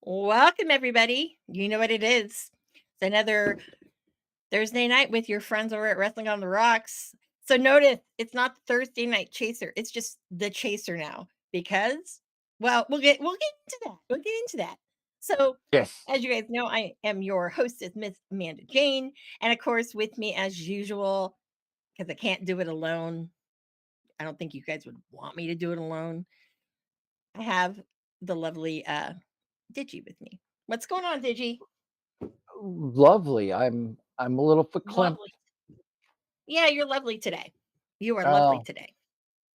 Welcome, everybody. You know what it is. It's another Thursday night with your friends over at Wrestling on the Rocks. So notice it's not the Thursday night chaser. It's just the chaser now because, well, we'll get into that. We'll get into that. So, Yes. as you guys know, I am your hostess, Miss Amanda Jane, and of course, with me as usual, because I can't do it alone. I don't think you guys would want me to do it alone. I have the lovely Digi with me. What's going on, Digi? Lovely. I'm a little verklempt. Lovely. Yeah, you're lovely today. You are lovely Oh, today.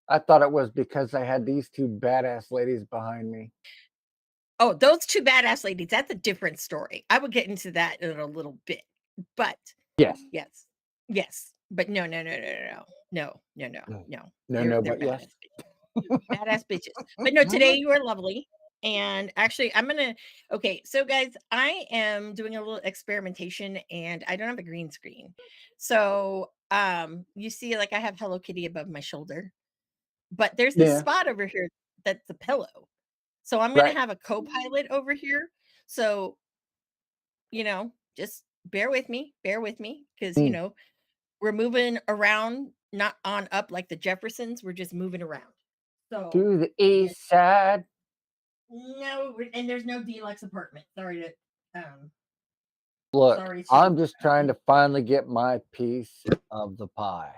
I thought it was because I had these 2 badass ladies behind me. Oh, those 2 badass ladies, that's a different story. I will get into that in a little bit. But Yes. yes. Yes. But no, no, no, no, no, no. No, no, no, No, no. no, They're no, they're but yes. badass bitches. Badass bitches. But no, today you are lovely. And actually, I'm gonna okay, so guys, I am doing a little experimentation and I don't have a green screen. So you see, like I have Hello Kitty above my shoulder, but there's this Yeah, spot over here that's a pillow. So I'm gonna right. have a co-pilot over here. So, just bear with me, because Mm. we're moving around, not on up like the Jeffersons, we're just moving around. So To the yeah, east side. no, and there's no deluxe apartment. Look, Sorry to I'm just trying to finally get my piece of the pie.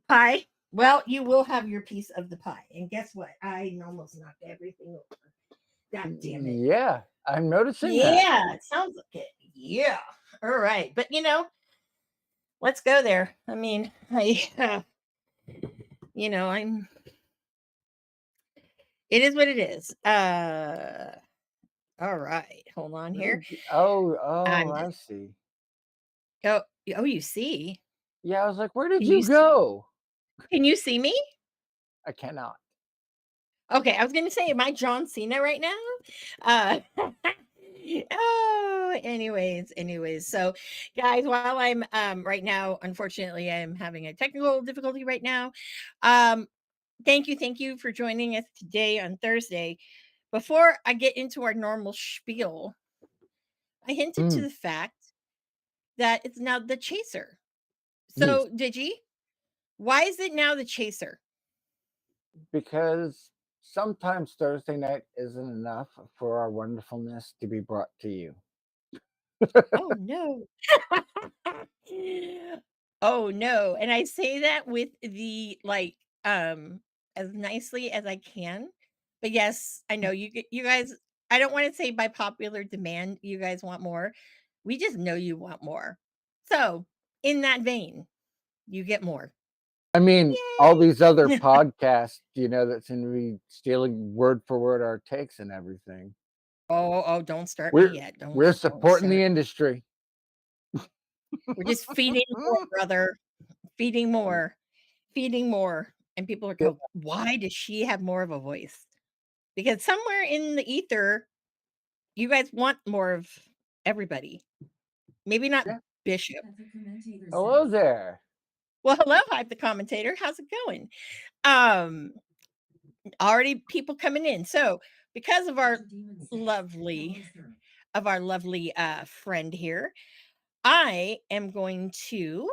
pie. Well, you will have your piece of the pie. And guess what? I almost knocked everything over. God damn it. Yeah, I'm noticing that. Yeah, it sounds like it. Yeah. All right. But let's go there. I mean, I'm it is what it is. All right. Hold on Where here. did you oh, I'm I just see. oh, you see. Yeah, I was like, "Where did Can you you see go?" can you see me? I cannot. Okay, I was gonna say, am I John Cena right now? Uh oh, anyways. So guys, while I'm right now, unfortunately, I'm having a technical difficulty right now. Um, thank you for joining us today on Thursday. Before I get into our normal spiel, I hinted to Mm, the fact that it's now the chaser. yes, So, Digi, why is it now the chaser? because sometimes Thursday night isn't enough for our wonderfulness to be brought to you. Oh no. Oh no. And I say that with the as nicely as I can. But yes, I know you guys, I don't want to say by popular demand you guys want more. We just know you want more. So, in that vein, you get more. I mean, all Yay! these other podcasts, that seem to be stealing word for word our takes and everything. Oh, don't start me We're yet. Don't we're don't supporting the start. industry. We're just feeding more, brother. Feeding more. Feeding more. And people are Yeah, go, "Why does she have more of a voice?" Because somewhere in the ether, you guys want more of everybody. Maybe not yeah. Bishop. Hello there. Well, hello, Hype the commentator. How's it going? Um, already people coming in. So, because of lovely our lovely friend here, I am going to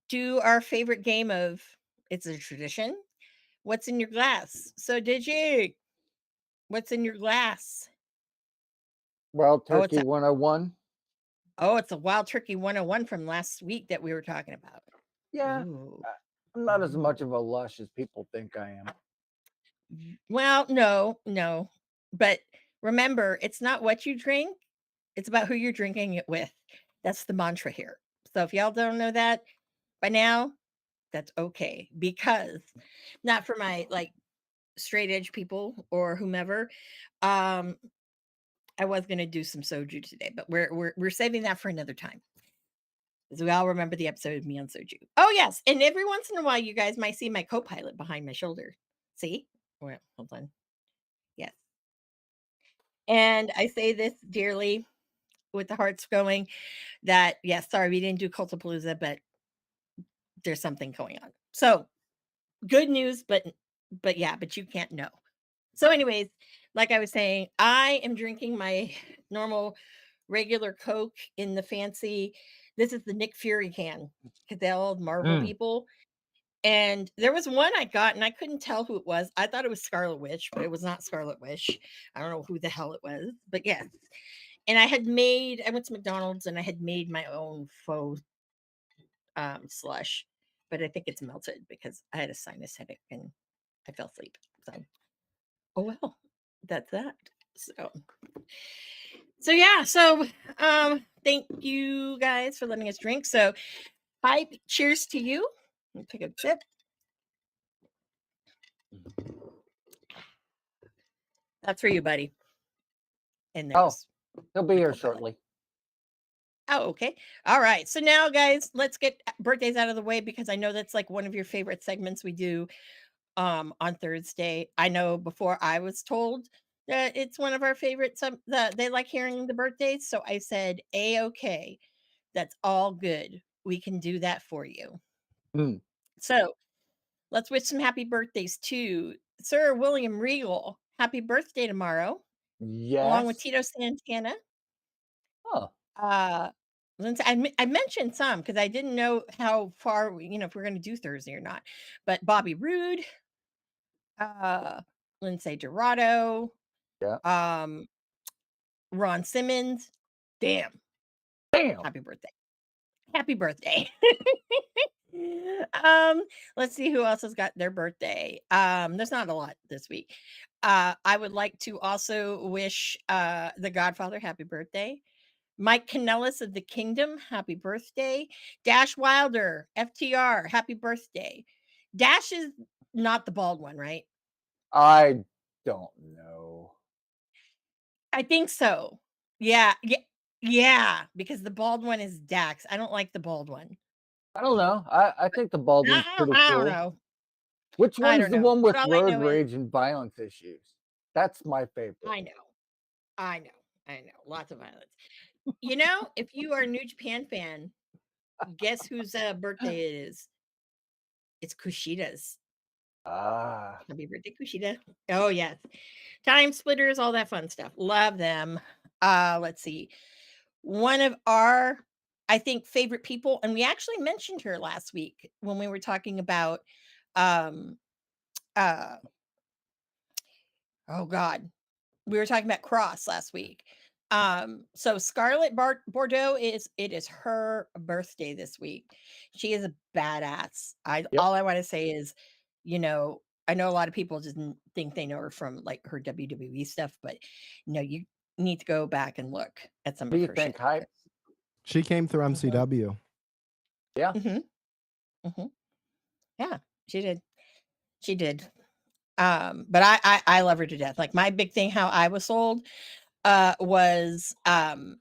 do our favorite game of it's a tradition. What's in your glass? So, Digi, what's in your glass? Wild Oh, it's Turkey 101. a wild turkey 101 from last week that we were talking about. Yeah, Ooh. uh, I'm not as much of a lush as people think I am. Well, no, no. But remember, it's not what you drink, it's about who you're drinking it with. That's the mantra here. So if y'all don't know that by now, that's okay because not for my like straight edge people or whomever. Um I was going to do some soju today, but we're saving that for another time. As we all remember the episode of me on soju. Oh yes, and every once in a while you guys might see my co-pilot behind my shoulder. See? Well, hold on. Yes. And I say this dearly with the hearts going that, yes, sorry, we didn't do Cultapalooza, but there's something going on. So good news, but yeah, but you can't know. So, anyways, like I was saying, I am drinking my normal regular Coke in the fancy. This is the Nick Fury can because they're all Marvel Mm. people. And there was one I got and I couldn't tell who it was. I thought it was Scarlet Witch, but it was not Scarlet Witch. I don't know who the hell it was, but yes. And I went to McDonald's and I had made my own faux slush, but I think it's melted because I had a sinus headache and I fell asleep. So, oh well, that's that. So, yeah, thank you guys for letting us drink. So, Hype, cheers to you. Let me take a sip. That's for you, buddy. And Oh, there's he'll be my here co-pilot. shortly. Oh, okay. All right. So now, guys, let's get birthdays out of the way because I know that's like one of your favorite segments we do on Thursday. I know before I was told that it's one of our favorites that they like hearing the birthdays. So I said, A-okay. That's all good. We can do that for you. Mm. So let's wish some happy birthdays to Sir William Regal. Happy birthday tomorrow, along with Yes. Tito Santana. Oh, Uh, Lindsay, I mentioned some because I didn't know how far if we're going to do Thursday or not. But Bobby Roode, uh, Lindsay Dorado, yeah. um, Ron Simmons. Damn, Damn. happy birthday! Happy birthday! um, let's see who else has got their birthday. There's not a lot this week. I would like to also wish the Godfather happy birthday. Mike Kanellis of the Kingdom, happy birthday. Dash Wilder, FTR, happy birthday. Dash is not the bald one, right? I don't know. I think so. Yeah, yeah, because the bald one is Dax. I don't like the bald one. I don't know. I think the bald one's pretty I don't cool. know. Which I one's don't the know. one But with all I road know is rage and violence issues? That's my favorite. I know. I know. I know. Lots of violence. If you are a New Japan fan, guess whose birthday it is? It's Kushida's. Ah, Happy birthday, Kushida. Oh, yes. Time splitters, all that fun stuff. Love them. Let's see. One of our, I think, favorite people, and we actually mentioned her last week when we were talking about um uh oh god. We were talking about Cross last week. So Scarlett Bordeaux is her birthday this week. She is a badass. I yep. all I want to say is, I know a lot of people just think they know her from like her WWE stuff, but no, you need to go back and look at some What do of you her think, shit. Hype? She came through Mhm. MCW. Yeah. Yeah, she did. She did. But I love her to death. Like my big thing, how I was sold, was I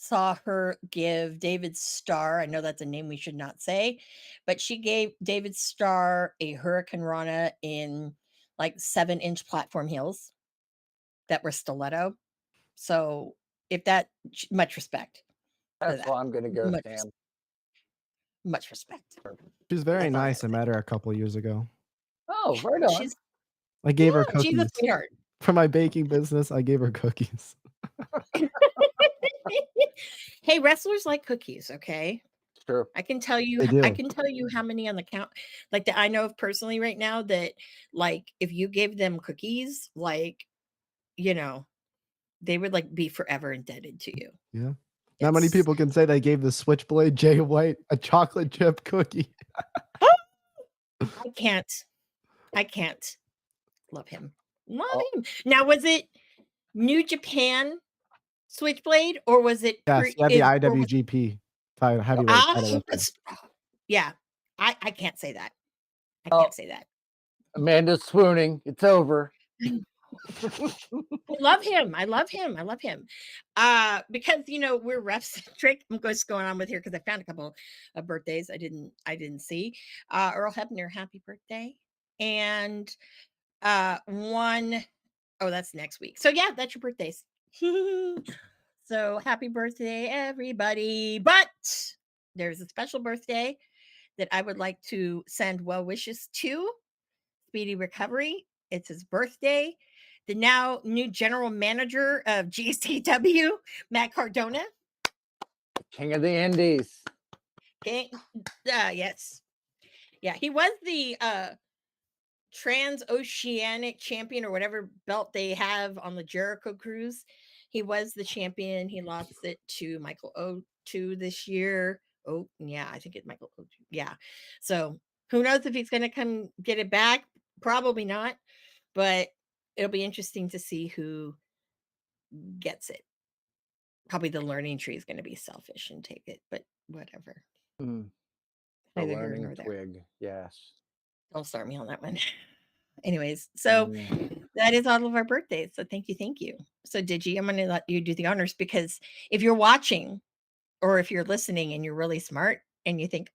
saw her give David Starr, I know that's a name we should not say, but she gave David Starr a Hurricane Rana in like 7-inch platform heels that were stiletto. So if that, much respect for That's that. why I'm gonna go Much, Sam. much respect. She's very That's all I nice. I gotta say. met her a couple years ago. Oh, right on. She's I gave her she's a cookies. sweetheart. For my baking business, I gave her cookies. Hey, wrestlers like cookies, okay? It's true. I can tell you They I do. can tell you how many on the count, like, that I know of personally right now that, like, if you gave them cookies, like, you know, they would, like, be forever indebted to you. Yeah. Not many It's people can say they gave the Switchblade Jay White a chocolate chip cookie. I can't. I can't. Love him. Love Oh. him. Now, was it New Japan Switchblade, or was it Yes, he had the or was IWGP title, heavyweight title with him. yeah. I can't say that. I Oh. can't say that. Amanda's swooning. It's over. I love him. I love him. I love him. Because we're ref centric. I'm just going on with here because I found a couple of birthdays I didn't see. Earl Hebner, happy birthday. And one, oh, that's next week. So yeah, that's your birthdays. So happy birthday, everybody. But there's a special birthday that I would like to send well wishes to. Speedy recovery. It's his birthday. The now new general manager of GCW, Matt Cardona. King of the Indies. Okay. Yes. Yeah, he was the transoceanic champion or whatever belt they have on the Jericho cruise. He was the champion. He lost it to Michael O2 this year. Oh, yeah, I think it's Michael O2. Yeah. So who knows if he's going to come get it back? Probably not. But it'll be interesting to see who gets it. Probably the learning tree is going to be selfish and take it, but whatever. The Neither here learning nor there. twig. Yes. Don't start me on that one. Anyways, so that is all of our birthdays. So thank you. So Digi, I'm going to let you do the honors because if you're watching or if you're listening and you're really smart and you think,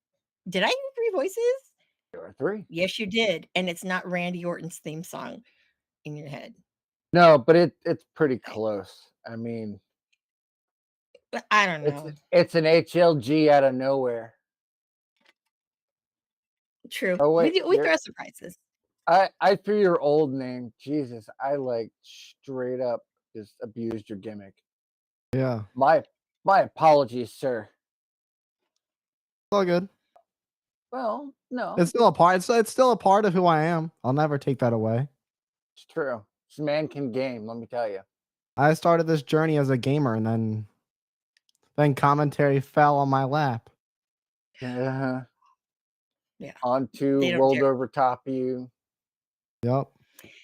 did I hear 3 voices? There are 3. Yes, you did. And it's not Randy Orton's theme song in your head. No, but it's pretty close. I mean, But I don't know. it's an HLG out of nowhere. True. Oh, wait, We throw surprises. I threw your old name. Jesus, I like straight up just abused your gimmick. Yeah. My apologies, sir. It's all good. Well, no. It's still a part. It's still a part of who I am. I'll never take that away. It's true. This man can game, let me tell you. I started this journey as a gamer and then commentary fell on my lap. Yeah. They don't Rolled dare. over top of you. Yep.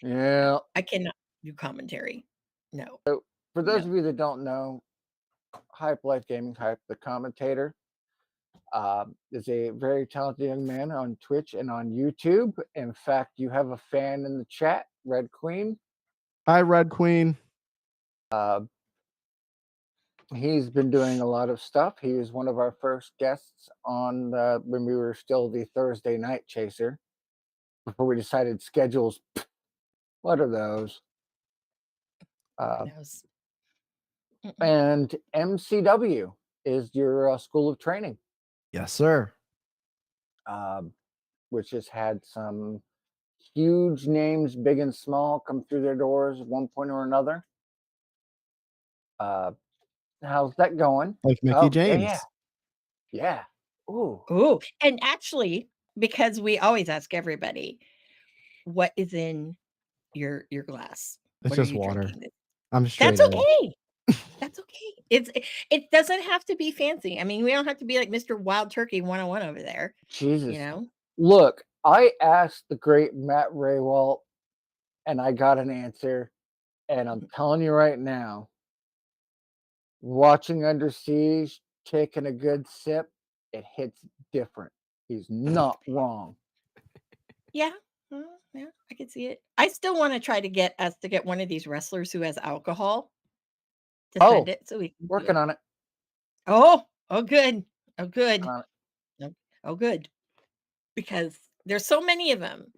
Yeah. I cannot do commentary. No. For those of you that don't know, Hype Life Gaming Hype, the commentator, is a very talented young man on Twitch and on YouTube. In fact, you have a fan in the chat, Red Queen. Hi, Red Queen. He's been doing a lot of stuff. He was one of our first guests on when we were still the Thursday Night Chaser before we decided schedules. What are those? And MCW is your school of training. Yes, sir. Which has had some huge names, big and small, come through their doors at one point or another. How's that going? Like Mickey James. Yeah. Ooh. And actually, because we always ask everybody, what is in your glass? It's What just are you water. drinking? I'm straight. That's okay. That's okay. It doesn't have to be fancy. I mean, we don't have to be like Mr. Wild Turkey 101 over there. Jesus. You know? Look, I asked the great Matt Raywalt and I got an answer. And I'm telling you right now, watching Under Siege, taking a good sip, it hits different. He's not wrong. Yeah. Yeah, I can see it. I still want to try to get us to get one of these wrestlers who has alcohol to send Oh, it so we can do working it. on it. Oh, good. Oh, Working good. on it. Oh, oh, good. Because there's so many of them,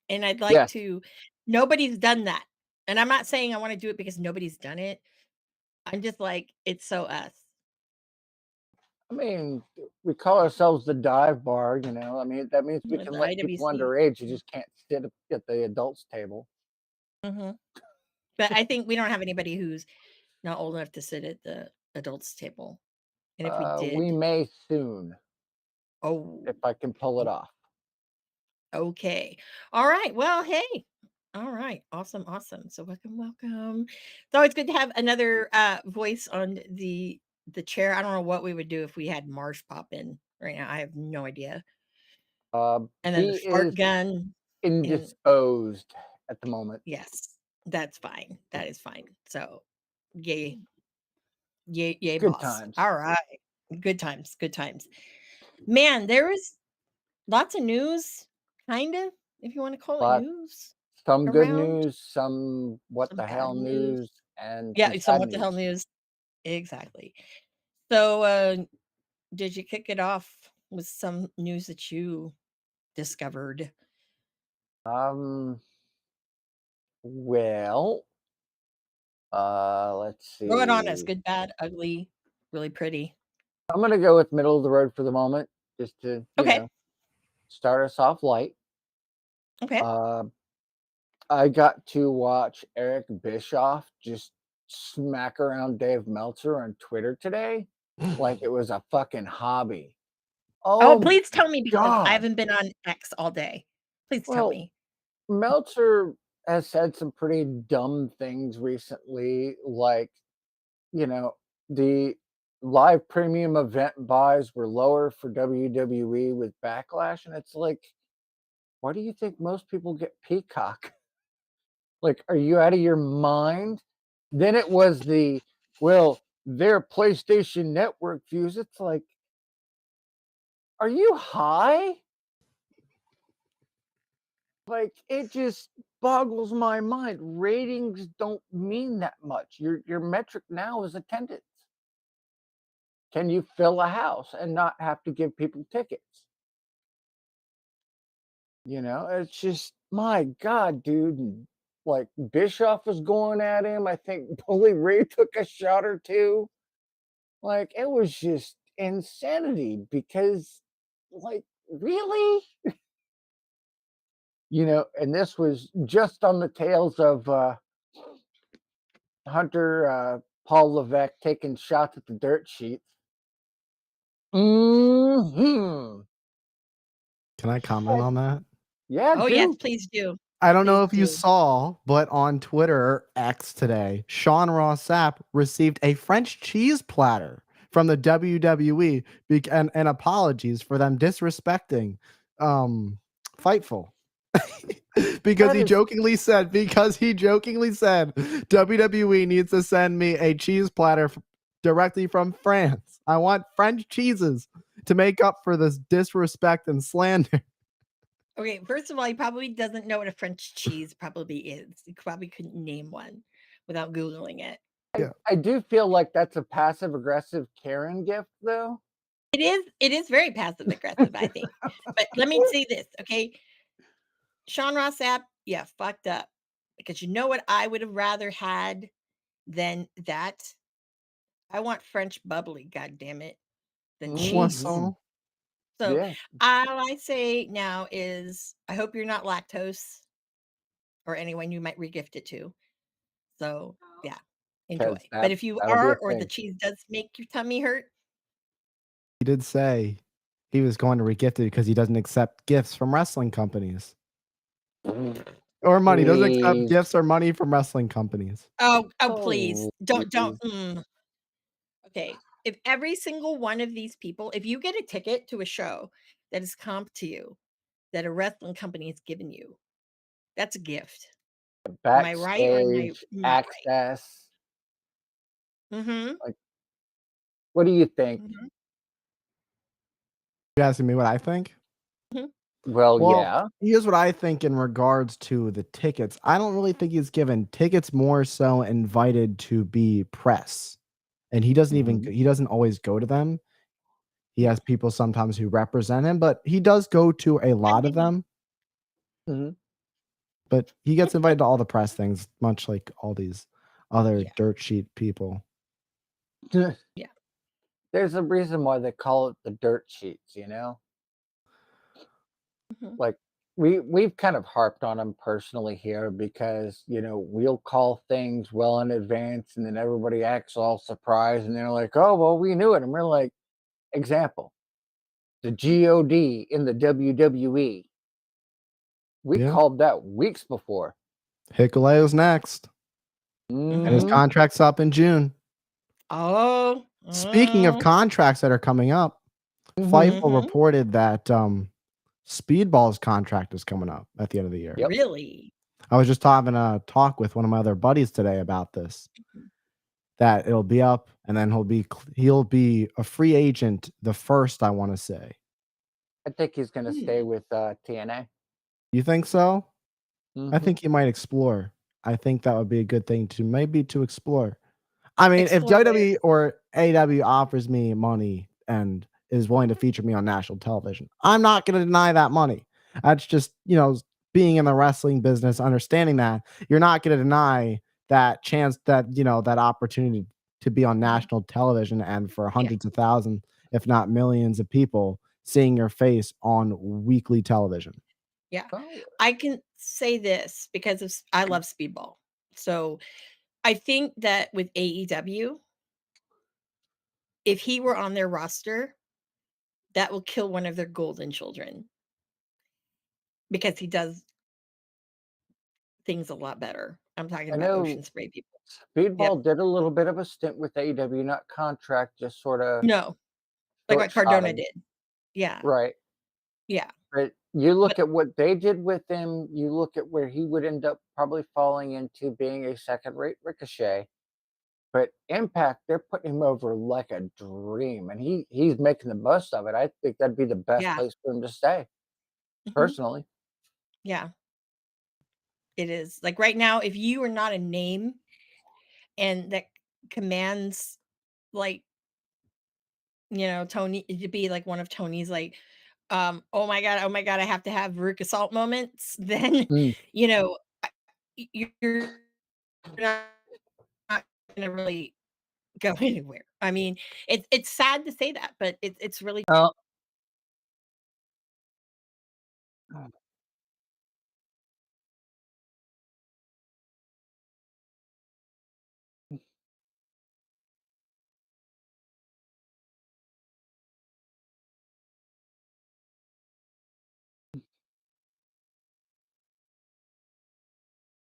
and I'd like Yes. to. Nobody's done that, and I'm not saying I want to do it because nobody's done it. I'm just like it's so us. I mean, we call ourselves the dive bar, you know. I mean, that means we The can let people IWC. underage. You just can't sit at the adults table. Hmm. But I think we don't have anybody who's not old enough to sit at the adults table, and if we We did, may soon oh, if I can pull it off. okay. All right. Well, hey. All right. Awesome. Awesome. So welcome, welcome. It's always good to have another voice on the chair. I don't know what we would do if we had Marsh pop in right now. I have no idea. Uh, And then he the is fart gun and indisposed at the moment. yes, that's fine. That is fine. So yay, yay, yay, Good boss. times. All right. Good times, good times. Man, there was lots of news, kind of, if you want to call it But news some good around. news, some what Some the bad hell news. news, and some Yeah, some sad what the hell news. news. Exactly. So, did you kick it off with some news that you discovered? Um, well, let's Throw it on us. see. Good, bad, ugly, really pretty. I'm gonna go with middle of the road for the moment, just to Okay. start us off light. Okay. Uh, I got to watch Eric Bischoff just smack around Dave Meltzer on Twitter today like it was a fucking hobby. Oh, Oh please tell me because I God. haven't been on X all day. Please tell Well, me. Meltzer has said some pretty dumb things recently, like, you know, the live premium event buys were lower for WWE with Backlash. And it's like, why do you think most people get Peacock? Like, are you out of your mind? Then it was well, their PlayStation Network views. It's like, are you high? Like, it just boggles my mind. Ratings don't mean that much. Your metric now is attendance. Can you fill a house and not have to give people tickets? It's just my God, dude. And, like, Bischoff was going at him. I think Bully Ray took a shot or two. Like, it was just insanity because, like, really? And this was just on the tails of Hunter Paul Levesque taking shots at the dirt sheets. Hmm. Can I comment on that? Yeah, Oh, yes, dude. please do. I don't know Please if you do. saw, but on Twitter X today, Sean Ross Sapp received a French cheese platter from the WWE and apologies for them disrespecting Fightful. because That he is jokingly said WWE needs to send me a cheese platter directly from France. I want French cheeses to make up for this disrespect and slander. Okay, first of all, he probably doesn't know what a French cheese probably is. He probably couldn't name one without Googling it. I do feel like that's a passive aggressive Karen gift though. It is very passive aggressive, I think. But let me say this, okay? Sean Ross Sapp, yeah, fucked up. Because you know what I would have rather had than that? I want French bubbly, god damn it, than cheese. Mhm. Croissant. So Yeah. all I say now is I hope you're not lactose or anyone you might regift it to. So yeah, enjoy. 'Cause But if you that'll be a are or the thing. cheese does make your tummy hurt, He did say he was going to regift it because he doesn't accept gifts from wrestling companies or money. He doesn't accept Please. gifts or money from wrestling companies. oh please. Don't Please. Okay. If every single one of these people, if you get a ticket to a show that is comp to you that a wrestling company has given you, that's a gift. Am I right or am I Backstage not right? access. Mhm. Like, What do you think? Mhm, You asking me what I think? mhm. Well, Well, yeah. here's what I think in regards to the tickets. I don't really think he's given tickets, more so invited to be press. And he doesn't even Mhm. he doesn't always go to them. He Yeah. has people sometimes who represent him, but he does go to a I lot of mean, them. Mhm. But he gets invited to all the press things, much like all these other yeah, dirt sheet people. yeah. There's a reason why they call it the dirt sheets, you know? Mhm, Like, we've kind of harped on them personally here because, we'll call things well in advance and then everybody acts all surprised and they're like, "Oh, well, we knew it." And we're like, example, the GOD in the WWE. We Yeah. called that weeks before. Hikuleo's next, and his mhm. Mhm. contract's up in June. Oh, Speaking of oh, contracts that are coming up, Mhm. Fightful mhm. reported that, Speedball's contract is coming up at the end of the year. Yep. Really? I was just having a talk with one of my other buddies today about this, Mhm. that it'll be up and then he'll be a free agent the first, I wanna say. I think he's gonna stay Hmm. with, TNA. You think so? I Mhm. think he might explore. I think that would be a good thing to maybe to explore. I mean, if Explore where? WWE or AEW offers me money and is willing to feature me on national television, I'm not gonna deny that money. That's just, being in the wrestling business, understanding that you're not gonna deny that chance, that opportunity to be on Mhm. national television and for Yeah, hundreds of thousands, if not millions of people seeing your face on weekly television. yeah. Oh, I can say this because I love Speedball. So I think that with AEW, if he were on their roster, that will kill one of their golden children because he does things a lot better. I'm talking I about know Ocean Spray people. Yep. Speedball did a little bit of a stint with AEW, not contract, just sorta No, like what Cardona short-shotted. did. Yeah, Right. yeah. But you But look at what they did with him, you look at where he would end up probably falling into being a second-rate Ricochet. But Impact, they're putting him over like a dream, and he's making the most of it. I think that'd be the best yeah, place for him to stay, mhm, personally. yeah, it is. Like right now, if you are not a name and that commands like, Tony to be like one of Tony's like, oh my god, I have to have Rook assault moments, then Mm. you know, I- you're not gonna really go anywhere. I mean, it's sad to say that, but it's really Oh,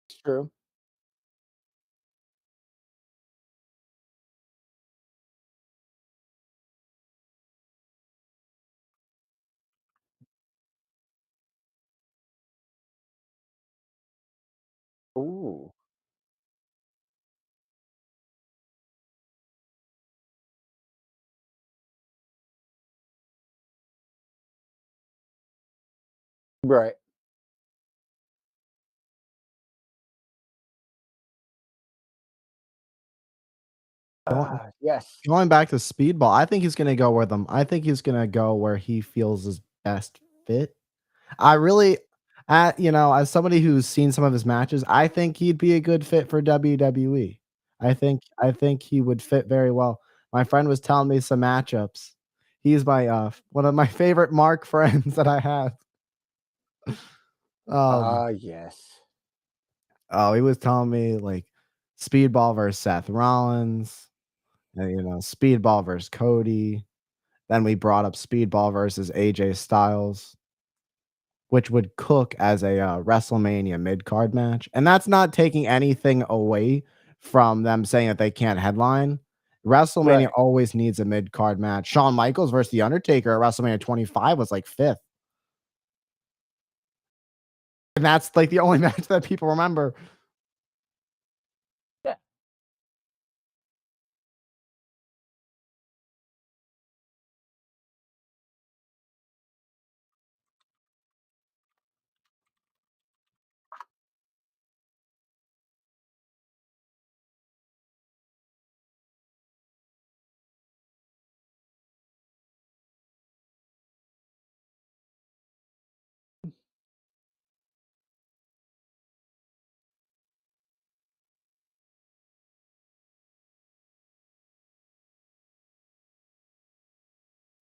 it's true. Ooh, right. Going Yes. going back to Speedball, I think he's gonna go where I think he's gonna go where he feels his best fit. I really, as somebody who's seen some of his matches, I think he'd be a good fit for WWE. I think he would fit very well. My friend was telling me some matchups. He's my one of my favorite Mark friends that I have. Um, Yes. oh, he was telling me like Speedball versus Seth Rollins, and Speedball versus Cody. Then we brought up Speedball versus AJ Styles, which would cook as a, WrestleMania mid-card match, and that's not taking anything away from them saying that they can't headline. WrestleMania Right. always needs a mid-card match. Shawn Michaels versus The Undertaker at WrestleMania 25 was, like, 5th, and that's, like, the only match that people remember. Yeah.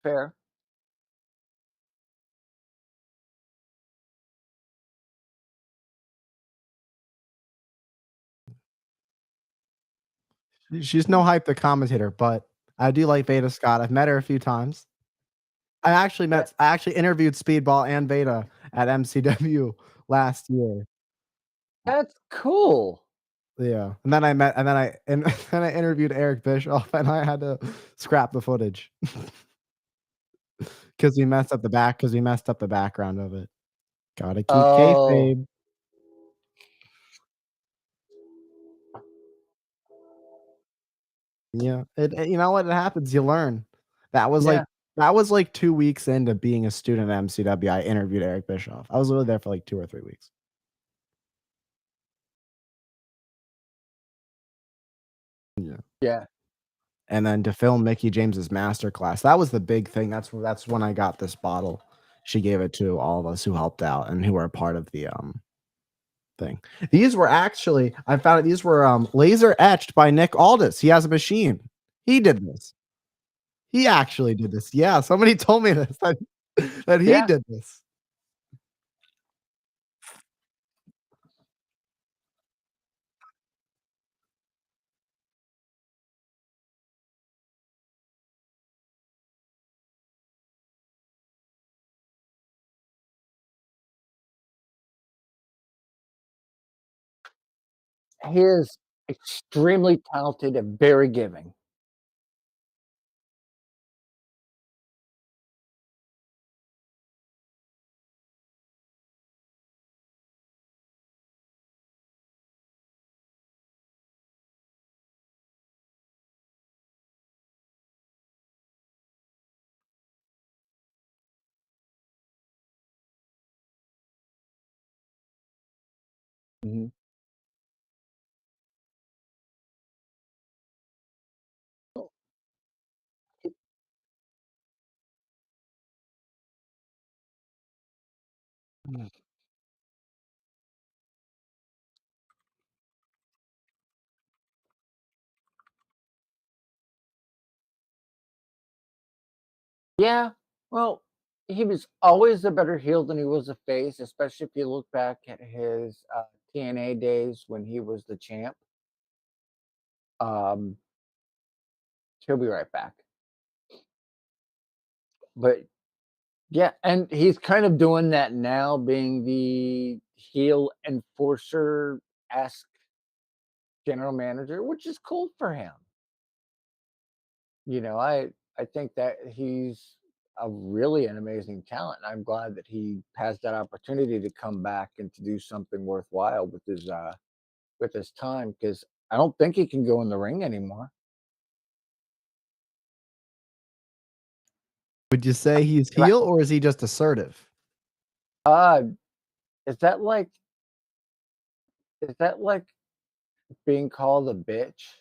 Fair. She's no hype the commentator, but I do like Veda Scott. I've met her a few times. Yeah, I actually interviewed Speedball and Veda at MCW last year. that's cool. Yeah, and then and then I interviewed Eric Bischoff, and I had to scrap the footage because we messed up the background of it. Gotta keep Oh, kayfabe. Yeah, you know what? It happens, you learn. That was yeah. like that was like 2 weeks into being a student at MCW, I interviewed Eric Bischoff. I was literally there for like 2 or 3 weeks. Yeah. Yeah. And then to film Mickey James's masterclass, that was the big thing. That's when I got this bottle. She gave it to all of us who helped out and who were a part of the, thing. These were actually I found out these were, laser etched by Nick Aldis. He has a machine. He did this. He actually did this. Yeah, somebody told me this, that he Yeah. did this. He is extremely talented and very giving. Mhm. Mm. Yeah, well, he was always a better heel than he was a face, especially if you look back at his, TNA days when he was the champ. Um, he'll be right back. But yeah, and he's kind of doing that now, being the heel enforcer-esque general manager, which is cool for him. You know, I think that he's a really an amazing talent. And I'm glad that he has that opportunity to come back and to do something worthwhile with his time because I don't think he can go in the ring anymore. Would you say he's Right. heel or is he just assertive? Uh, is that like being called a bitch?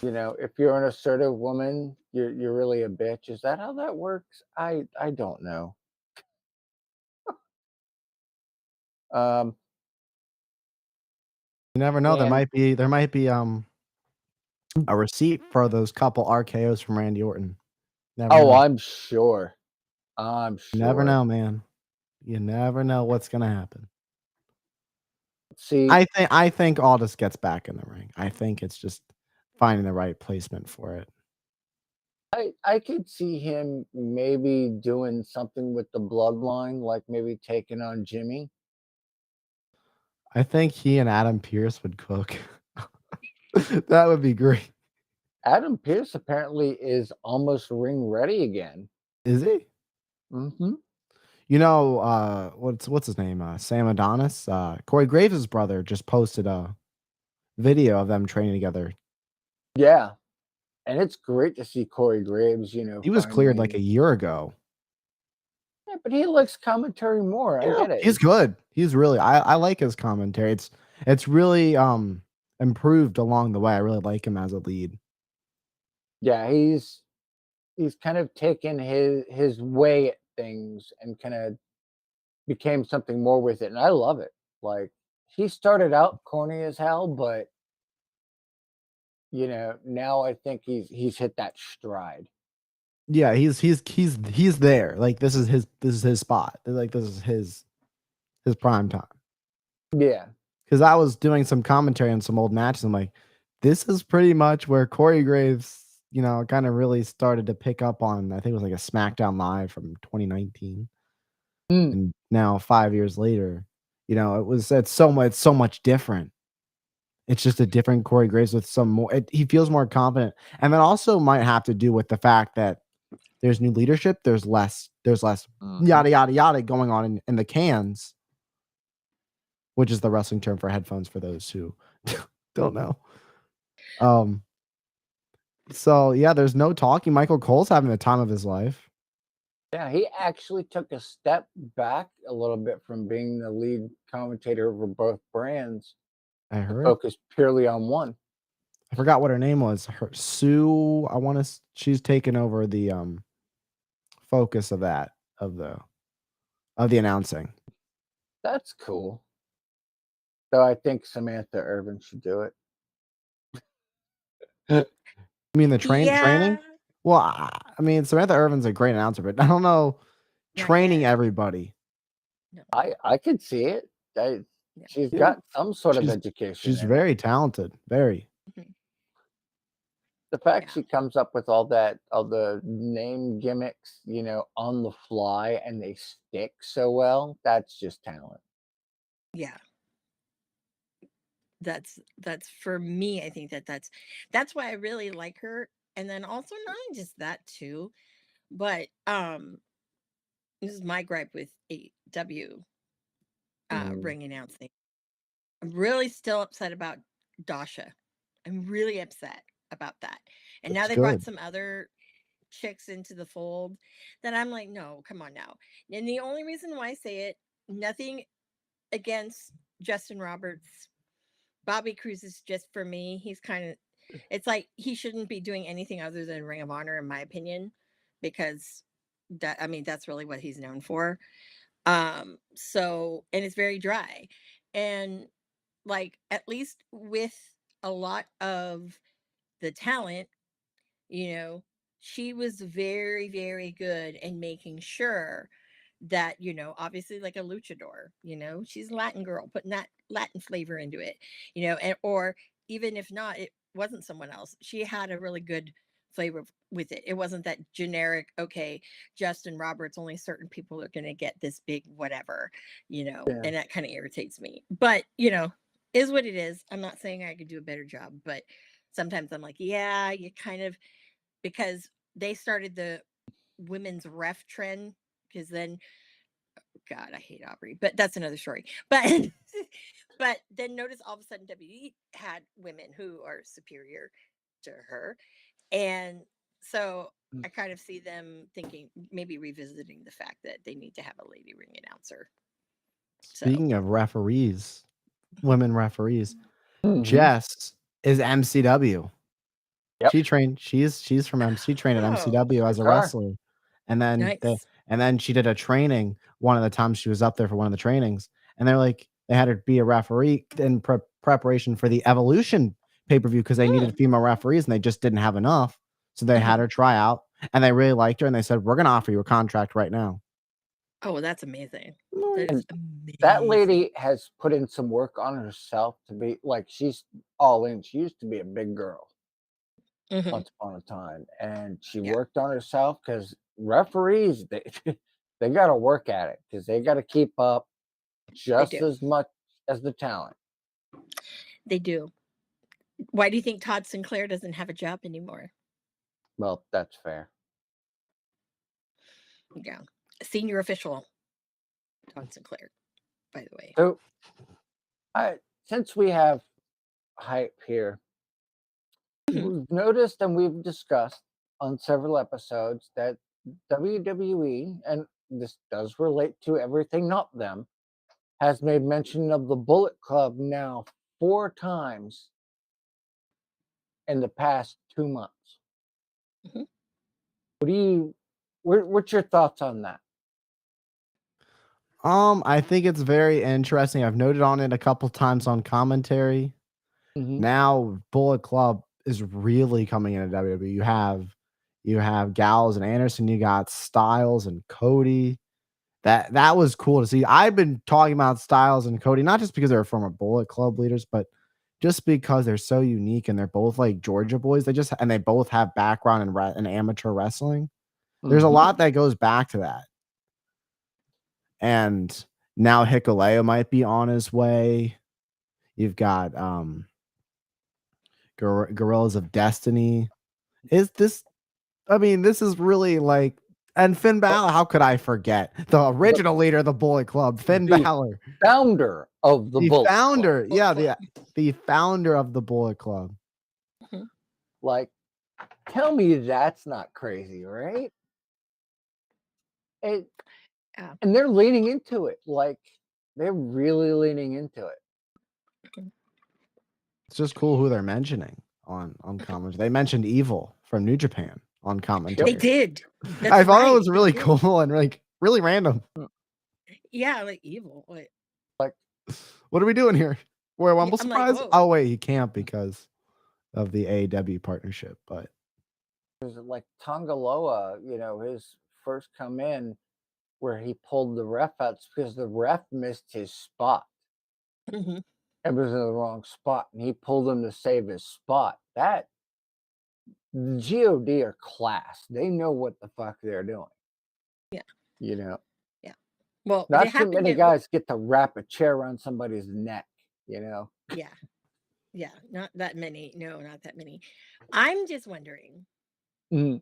You know, if you're an assertive woman, you're really a bitch. Is that how that works? I don't know. Um, You never know, and there might be, a receipt for those couple RKOs from Randy Orton. Never oh, know. I'm sure. I'm Never sure. know, man. You never know what's gonna happen. See, I think Aldis gets back in the ring. I think it's just finding the right placement for it. I could see him maybe doing something with the bloodline, like maybe taking on Jimmy. I think he and Adam Pearce would cook. That would be great. Adam Pearce apparently is almost ring ready again. Is he? Hmm. You know, what's his name? Sam Adonis? Corey Graves' brother just posted a video of them training together. Yeah, and it's great to see Corey Graves, He was cleared like finally. a year ago. Yeah, but he likes commentary more. I Yeah, get it. he's good. He's really I like his commentary. It's really improved along the way. I really like him as a lead. Yeah, he's kind of taken his way at things and kind of became something more with it, and I love it. Like he started out corny as hell, but now I think he's hit that stride. Yeah, he's there. Like this is his spot. Like this is his prime time. Yeah. Because I was doing some commentary on some old matches. I'm like, this is pretty much where Corey Graves, kind of really started to pick up on. I think it was like a SmackDown Live from 2019, Mm. and now 5 years later, it's so much different. It's just a different Corey Graves with some more. He feels more confident, and that also might have to do with the fact that there's new leadership. There's less Mhm. yada yada yada going on in the cans, which is the wrestling term for headphones for those who don't know. So yeah, there's no talking. Michael Cole's having the time of his life. Yeah, he actually took a step back a little bit from being the lead commentator over both brands I to heard. focus purely on one. I forgot what her name was. Sue. She's taken over the focus of the announcing. That's cool. So I think Samantha Irvin should do it. You mean the training? Yeah. Well, I mean Samantha Irvin's a great announcer, but I don't know Not training yet. everybody. No. I could see it. Yeah. She's Yeah. got some sort of She's education. she's in it. very talented. Very. Mhm. The fact Yeah. she comes up with all the name gimmicks, on the fly, and they stick so well, that's just talent. Yeah. That's for me. I think that's why I really like her. And then also not just that too, but this is my gripe with AEW Mm. ring announcing. I'm really still upset about Dasha. I'm really upset about that. And now That's they brought good. some other chicks into the fold that I'm like, no, come on now. And the only reason why I say it, nothing against Justin Roberts. Bobby Cruz is just for me. He's kind of, it's like he shouldn't be doing anything other than Ring of Honor, in my opinion, because that's really what he's known for. So, and it's very dry. And like, at least with a lot of the talent, you know, she was very, very good in making sure that, obviously like a luchador, she's a Latin girl, putting that Latin flavor into it, or even if not, it wasn't someone else. She had a really good flavor with it. It wasn't that generic, okay, Justin Roberts, only certain people are going to get this big whatever, Yeah. and that kind of irritates me. But, is what it is. I'm not saying I could do a better job, but sometimes I'm like, yeah, you kind of, because they started the women's ref trend, because then, God, I hate Aubrey, but that's another story. But but then notice all of a sudden WWE had women who are superior to her. And so I kind of see them thinking, maybe revisiting the fact that they need to have a lady ring announcer. So Speaking of referees, women referees, Mhm. Jess is MCW. Yep. She trained. She's from MC. She trained at Oh, MCW as a sure. wrestler, and then nice. she did a training. One of the times she was up there for one of the trainings, and they're like they had her be a referee in preparation for the Evolution pay-per-view because they needed female referees and they just didn't have enough. So they had her try out, and they really liked her, and they said, "We're going to offer you a contract right now." Oh, that's amazing. Like, That is That amazing. lady has put in some work on herself to be like she's all in. She used to be a big girl Mhm. once upon a time, and she Yeah. worked on herself because referees they got to work at it because they got to keep up just do. as much as the talent. They do. Why do you think Todd Sinclair doesn't have a job anymore? Well, that's fair. Yeah. Senior official Todd Sinclair, by the way. So, since we have hype here, Mhm. we've noticed and we've discussed on several episodes that WWE, and this does relate to everything not them, has made mention of the Bullet Club now 4 times in the past 2 months. Mhm. What do you what's your thoughts on that? I think it's very interesting. I've noted on it a couple times on commentary. Mhm. Now Bullet Club is really coming into WWE. You have Gallows and Anderson, you got Styles and Cody. That was cool to see. I've been talking about Styles and Cody, not just because they're former Bullet Club leaders, but just because they're so unique and they're both like Georgia boys. They both have background in amateur wrestling. There's a Mhm. lot that goes back to that. And now Hikuleo might be on his way. You've got Gorillas of Destiny. Is this this is really like, and Finn Balor, how could I forget? The original leader of the Bullet Club, Finn The Balor. founder of the The Bullet Club. founder, yeah, Club. the founder of the Bullet Club. Like, tell me that's not crazy, right? And, Yeah. and they're leaning into it. Like, they're really leaning into it. It's just cool who they're mentioning on commentary. They mentioned Evil from New Japan on commentary. They did. I thought it right, was they really did. cool and like really random. Yeah, like Evil. Like, What are we doing here? Wait, I'm I'm like, surprised. whoa. Oh wait, he can't because of the AEW partnership. But There's like Tongaloa, his first come in where he pulled the ref out because the ref missed his spot. Mhm. It was in the wrong spot, and he pulled him to save his spot. The GOD are class. They know what the fuck they're doing. Yeah. Yeah. Well, Not they too happened many to. guys get to wrap a chair around somebody's neck. Yeah. Yeah. Not that many. No, not that many. I'm just wondering, Mhm.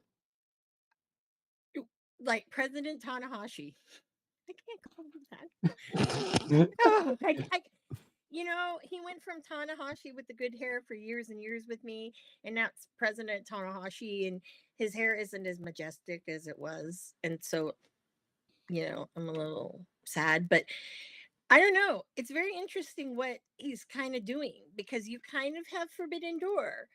like President Tanahashi. I can't call him that. Oh, he went from Tanahashi with the good hair for years and years with me, and now it's President Tanahashi, and his hair isn't as majestic as it was. And so, I'm a little sad, but I don't know. It's very interesting what he's kind of doing because you kind of have Forbidden Door,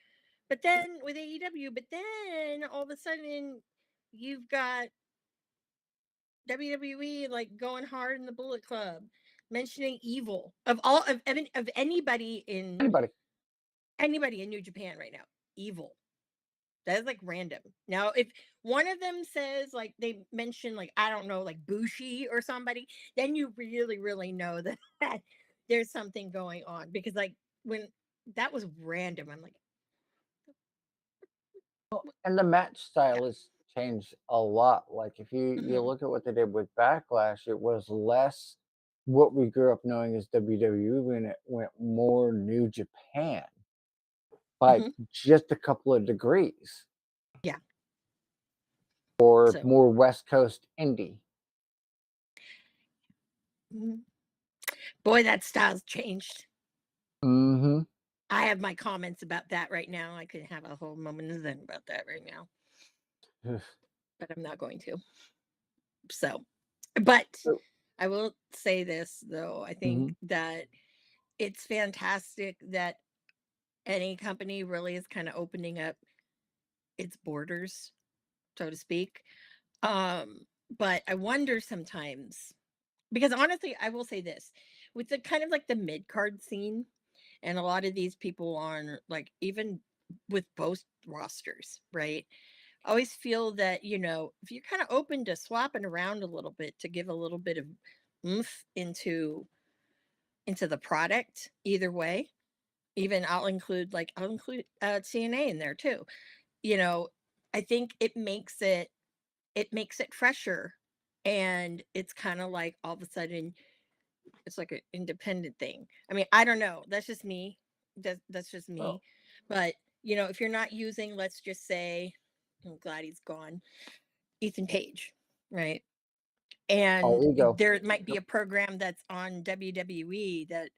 but then with AEW, but then all of a sudden you've got WWE like going hard in the Bullet Club, mentioning Evil of anybody in New Japan right now. Evil. That is like random. Now, if one of them says like they mention like I don't know like Bushi or somebody, then you really really know that there's something going on because like when that was random, I'm like, And the match style has changed a lot. Like if you Mhm. look at what they did with Backlash, it was less what we grew up knowing as WWE when it went more New Japan by just a couple of degrees. Yeah. Or So. more West Coast indie. Boy, that style's changed. Mm-hmm. I have my comments about that right now. I could have a whole moment of zen about that right now, but I'm not going to. So, but I will say this though. I think that it's fantastic that any company really is kind of opening up its borders, so to speak. But I wonder sometimes because honestly, I will say this with the kind of like the mid card scene and a lot of these people on like even with both rosters, right? I always feel that, if you're kind of open to swapping around a little bit to give a little bit of oomph into the product, either way, even I'll include TNA in there too. I think it makes it fresher, and it's kind of like all of a sudden it's like an independent thing. I mean, I don't know. That's just me. That's just me. Oh. But if you're not using, let's just say, I'm glad he's gone, Ethan Page, right? And there might be a program that's on WWE that,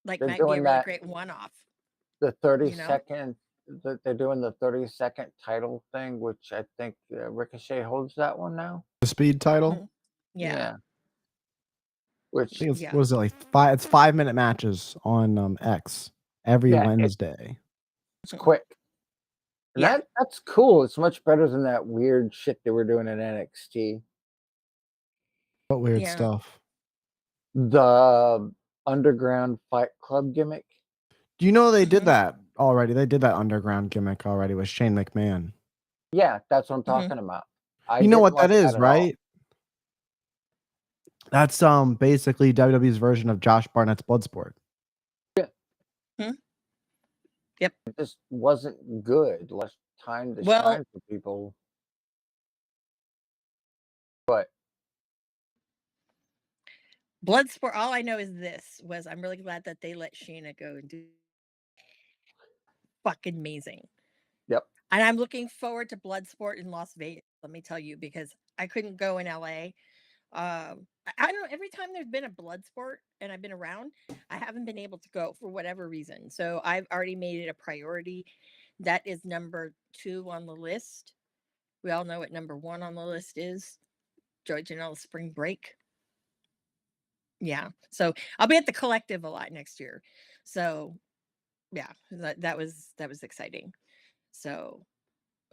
like They're might be a doing really that, great one-off. the 30-second, they're doing the 30-second title thing, which I think Ricochet holds that one now. The speed title? Yeah. Which I think it's, what is it, like it's 5-minute matches on X every Wednesday. It's quick. And that's cool. It's much better than that weird shit they were doing in NXT. What weird stuff? The underground Fight Club gimmick. Do you know they did that already. They did that underground gimmick already with Shane McMahon. Yeah, that's what I'm Mhm. talking about. I You know didn't what like that is, that at all. right? That's basically WWE's version of Josh Barnett's Bloodsport. Hmm? Yep. It just wasn't good. Less time to Well, shine for people. But Bloodsport, all I know is this was I'm really glad that they let Shayna go and do fucking amazing. yep. And I'm looking forward to Bloodsport in Las Vegas, let me tell you, because I couldn't go in LA. I don't know, every time there's been a Bloodsport and I've been around, I haven't been able to go for whatever reason. So I've already made it a priority. That is number 2 on the list. We all know what number 1 on the list is. Joy Janela's Spring Break. Yeah. So I'll be at the Collective a lot next year. So yeah, that was exciting. So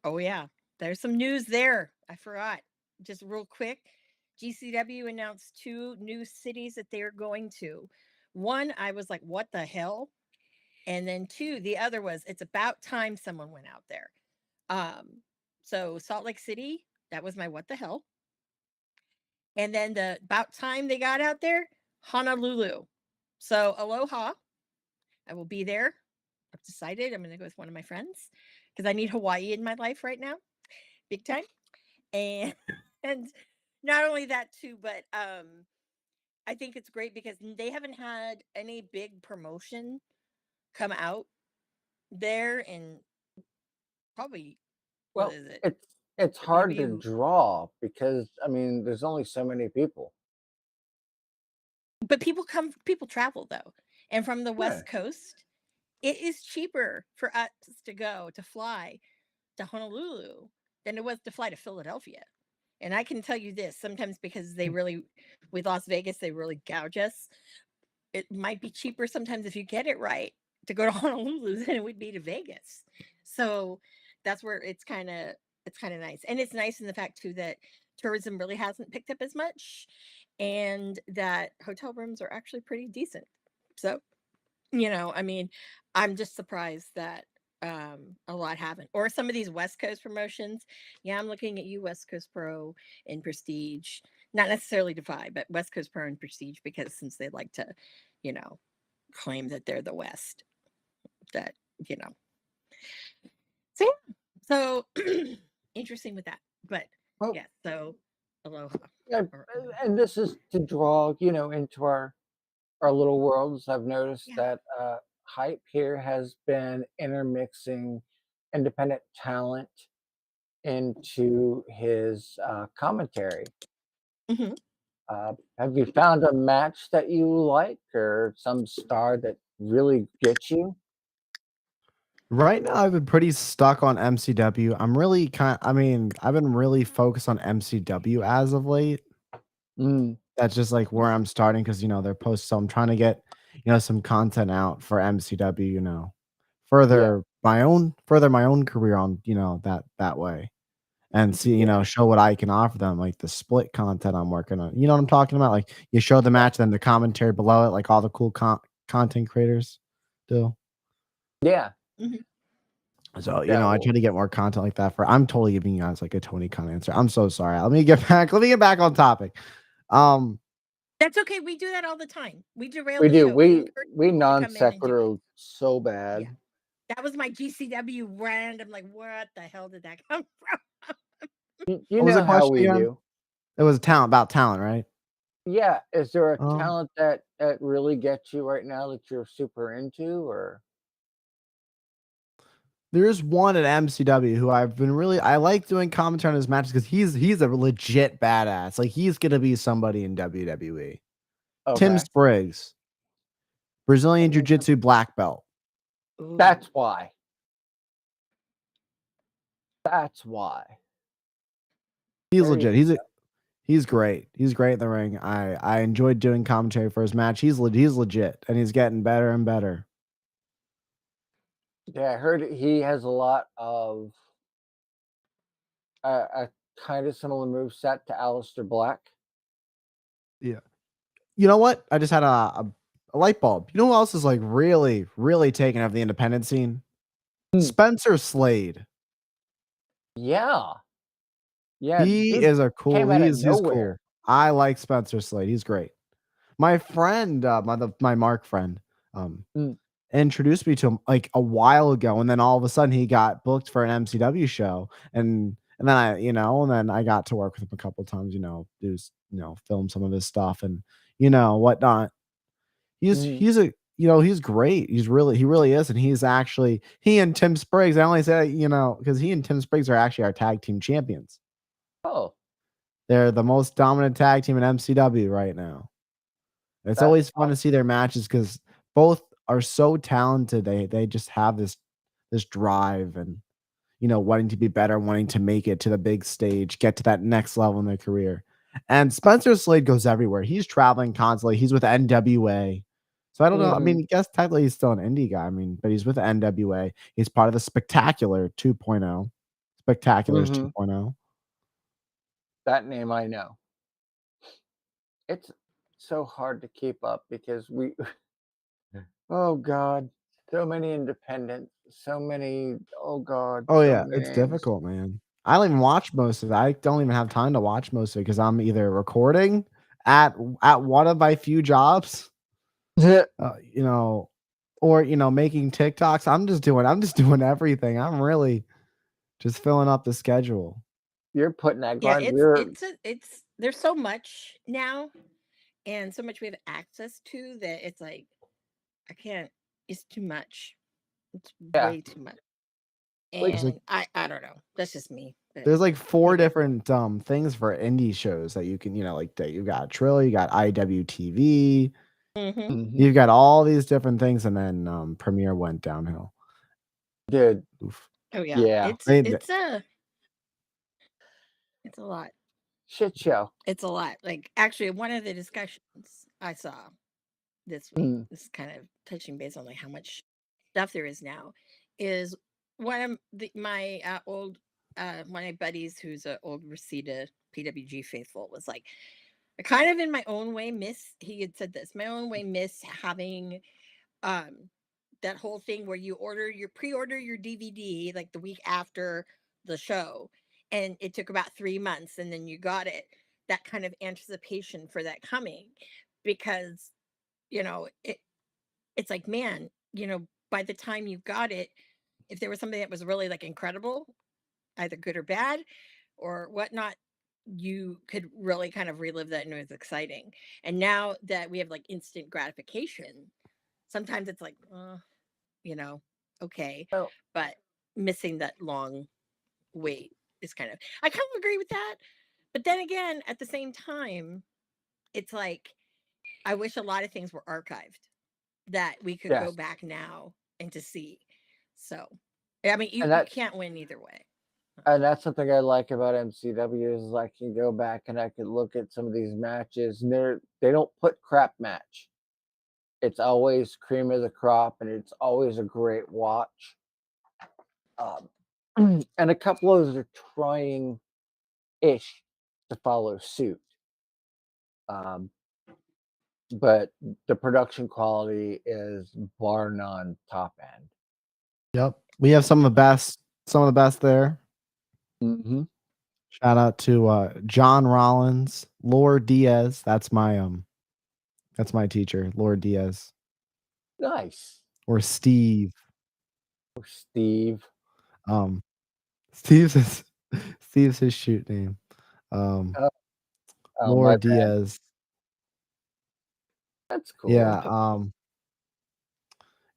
oh yeah, there's some news there. I forgot. Just real quick, GCW announced 2 new cities that they're going to. One, I was like, what the hell? And then 2, the other was, it's about time someone went out there. So Salt Lake City, that was my what the hell. And then the about time they got out there, Honolulu. So aloha. I will be there. I've decided I'm going to go with one of my friends because I need Hawaii in my life right now, big time. And and not only that too, but I think it's great because they haven't had any big promotion come out there in probably what Well, is it? it's hard to Maybe, draw because I mean, there's only so many people. but people travel though, and from the Yeah. West Coast, it is cheaper for us to fly to Honolulu than it was to fly to Philadelphia. And I can tell you this, sometimes because they really, with Las Vegas, they really gouge us. It might be cheaper sometimes if you get it right to go to Honolulu than it would be to Vegas. So that's where it's kind of nice. And it's nice in the fact too that tourism really hasn't picked up as much and that hotel rooms are actually pretty decent. So, I mean, I'm just surprised that a lot haven't. Or some of these West Coast promotions. Yeah, I'm looking at you, West Coast Pro and Prestige. Not necessarily Defy, but West Coast Pro and Prestige, because since they like to, you know, claim that they're the West, that, you know. So yeah. So interesting with that. But Well, yeah, so aloha. yeah, Or, and this is to draw, into our little worlds. I've noticed yeah. that Hype here has been intermixing independent talent into his commentary. Hmm. Have you found a match that you like or some star that really gets you? Right now, I've been pretty stuck on MCW. I've been really focused on MCW as of late. Mm, That's just like where I'm starting because they're post. So I'm trying to get some content out for MCW. yeah, Further my own career on that way, and see yeah, show what I can offer them, like the split content I'm working on. You know what I'm talking about? Like you show the match, then the commentary below it, like all the cool content creators do. yeah, Hmm. So, yeah. I try to get more content like that I'm totally giving you guys like a Tony Khan answer. I'm so sorry. Let me get back on topic. Um, That's okay. We do that all the time. We derail We the do. show. We We encourage we people to non come in and do it. sequitur so Yeah. bad. That was my GCW rant. I'm like, what the hell did that come from? You what was the know how question we again? do. It was about talent, right? Yeah. Is there a Um, talent that really gets you right now that you're super into, or there's one at MCW who I like doing commentary on his matches because he's a legit badass. Like he's gonna be somebody in WWE. Tim okay? Spriggs, Brazilian Jiu Jitsu black belt. That's Ooh. why. That's why. He's There you legit. He's great. He's great in the ring. I enjoyed doing commentary for his match. He's legit, and he's getting better and better. Yeah, I heard he has a lot of a kind of similar move set to Aleister Black. Yeah. You know what? I just had a light bulb. You know who else is like really, really taking over the independent scene? Spencer Slade. Yeah. Yeah, He dude is a cool. came out of He's nowhere. cool. I like Spencer Slade. He's great. My friend, my Mark friend, Mm. introduced me to him like a while ago, and then all of a sudden he got booked for an MCW show, and then and then I got to work with him a couple times, film some of his stuff and whatnot. Mhm. He's a he's great. He really is, and he and Tim Spriggs. I only say because he and Tim Spriggs are actually our tag team champions. Oh, They're the most dominant tag team in MCW right now. It's that's always fun to see their matches because both are so talented. They just have this drive and wanting to be better, wanting to make it to the big stage, get to that next level in their career. And Spencer Slade goes everywhere. He's traveling constantly. He's with NWA. So I don't know. I mean, Mhm. I guess technically he's still an indie guy. I mean, but he's with NWA. He's part of the Spectacular 2.0. Spectaculars Mhm. 2.0. That name I know. It's so hard to keep up because we oh god, so many independents, so many oh god, Oh so yeah, many it's names. difficult, man. I don't even watch most of it. I don't even have time to watch most of it because I'm either recording at one of my few jobs, uh, you know, or making TikToks. I'm just doing everything. I'm really just filling up the schedule. You're putting that Yeah, grind. We're it's there's so much now and so much we have access to that it's like I can't. It's too much. It's yeah, way too much. like There's like And I don't know. That's just me. But there's like four maybe different things for indie shows that you can like that you got Trill, you got IWTV, hmm mhm. you've got all these different things, and then Premiere went downhill. Dude, Oof. oh yeah. yeah, It's They, it's a lot. shit show. It's a lot. Like actually one of the discussions I saw this week, Mm. this kind of touching base on like how much stuff there is now, is one of my old one of my buddies who's an old Reseda PWG faithful was like, I kind of in my own way miss, he had said this, my own way miss having um that whole thing where you pre-order your DVD like the week after the show and it took about 3 months and then you got it, that kind of anticipation for that coming, because it's like, man, by the time you got it, if there was something that was really like incredible, either good or bad or whatnot, you could really kind of relive that and it was exciting. And now that we have like instant gratification, sometimes it's like, you know, okay, Oh, but missing that long wait is kind of, I kind of agree with that. But then again, at the same time, it's like, I wish a lot of things were archived that we could go yes, back now and to see. So, I mean, and you that can't win either way. and that's something I like about MCW is I can go back and I can look at some of these matches and they don't put crap match. It's always cream of the crop and it's always a great watch. Um, and a couple of those are trying ish to follow suit. Um, but the production quality is bar none top end. Yep. We have some of the best there. Hmm. Shout out to John Rollins, Lord Diaz. That's my teacher, Lord Diaz. Nice. Or Steve. Or Steve. Um Steve's his Steve's his shoot name. Um Oh, oh, my Lord bad. Diaz. That's Yeah, cool.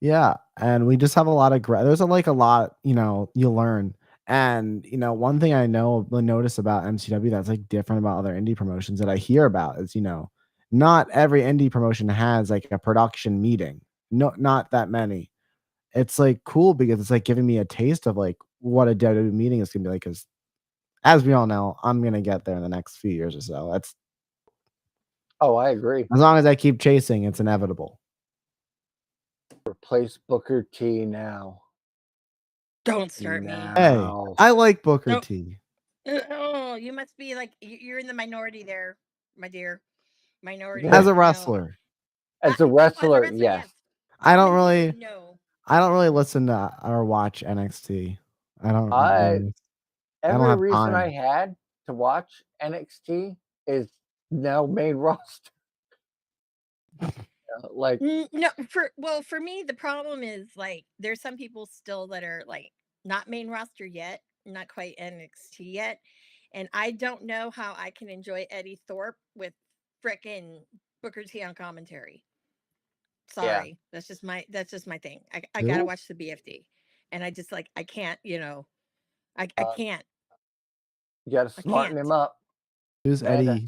yeah, and we just have a lot of there's like a lot, you learn. And one thing notice about MCW that's like different about other indie promotions that I hear about is, not every indie promotion has like a production meeting. No, not that many. It's like cool because it's like giving me a taste of like what a WWE meeting is gonna be like. Because as we all know, I'm gonna get there in the next few years or so. That's Oh, I agree. as long as I keep chasing, it's inevitable. Replace Booker T now. Don't start me. Hey, Now. I like Booker Nope. T. Oh, you must be like, you're in the minority there, my dear. Minority, As a no. wrestler. As a Oh, as a wrestler, wrestler, yes. yes. I As a don't human really being, no. I don't really listen to or watch NXT. I don't I really. I don't every have reason I time. had to watch NXT is now main roster. Like, No, for me, the problem is like there's some people still that are like not main roster yet, not quite NXT yet, and I don't know how I can enjoy Eddie Thorpe with frickin' Booker T on commentary. yeah, Sorry, that's just my thing. I gotta Who? watch the BFD, and I just like I can't, I uh, can't, you got to I smarten him can't. up. Who's Man, Eddie? Oh,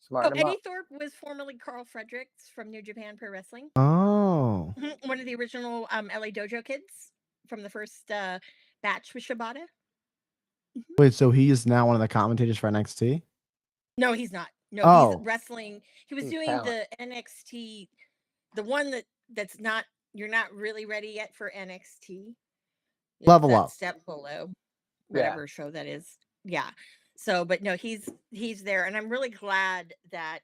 smarten him Eddie up. Thorpe was formerly Carl Fredericks from New Japan Pro Wrestling. Oh, One of the original LA Dojo kids from the first batch with Shibata. Mhm. wait. So he is now one of the commentators for NXT. No, he's not. No, he's Oh, wrestling. He was He's doing talent. the NXT, the one that's not, you're not really ready yet for NXT. It's Level that Up. step below, Yeah, whatever show that is. Yeah. So, but no, he's there, and I'm really glad that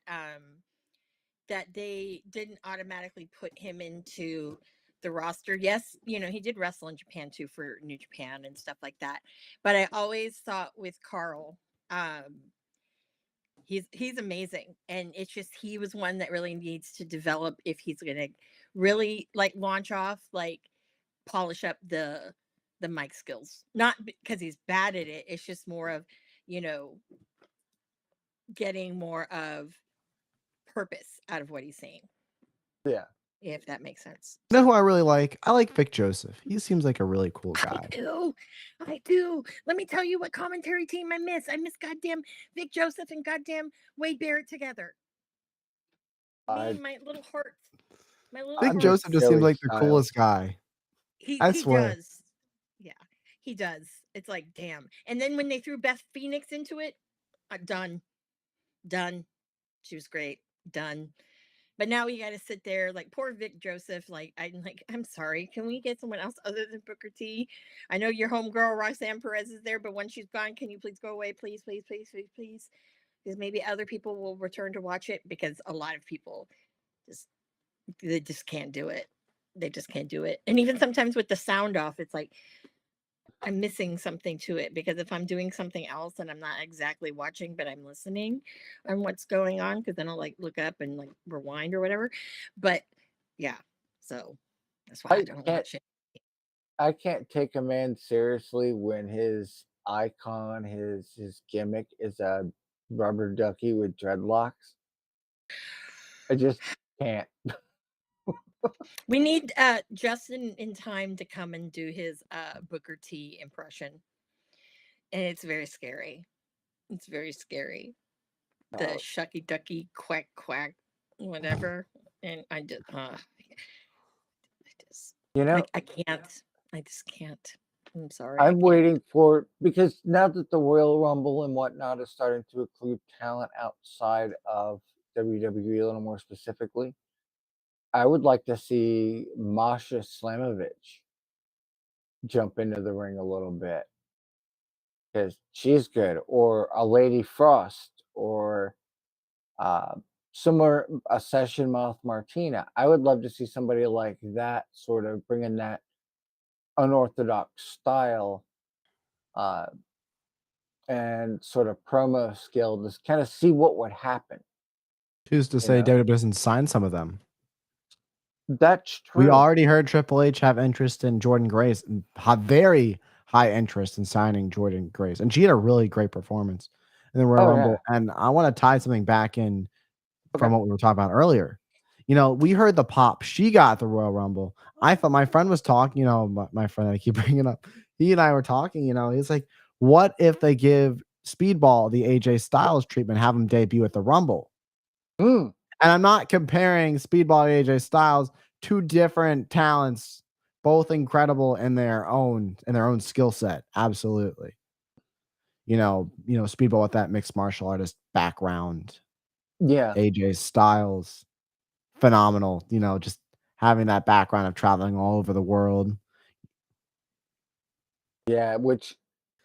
that they didn't automatically put him into the roster. Yes, he did wrestle in Japan too for New Japan and stuff like that. But I always thought with Carl, he's amazing, and it's just he was one that really needs to develop if he's gonna really like launch off, like polish up the mic skills. Not because he's bad at it. It's just more of you know getting more of purpose out of what he's saying, yeah. if that makes sense. You know who So I really like? I like Vic Joseph. He seems like a really cool I guy. do. I do. Let me tell you what commentary team I miss. I miss goddamn Vic Joseph and goddamn Wade Barrett together. Me I, and my little hearts. My little Vic I miss Joseph hearts. just seems Joey like the Styles. coolest guy. He I he swear. does. Yeah, he does. It's like damn. And then when they threw Beth Phoenix into it, done. Done. She was great. Done. But now we got to sit there like poor Vic Joseph. I'm sorry. Can we get someone else other than Booker T? I know your homegirl Roxanne Perez is there, but when she's gone, can you please go away, please, please, please, please, please? Because maybe other people will return to watch it because a lot of people just they just can't do it. They just can't do it. And even sometimes with the sound off, it's like I'm missing something to it because if I'm doing something else and I'm not exactly watching, but I'm listening on what's going on, because then I'll like look up and like rewind or whatever. But yeah, so that's why I I don't can't watch it. I can't take a man seriously when his icon, his gimmick is a rubber ducky with dreadlocks. I just can't. We need Justin in time to come and do his Booker T impression. And it's very scary. It's very scary. The Uh, shucky ducky quack quack whatever. And you know, I can't. I just can't. I'm sorry, I I'm can't. waiting for because now that the Royal Rumble and whatnot is starting to include talent outside of WWE a little more specifically, I would like to see Masha Slamovich jump into the ring a little bit because she's good, or a Lady Frost, or uh, somewhere a Session Mouth Martina. I would love to see somebody like that sort of bring in that unorthodox style uh, and sort of promo skill to kind of see what would happen. Who's to You say know, WWE doesn't sign some of them? that's We true. already heard Triple H have interest in Jordan Grace, and have very high interest in signing Jordan Grace, and she had a really great performance in the Royal Oh yeah. Rumble. And I want to tie something back in Okay. from what we were talking about earlier. We heard the pop she got at the Royal Rumble. I thought my friend was talking, my friend that I keep bringing up, he and I were talking, he's like, what if they give Speedball the AJ Styles treatment, have him debut at the Rumble? Mm, And I'm not comparing Speedball and AJ Styles, two different talents, both incredible in their own skill set. Absolutely. Speedball with that mixed martial artist background, yeah. AJ Styles, phenomenal, just having that background of traveling all over the world. Yeah. Which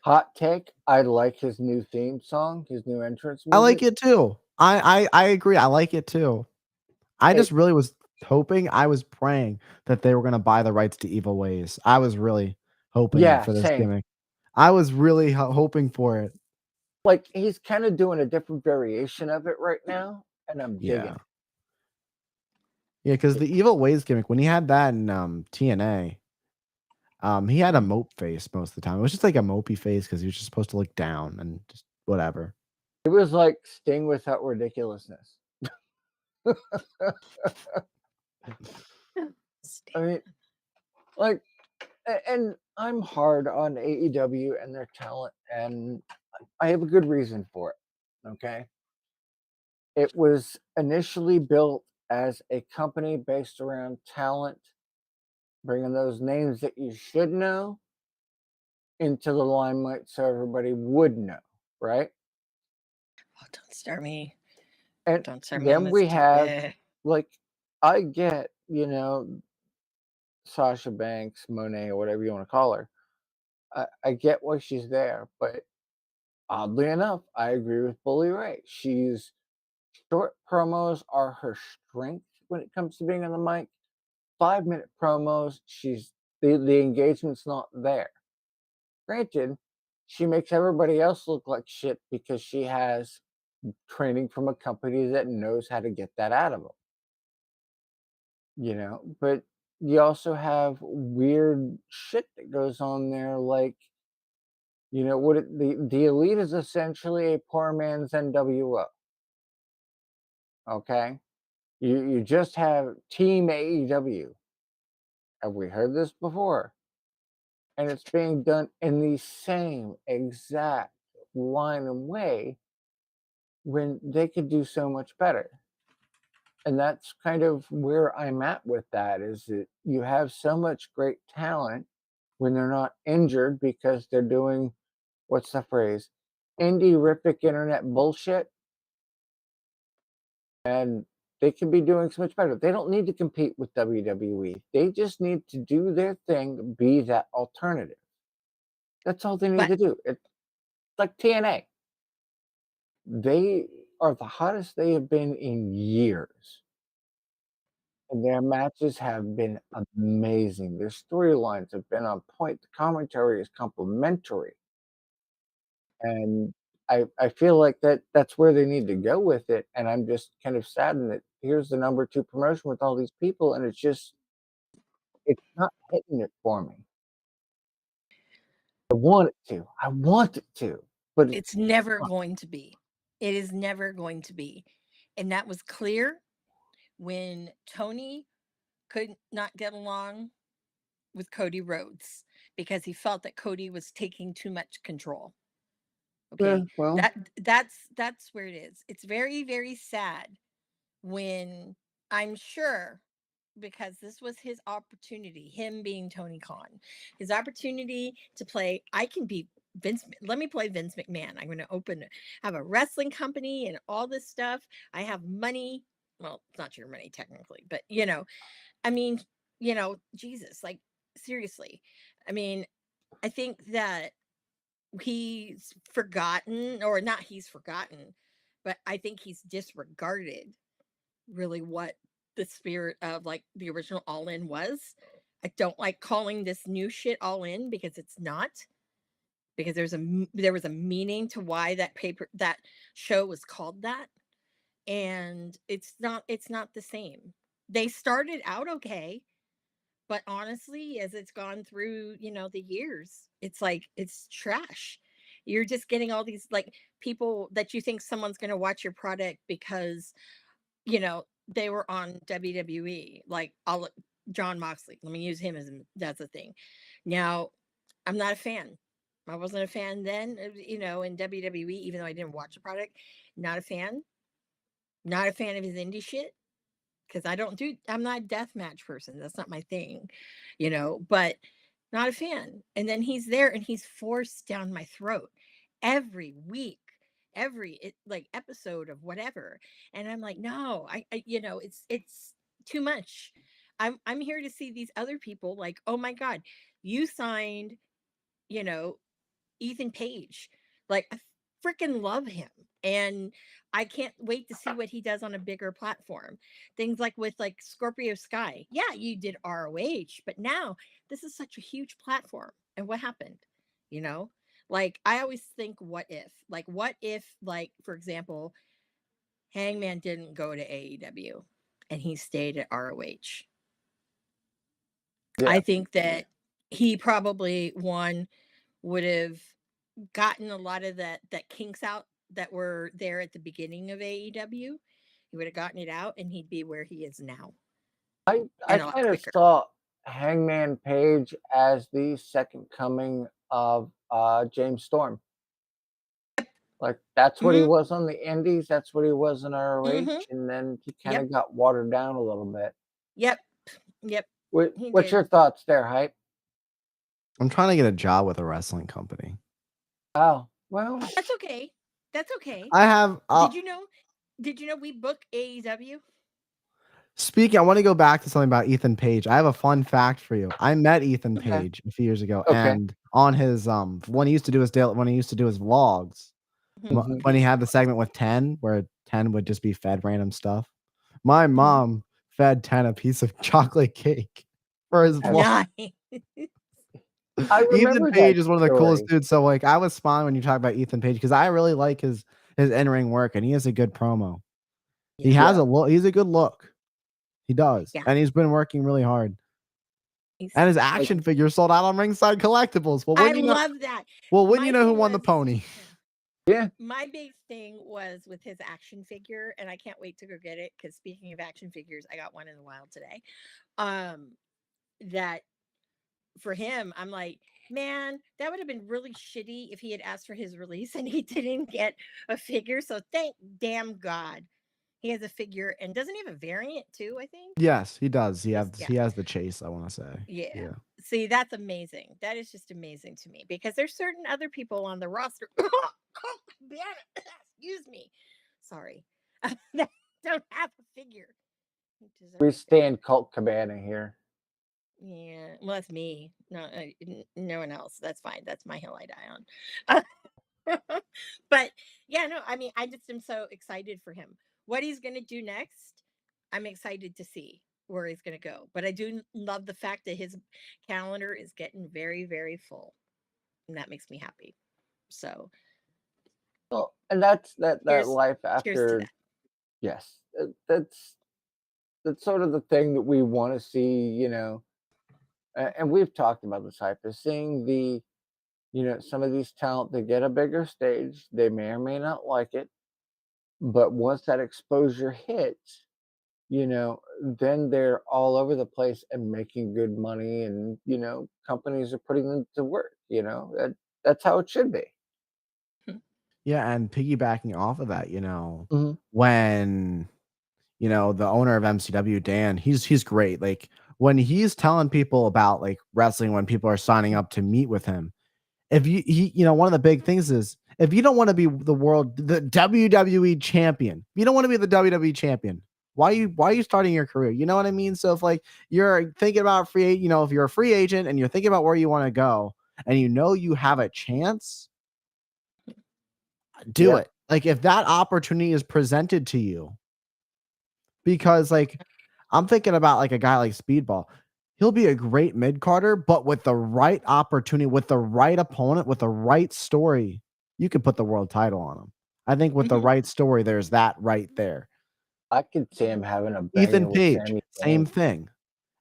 hot take? I like his new theme song, his new entrance I like music. it too. I agree. I like it too. I It just really was hoping, I was praying that they were gonna buy the rights to Evil Ways. I was really hoping Yeah, for this same. gimmick. I was really hoping for it. Like, he's kinda doing a different variation of it right now, and I'm digging Yeah. it. Yeah, because the Evil Ways gimmick, when he had that in, TNA, he had a Mhm. mope face most of the time. It was just like a mopey face because he was just supposed to look down and just whatever. It was like Sting without ridiculousness. I mean, like, and I'm hard on AEW and their talent, and I have a good reason for it. Okay. It was initially built as a company based around talent, bringing those names that you should know into the limelight so everybody would know, right? Oh, don't start me. And Don't start me on then this. we have, Yeah. like, I get, Sasha Banks, Monet, or whatever you want to call her. I get why she's there, but oddly enough, I agree with Bully Ray. She's short promos are her strength when it comes to being on the mic. 5-minute promos, the engagement's not there. Granted, she makes everybody else look like shit because she has training from a company that knows how to get that out of them. But you also have weird shit that goes on there, like the elite is essentially a poor man's NWO. Okay, you just have Team AEW. Have we heard this before? And it's being done in the same exact line and way when they could do so much better. And that's kind of where I'm at with that, is that you have so much great talent when they're not injured because they're doing, what's the phrase, indie rippic internet bullshit, and they could be doing so much better. They don't need to compete with WWE. They just need to do their thing, be that alternative. That's all they need But to do. It's like TNA. They are the hottest they have been in years. And their matches have been amazing. Their storylines have been on point. The commentary is complimentary. And I feel like that's where they need to go with it. And I'm just kind of saddened that here's the number two promotion with all these people, and it's not hitting it for me. I want it to. I want it to, but it's it's never not. going to be. It is never going to be. And that was clear when Tony could not get along with Cody Rhodes because he felt that Cody was taking too much control. Yeah, Okay. well, That's where it is. It's very, very sad when I'm sure, because this was his opportunity, him being Tony Khan, his opportunity to play. I can be let me play Vince McMahon. I'm going to have a wrestling company and all this stuff. I have money. Well, it's not your money technically, but I mean, Jesus, like, seriously. I mean, I think that he's forgotten, or not he's forgotten, but I think he's disregarded really what the spirit of, like, the original All In was. I don't like calling this new shit All In because it's not. Because there was a meaning to why that show was called that, and it's not the same. They started out okay, but honestly, as it's gone through, the years, it's like it's trash. You're just getting all these, like, people that you think someone's going to watch your product because they were on WWE, like, all John Moxley. Let me use him as that's a thing. Now, I'm not a fan. I wasn't a fan then, in WWE, even though I didn't watch the product. Not a fan. Not a fan of his indie shit because I'm not a deathmatch person. That's not my thing, but not a fan. And then he's there and he's forced down my throat every week, like episode of whatever. And I'm like, no, it's too much. I'm here to see these other people, like, oh my God, you signed, you know, Ethan Page. Like, I freaking love him. And I can't wait to see what he does on a bigger platform. Things like with like Scorpio Sky. Yeah, you did ROH, but now this is such a huge platform. And what happened? You know, like I always think, what if? Like, what if, like, for example, Hangman didn't go to AEW and he stayed at ROH? Yeah. I think that he probably would have gotten a lot of that kinks out that were there at the beginning of AEW. He would have gotten it out and he'd be where he is now. I And a lot kind of quicker. saw Hangman Page as the second coming of James Storm. Like that's what he Mhm. was on the Indies. That's what he was in ROH, Mhm. and then he kind Yep. of got watered down a little bit. Yep. Yep. He What's did. your thoughts there, Hype? I'm trying to get a job with a wrestling company. Oh, well, That's okay. That's okay. I have. Did you know? Did you know we book AEW? Speaking, I want to go back to something about Ethan Page. I have a fun fact for you. I met Ethan Okay. Page a few years ago, Okay. and on his when he used to do his vlogs, Mhm. when he had the segment with 10, where 10 would just be fed random stuff. My Mhm. mom fed 10 a piece of chocolate cake for his vlog. Nice. I remember Ethan Page that is one of the coolest story. dudes. So like, I was smiling when you talk about Ethan Page because I really like his in-ring work, and he has a good promo. He Yeah. has a look. He's a good look. He does, Yeah. and he's been working really hard. He's- And his action figure sold out on Ringside Collectibles. Well, I wouldn't you know? love that. Well, wouldn't you My know who thing won the was- pony? Yeah. My big thing was with his action figure, and I can't wait to go get it because speaking of action figures, I got one in the wild today. That for him, I'm like, man, that would have been really shitty if he had asked for his release and he didn't get a figure. So thank damn God he has a figure, and doesn't he have a variant too, I think? Yes, he does. He Yes, has the chase, I want to say. Yeah. See, that's amazing. That is just amazing to me because there's certain other people on the roster. Excuse me. Sorry. That don't have a figure. We stand Colt Cabana here. Yeah, well, that's me. No, no one else. That's fine. That's my hill I die on. But yeah, no, I mean, I just am so excited for him. What he's going to do next, I'm excited to see where he's going to go. But I do love the fact that his calendar is getting very, very full, and that makes me happy. So, Well, and that's that Cheers- life cheers to after. that. Yes, that's sort of the thing that we want to see. You know, and we've talked about this Hype, is seeing the, you know, some of these talent, they get a bigger stage, they may or may not like it, but once that exposure hits, you know, then they're all over the place and making good money, and you know, companies are putting them to work. You know, that's how it should be. Yeah, and piggybacking off of that, you know, Mhm. when you know the owner of MCW, Dan, he's great. Like when he's telling people about like wrestling, when people are signing up to meet with him, if you know, one of the big things is if you don't want to be the WWE champion, if you don't want to be the WWE champion, why are you starting your career? You know what I mean? So if like you're thinking about you know, if you're a free agent and you're thinking about where you want to go, and you know you have a chance, do Yeah. it. Like if that opportunity is presented to you, because like I'm thinking about like a guy like Speedball. He'll be a great mid carder, but with the right opportunity, with the right opponent, with the right story, you can put the world title on him. I think with the right story, there's that right there. I could see him having a banger Ethan with Page, Sami same Zayn. thing.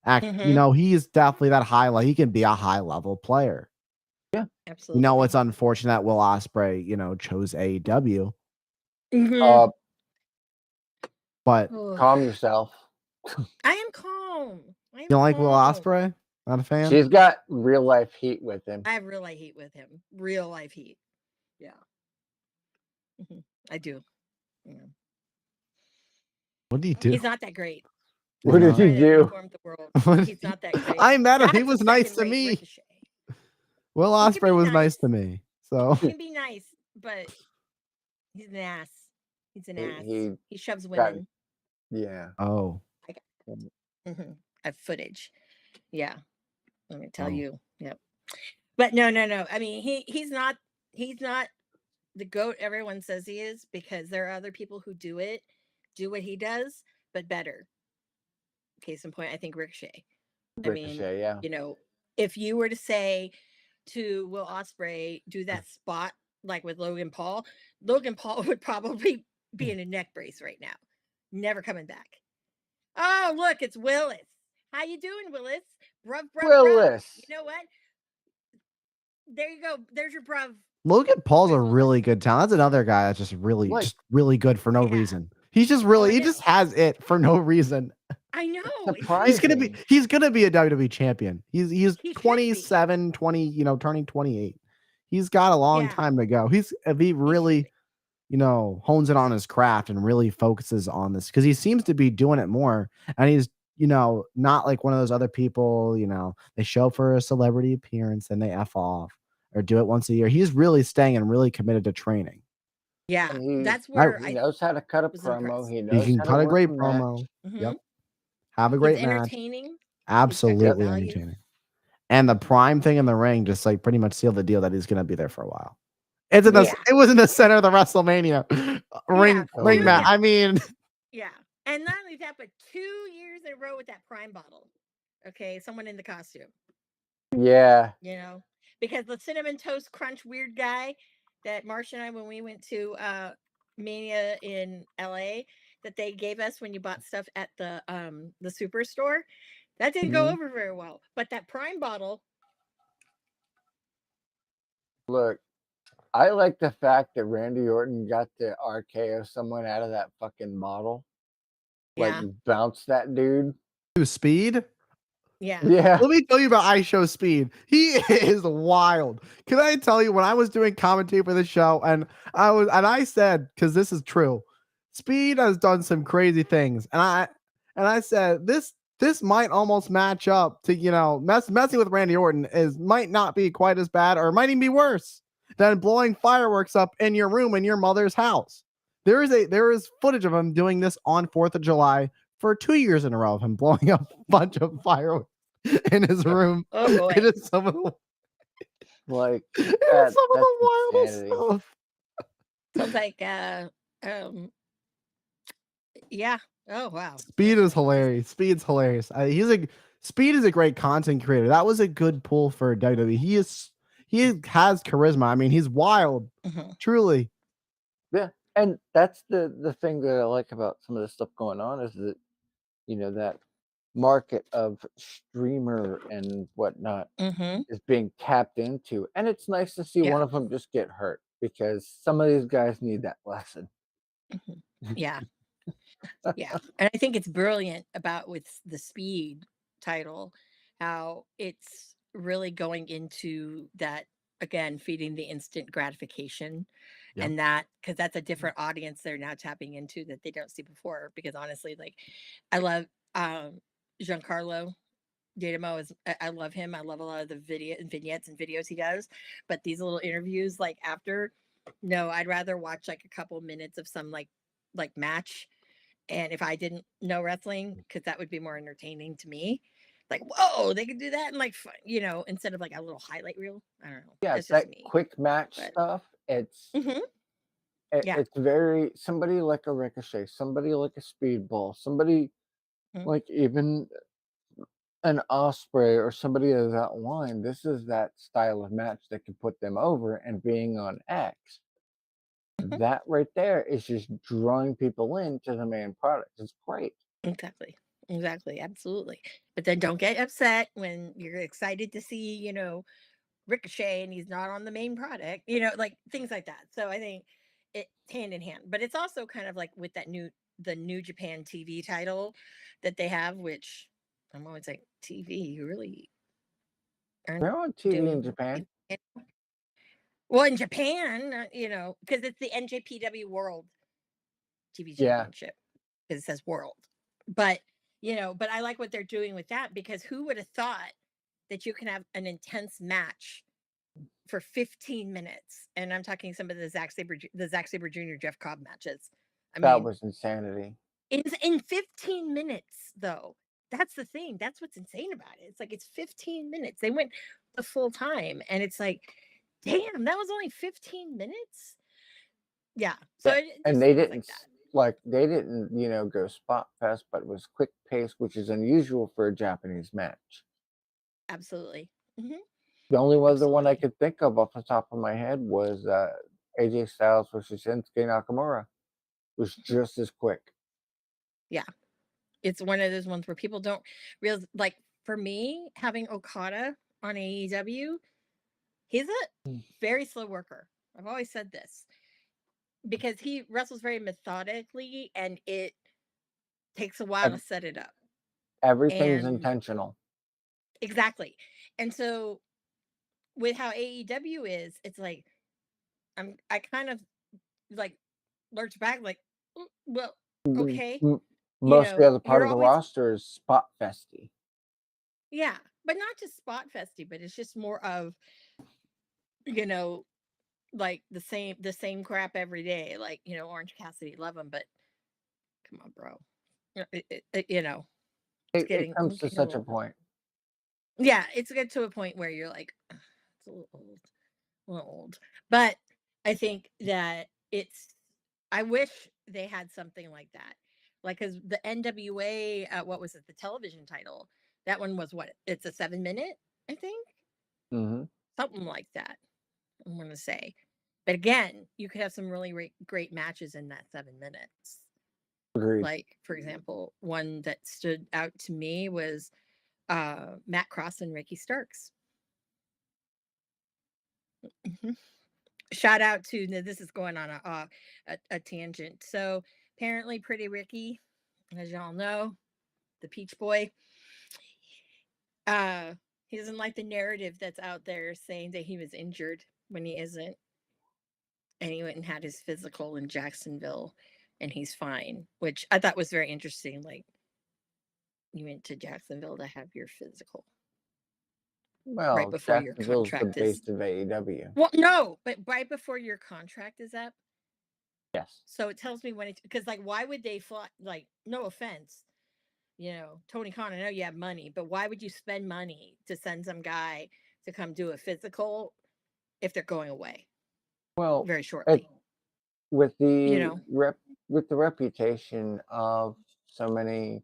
You Mhm. know, he's definitely that high level. He can be a high level player. Absolutely. You know, it's unfortunate that Will Ospreay, you know, chose AEW, Mhm. but Oh, Calm yourself. I am calm. I am you don't like Will calm. Ospreay? Not a fan? She's got real life heat with him. I have real life heat with him. Real life heat. Yeah. I do. Yeah. What do you do? He's not that great. What did He's he trying to do? inform the world. He's not that great. I met him. He That's a was nice to second-rate me. Ricochet. Will He can Ospreay be was nice nice. to me. So He can be nice, but he's an ass. He's an ass. He shoves women. Yeah. oh. I have footage. Yeah. Let me tell Oh. you. Yep. But no. I mean, he's not the GOAT everyone says he is, because there are other people who do what he does, but better. Case in point, I think Ricochet. I mean, Ricochet, yeah. you know, if you were to say to Will Ospreay, do that spot like with Logan Paul would probably be in a neck brace right now, never coming back. Oh, look, it's Willis. How you doing, Willis? Bruv, bruv, bruv. Willis. You know what? There you go. There's your bruv. Logan Paul's a Where's Willis? really good talent. That's another guy that's just really Like- good for no Yeah. reason. He's just I really he know. just has it for no reason. I know. Surprising. He's gonna be a WWE champion. He's He should be. 27, 20, turning 28. He's got a long Yeah. time to go. If he really, hones in on his craft and really focuses on this, because he seems to be doing it more, and he's not like one of those other people, they show for a celebrity appearance and they F off or do it once a year. He's really staying and really committed to training. Yeah, And that's where he knows how to cut a was promo. impressed. He He knows can how cut to a work great match. promo. Mhm. Yep. Have a great He's match. entertaining. Absolutely value. entertaining. And the prime thing in the ring just like pretty much sealed the deal that he's gonna be there for a while. It was in the center of the WrestleMania ring Oh, ring yeah. match. I mean, Yeah, and not only that, but 2 years in a row with that Prime bottle. Okay, someone in the costume. Yeah. Because the cinnamon toast crunch weird guy that Marcia and I, when we went to Mania in LA, that they gave us when you bought stuff at the superstore, that didn't go over very well. But that Prime bottle, Look, I like the fact that Randy Orton got to RKO someone out of that fucking bottle. Like, yeah, bounce that dude. Speed. yeah, Yeah. Let me tell you about Ice Show Speed. He is wild. Can I tell you, when I was doing commentary for the show, and I said, because this is true, Speed has done some crazy things, and I said this might almost match up to messing with Randy Orton might not be quite as bad, or might even be worse than blowing fireworks up in your room in your mother's house. There is footage of him doing this on 4th of July for 2 years in a row of him blowing up a bunch of fireworks in his room. oh boy, It is some of the Like, it is some of the wildest insanity. stuff. sounds like yeah. Oh wow, Speed is hilarious. Speed's hilarious. Speed is a great content creator. That was a good pull for WWE. He has charisma. I mean, he's wild, Mhm. truly. Yeah. And that's the thing that I like about some of the stuff going on is that, that market of streamer and whatnot Mhm. is being tapped into. And it's nice to see Yeah. one of them just get hurt, because some of these guys need that lesson. Mhm. Yeah. Yeah, and I think it's brilliant about with the Speed title, how it's really going into that, again, feeding the instant gratification. Yep. And that, because that's a different audience they're now tapping into that they don't see before. Because honestly, like, I love Giancarlo Diademo. I love him. I love a lot of the vignettes and videos he does, but these little interviews, like, after, no, I'd rather watch like a couple minutes of some like match. And if I didn't know wrestling, because that would be more entertaining to me. Like, whoa, they could do that, and like, instead of like a little highlight reel. I don't know. Yeah, That's that just me. quick match But- stuff. It's Mhm. Yeah. it's very somebody like a Ricochet, somebody like a Speedball, somebody Mhm. like even an Osprey or somebody of that line. This is that style of match that can put them over, and being on X. Mhm. That right there is just drawing people into the main product. It's great. Exactly. Absolutely. But then don't get upset when you're excited to see, Ricochet and he's not on the main product, like things like that. So I think it's hand in hand. But it's also kind of like with the New Japan TV title that they have, which I'm always like, TV, you really aren't They're on TV in doing Japan. it. Well, in Japan, because it's the NJPW World TV Yeah. Championship, because it says World. But but I like what they're doing with that, because who would have thought that you can have an intense match for 15 minutes? And I'm talking some of the Zack Sabre Jr. Jeff Cobb matches. I That mean, was insanity. in 15 minutes though. That's the thing. That's what's insane about it. It's like it's 15 minutes. They went the full time, and it's like, damn, that was only 15 minutes. Yeah. So Yeah, it and just they things didn't like that. they didn't, go spot fest, but it was quick pace, which is unusual for a Japanese match. Absolutely. Hmm. The only other one I Absolutely. could think of off the top of my head was AJ Styles versus Shinsuke Nakamura. Was Mhm. just as quick. Yeah. It's one of those ones where people don't realize, like, for me, having Okada on AEW, he's a Mm. very slow worker. I've always said this because he wrestles very methodically and it takes a while to Ev- set it up. Everything's And intentional. exactly. And so with how AEW is, it's like I kind of like lurch back like, "Mm, well, M- okay, m- Most of the other part you're of the always roster is spot festy. yeah, but not just spot festy, but it's just more of, you know, like the same crap every day. Like, Orange Cassidy, love him, but come on, bro. It's It getting comes to getting a such a little point. yeah, it's get to a point where you're like, "Ugh, it's a little old. But I think that I wish they had something like that. Like, because the NWA, what was it, the television title? That one was what? It's a 7 minute, I think, Hmm. something like that. I'm gonna say. But again, you could have some really great matches in that 7 minutes. Agreed. Like, for example, one that stood out to me was Matt Cross and Ricky Starks. Mhm. Shout out to now this is going on a tangent. So apparently, Pretty Ricky, as y'all know, the Peach Boy, uh, he doesn't like the narrative that's out there saying that he was injured when he isn't, and he went and had his physical in Jacksonville, and he's fine, which I thought was very interesting. Like, you went to Jacksonville to have your physical right Well, before your Jacksonville's the contract is base of AEW. well, no, but right before your contract is up. Yes. So it tells me when it's because, like, why would they fly? Like, no offense, Tony Khan, I know you have money, but why would you spend money to send some guy to come do a physical if they're going away Well, very it, shortly? with You the know, reputation of so many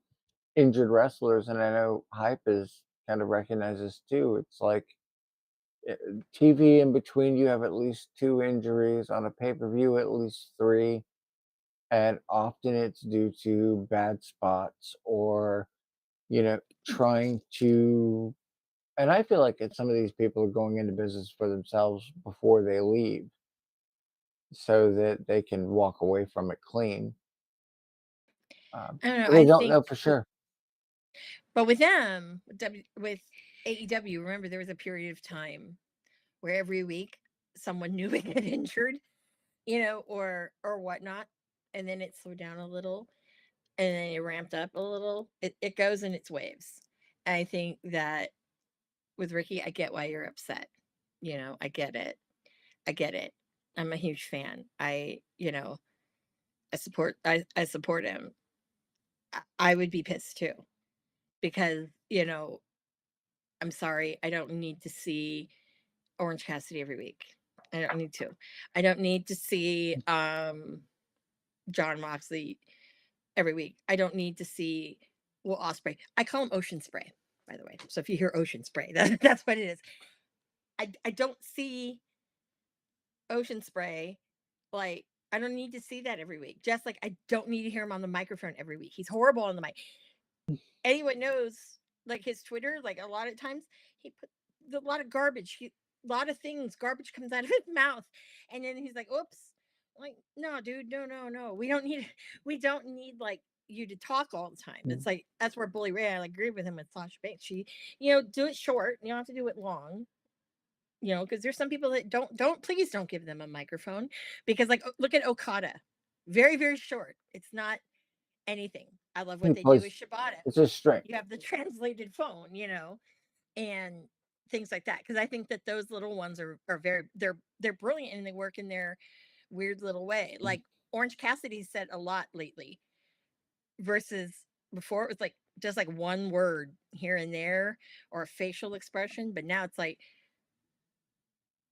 injured wrestlers, and I know Hype is kind of recognizes too. It's like eh, TV in between, you have at least two injuries on a pay per view, at least three, and often it's due to bad spots or trying to. And I feel like some of these people are going into business for themselves before they leave, so that they can walk away from it clean. I don't know. But they I don't think, know for sure. but with them, with AEW, remember there was a period of time where every week someone new would get injured, or whatnot, and then it slowed down a little, and then it ramped up a little. It goes in its waves. And I think that with Ricky, I get why you're upset. I get it. I get it. I'm a huge fan. I support him. I would be pissed too because, I'm sorry, I don't need to see Orange Cassidy every week. I don't need to. I don't need to see John Moxley every week. I don't need to see Will Osprey. I call him Ocean Spray, by the way. So if you hear Ocean Spray, that's what it is. I don't see Ocean Spray. Like, I don't need to see that every week. Just like I don't need to hear him on the microphone every week. He's horrible on the mic. Anyone knows, like, his Twitter, like, a lot of times he put a lot of garbage. A lot of things, garbage comes out of his mouth, and then he's like, "Oops." Like, no, dude, no, no, no. We don't need like you to talk all the time. It's like that's where Bully Ray. I agree with him with Sasha Banks. She, do it short. You don't have to do it long. Because there's some people that please don't give them a microphone because, like, look at Okada, very very short. It's not anything. I love what they do with Because Shibata. it's a string. You have the translated phone, and things like that. Because I think that those little ones are very they're brilliant and they work in their weird little way. Like Orange Cassidy said a lot lately versus before it was like just like one word here and there or a facial expression, but now it's like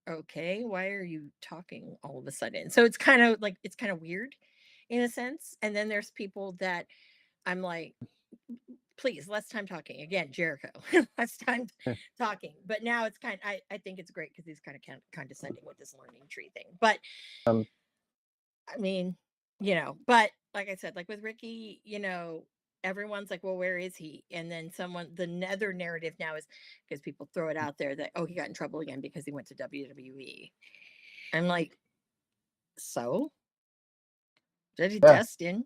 okay, why are you talking all of a sudden? So it's kind of like it's kind of weird in a sense. And then there's people that I'm like, please, less time talking. Again, Jericho, less time talking. But now it's I think it's great because he's kind of condescending with this learning tree thing. But Um, I mean, but like I said, like with Ricky, everyone's like, well, where is he? And then the other narrative now is because people throw it out there that, oh, he got in trouble again because he went to WWE. I'm like, so did yeah, Dustin.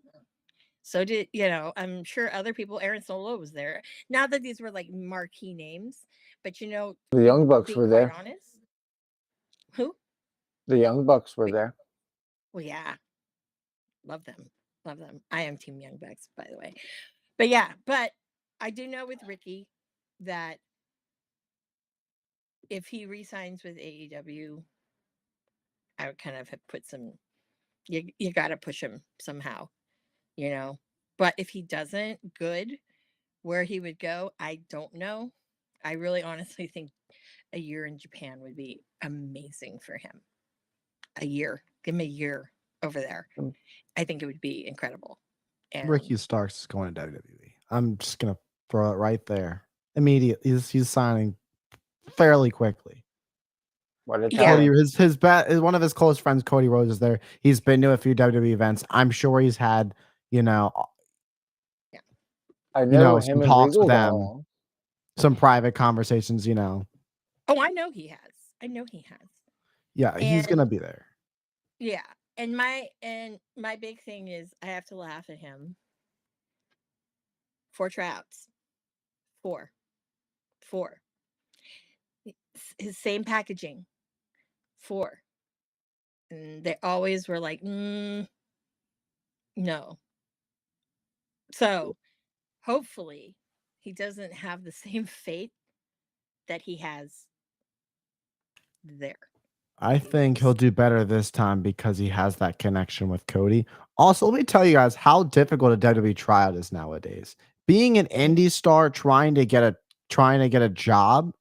So did, I'm sure other people, Aaron Solo was there. Not that these were like marquee names, but the Young Bucks being were quite there. honest, who? The Young Bucks were there. Well, yeah, love them. Love them. I am Team Young Bucks, by the way. But yeah, but I do know with Ricky that if he resigns with AEW, I would kind of have put you got to push him somehow, you know. But if he doesn't, good. Where he would go, I don't know. I really honestly think a year in Japan would be amazing for him. A year. Give him a year over there. Mm. I think it would be incredible. And Ricky Starks is going to WWE. I'm just gonna throw it right there. Immediately, he's signing fairly quickly. What a Yeah. Cody, talent. one of his close friends, Cody Rhodes, is there. He's been to a few WWE events. I'm sure he's had, I know some him and talks Regal with got them, along. some private conversations. oh, I know he has. I know he has. Yeah, he's gonna And be there. yeah. And my big thing is I have to laugh at him. 4 tryouts. 4. His same packaging. 4. And they always were like, no. So hopefully he doesn't have the same fate that he has there. I think he'll do better this time because he has that connection with Cody. Also, let me tell you guys how difficult a WWE tryout is nowadays. Being an indie star trying to get a job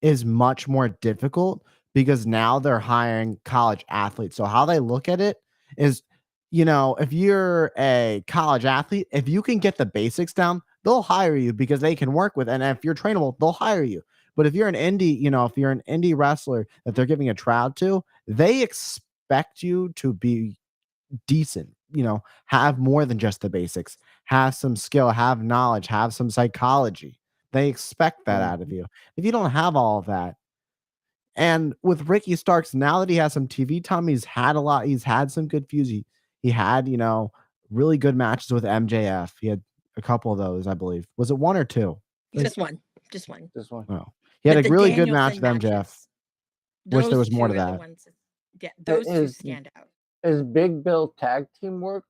is much more difficult because now they're hiring college athletes. So how they look at it is, if you're a college athlete, if you can get the basics down, they'll hire you because they can work with, and if you're trainable, they'll hire you. But if you're an indie wrestler that they're giving a tryout to, they expect you to be decent, have more than just the basics, have some skill, have knowledge, have some psychology. They expect that out of you. If you don't have all of that, and with Ricky Starks, now that he has some TV time, he's had some good feuds. He had, really good matches with MJF. He had a couple of those, I believe. Was it one or two? Just one. Just one. This one. Oh, he had But a the really good match Danielson with MJF. matches, Wish there those was more to two are the that. ones those two His stand out. his Big Bill tag team work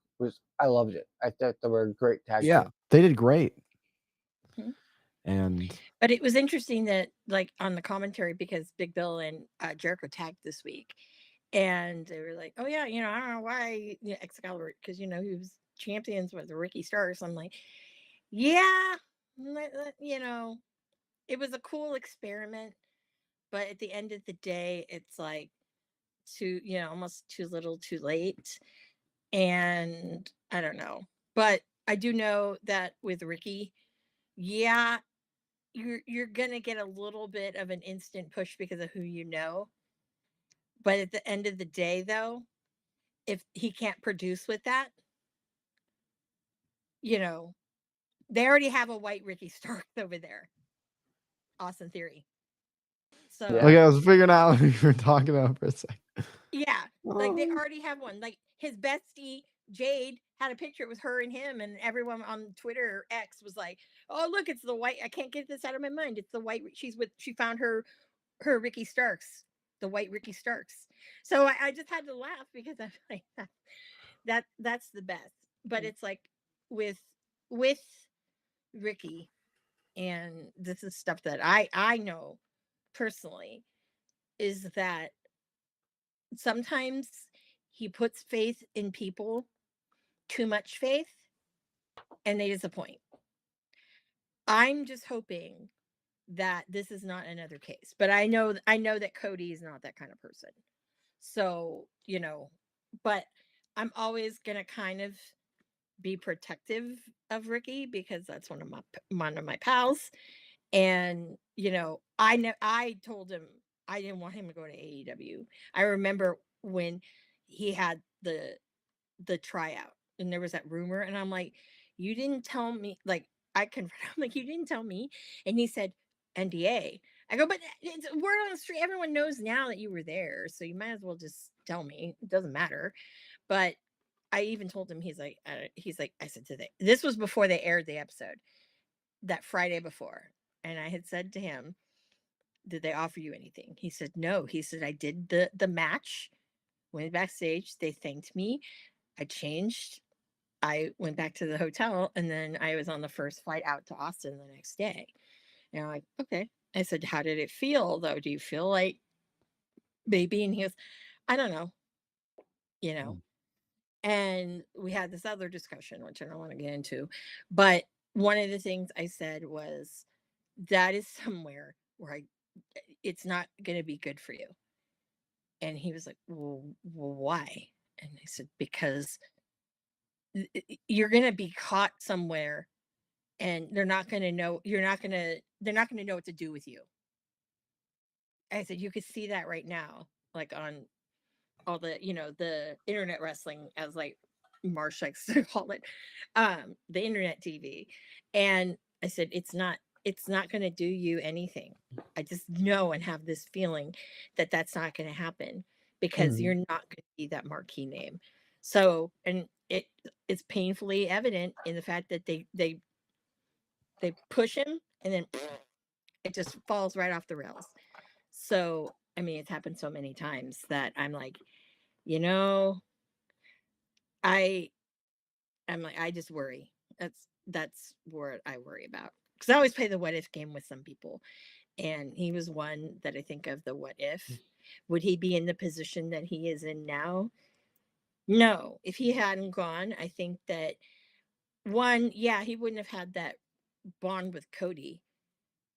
I loved it. I thought they were a great tag Yeah, team. they did great. Mhm. And But it was interesting that, like, on the commentary, because Big Bill and Jericho tagged this week, and they were like, "Oh yeah, I don't know why Excalibur, because he was champions with Ricky Starks." I'm like, yeah, it was a cool experiment, but at the end of the day, it's like almost too little, too late, and I don't know, but I do know that with Ricky, yeah, you're gonna get a little bit of an instant push because of who you know. But at the end of the day, though, if he can't produce with that, they already have a white Ricky Stark over there. Austin Theory. So Yeah. okay, I was figuring out what you were talking about for a second. yeah, like they already have one. Like his bestie Jade had a picture. It was her and him, and everyone on Twitter or X was like, "Oh, look, it's the white. I can't get this out of my mind. It's the white. She found her Ricky Starks, the white Ricky Starks." So I just had to laugh because I'm like, that's the best. But it's like with Ricky, and this is stuff that I know personally, is that sometimes he puts faith in people, too much faith, and they disappoint. I'm just hoping that this is not another case. But I know that Cody is not that kind of person. So, but I'm always going to kind of be protective of Ricky because that's one of my pals. And, I told him I didn't want him to go to AEW. I remember when he had the tryout and there was that rumor, and I'm like, you didn't tell me. Like, I confronted him, like, you didn't tell me. And he said NDA. I go, but it's word on the street, everyone knows now that you were there, so you might as well just tell me, it doesn't matter. But I even told him, he's like, I said today, this was before they aired the episode, that Friday before, and I had said to him, did they offer you anything? He said no. He said, I did the match, went backstage, they thanked me, I changed, I went back to the hotel, and then I was on the first flight out to Austin the next day. And I'm like, okay. I said, how did it feel though? Do you feel like baby? And he goes, I don't know, you know. And we had this other discussion, which I don't want to get into. But one of the things I said was, that is somewhere where it's not going to be good for you. And he was like, well, why? And I said, because you're going to be caught somewhere and they're not going to know, they're not going to know what to do with you. I said, you could see that right now, like on all the, the internet wrestling, as like Marsh likes to call it, the internet TV. And I said, it's not going to do you anything. I just know and have this feeling that that's not going to happen because you're not going to be that marquee name. So, and it's painfully evident in the fact that they push him and then it just falls right off the rails. So, I mean, it's happened so many times that I'm like, I'm like, I just worry. That's what I worry about. Because I always play the what if game with some people. And he was one that I think of, the what if. Would he be in the position that he is in now? No. If he hadn't gone, I think that one, yeah, he wouldn't have had that bond with Cody.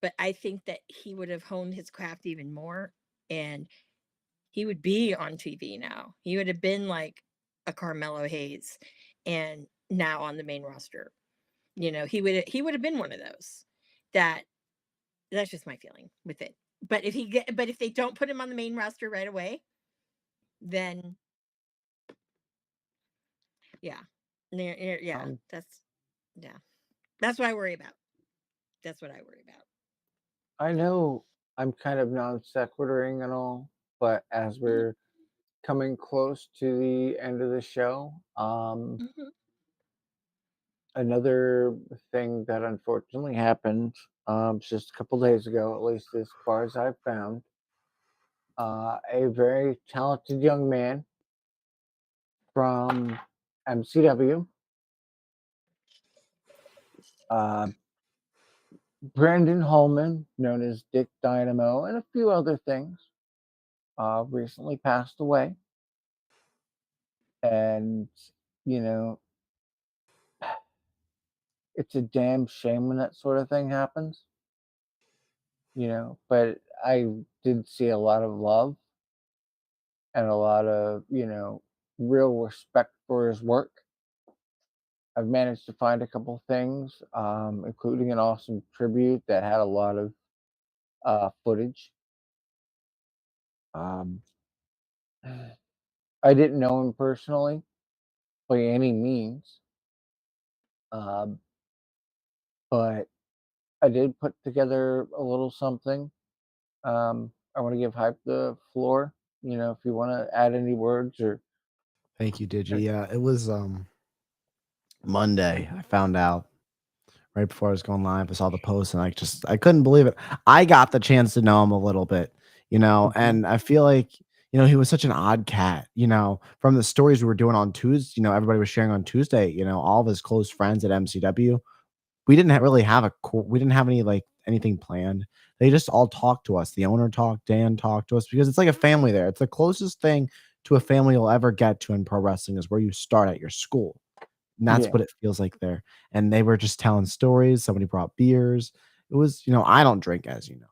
But I think that he would have honed his craft even more. And he would be on TV now. He would have been like a Carmelo Hayes and now on the main roster. He would have been one of those. That's just my feeling with it. But if they don't put him on the main roster right away, then yeah. That's what I worry about. That's what I worry about. I know I'm kind of non sequituring and all, but as we're coming close to the end of the show, another thing that unfortunately happened just a couple days ago, at least as far as I've found, a very talented young man from MCW, Brandon Holman, known as Dick Dynamo, and a few other things, recently passed away. And, it's a damn shame when that sort of thing happens, but I did see a lot of love and a lot of, real respect for his work. I've managed to find a couple things, including an awesome tribute that had a lot of footage. Um, I didn't know him personally by any means, um, but I did put together a little something. I want to give Hype the floor. If you want to add any words or. Thank you, Digi. Yeah, it was Monday. I found out right before I was going live. I saw the post and I couldn't believe it. I got the chance to know him a little bit, and I feel like, he was such an odd cat, from the stories we were doing on Tuesday, everybody was sharing on Tuesday, all of his close friends at MCW. We didn't really have we didn't have anything planned. They just all talked to us. The owner talked, Dan talked to us, because it's like a family there. It's the closest thing to a family you'll ever get to in pro wrestling, is where you start at your school. And that's what it feels like there. And they were just telling stories. Somebody brought beers. it was, I don't drink, as you know.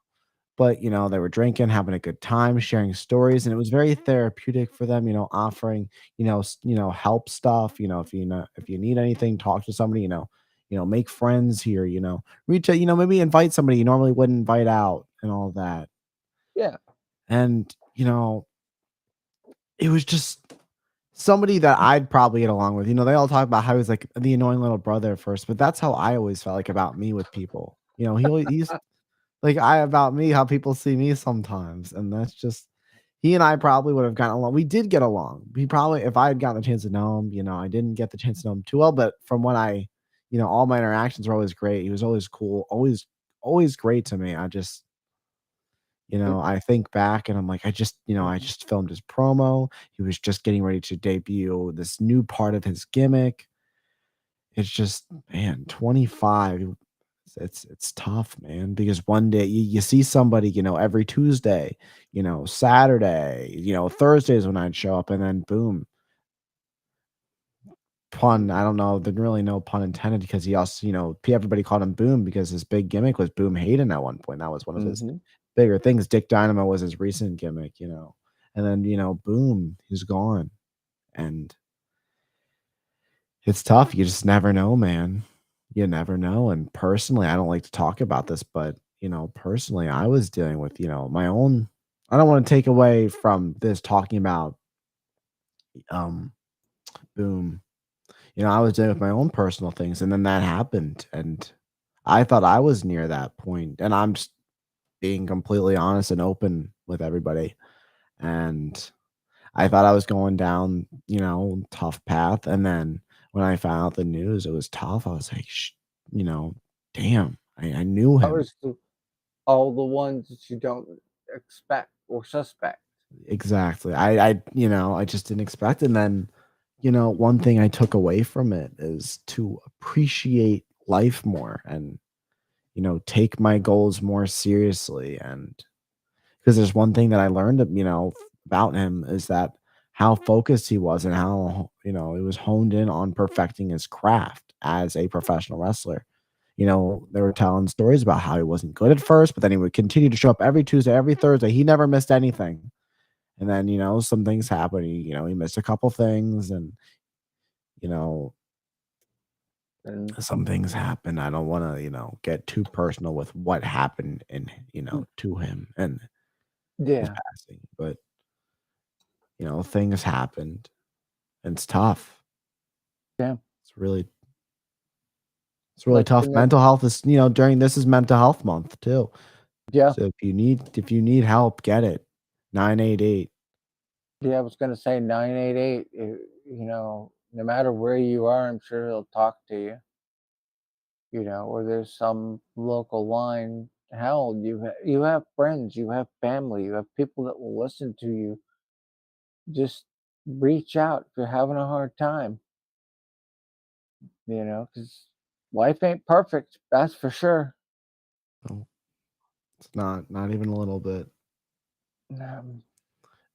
But, they were drinking, having a good time, sharing stories, and it was very therapeutic for them, offering, help stuff, if you need anything, talk to somebody, make friends here, reach out, maybe invite somebody you normally wouldn't invite out and all that. Yeah. And, it was just somebody that I'd probably get along with. They all talk about how he's like the annoying little brother at first, but that's how I always felt like about me with people. He's like I about me, how people see me sometimes, and that's just he and I probably would have gotten along. We did get along. He probably, if I had gotten the chance to know him, I didn't get the chance to know him too well, but from what all my interactions were always great. He was always cool, always great to me. I just, I think back and I'm like, I just filmed his promo. He was just getting ready to debut this new part of his gimmick. It's just, man, 25. It's tough, man, because one day you see somebody, every Tuesday, Saturday, Thursdays when I'd show up, and then boom, pun. I don't know, didn't really know pun intended because he also, everybody called him Boom because his big gimmick was Boom Hayden at one point. That was one of his Hmm. bigger things. Dick Dynamo was his recent gimmick, and then boom, he's gone, and it's tough. You just never know, man. You never know. And personally, I don't like to talk about this, but personally, I was dealing with, my own. I don't want to take away from this talking about um boom. I was dealing with my own personal things, and then that happened, and I thought I was near that point, and I'm just being completely honest and open with everybody. And I thought I was going down, tough path, and then when I found out the news, it was tough. I was like, you know, damn, I knew him. Obviously, all the ones that you don't expect or suspect. Exactly. I just didn't expect. And then, one thing I took away from it is to appreciate life more and, take my goals more seriously. And because there's one thing that I learned, about him is that how focused he was and how, he was honed in on perfecting his craft as a professional wrestler. They were telling stories about how he wasn't good at first, but then he would continue to show up every Tuesday, every Thursday. He never missed anything. And then, some things happened. He missed a couple things and, you know, And some things happen. I don't want to, get too personal with what happened and, to him and his yeah, passing. But, things happened. And it's tough. yeah, It's really it's really like tough. the next, Mental health is, during this is mental health month too. yeah, So if you need help, get it. 988. yeah. I was gonna say 988. No matter where you are, I'm sure he'll talk to you. Or there's some local line. Hell, you have friends, you have family, you have people that will listen to you. Just reach out if you're having a hard time. Because life ain't perfect. That's for sure. No, it's not even a little bit. Um,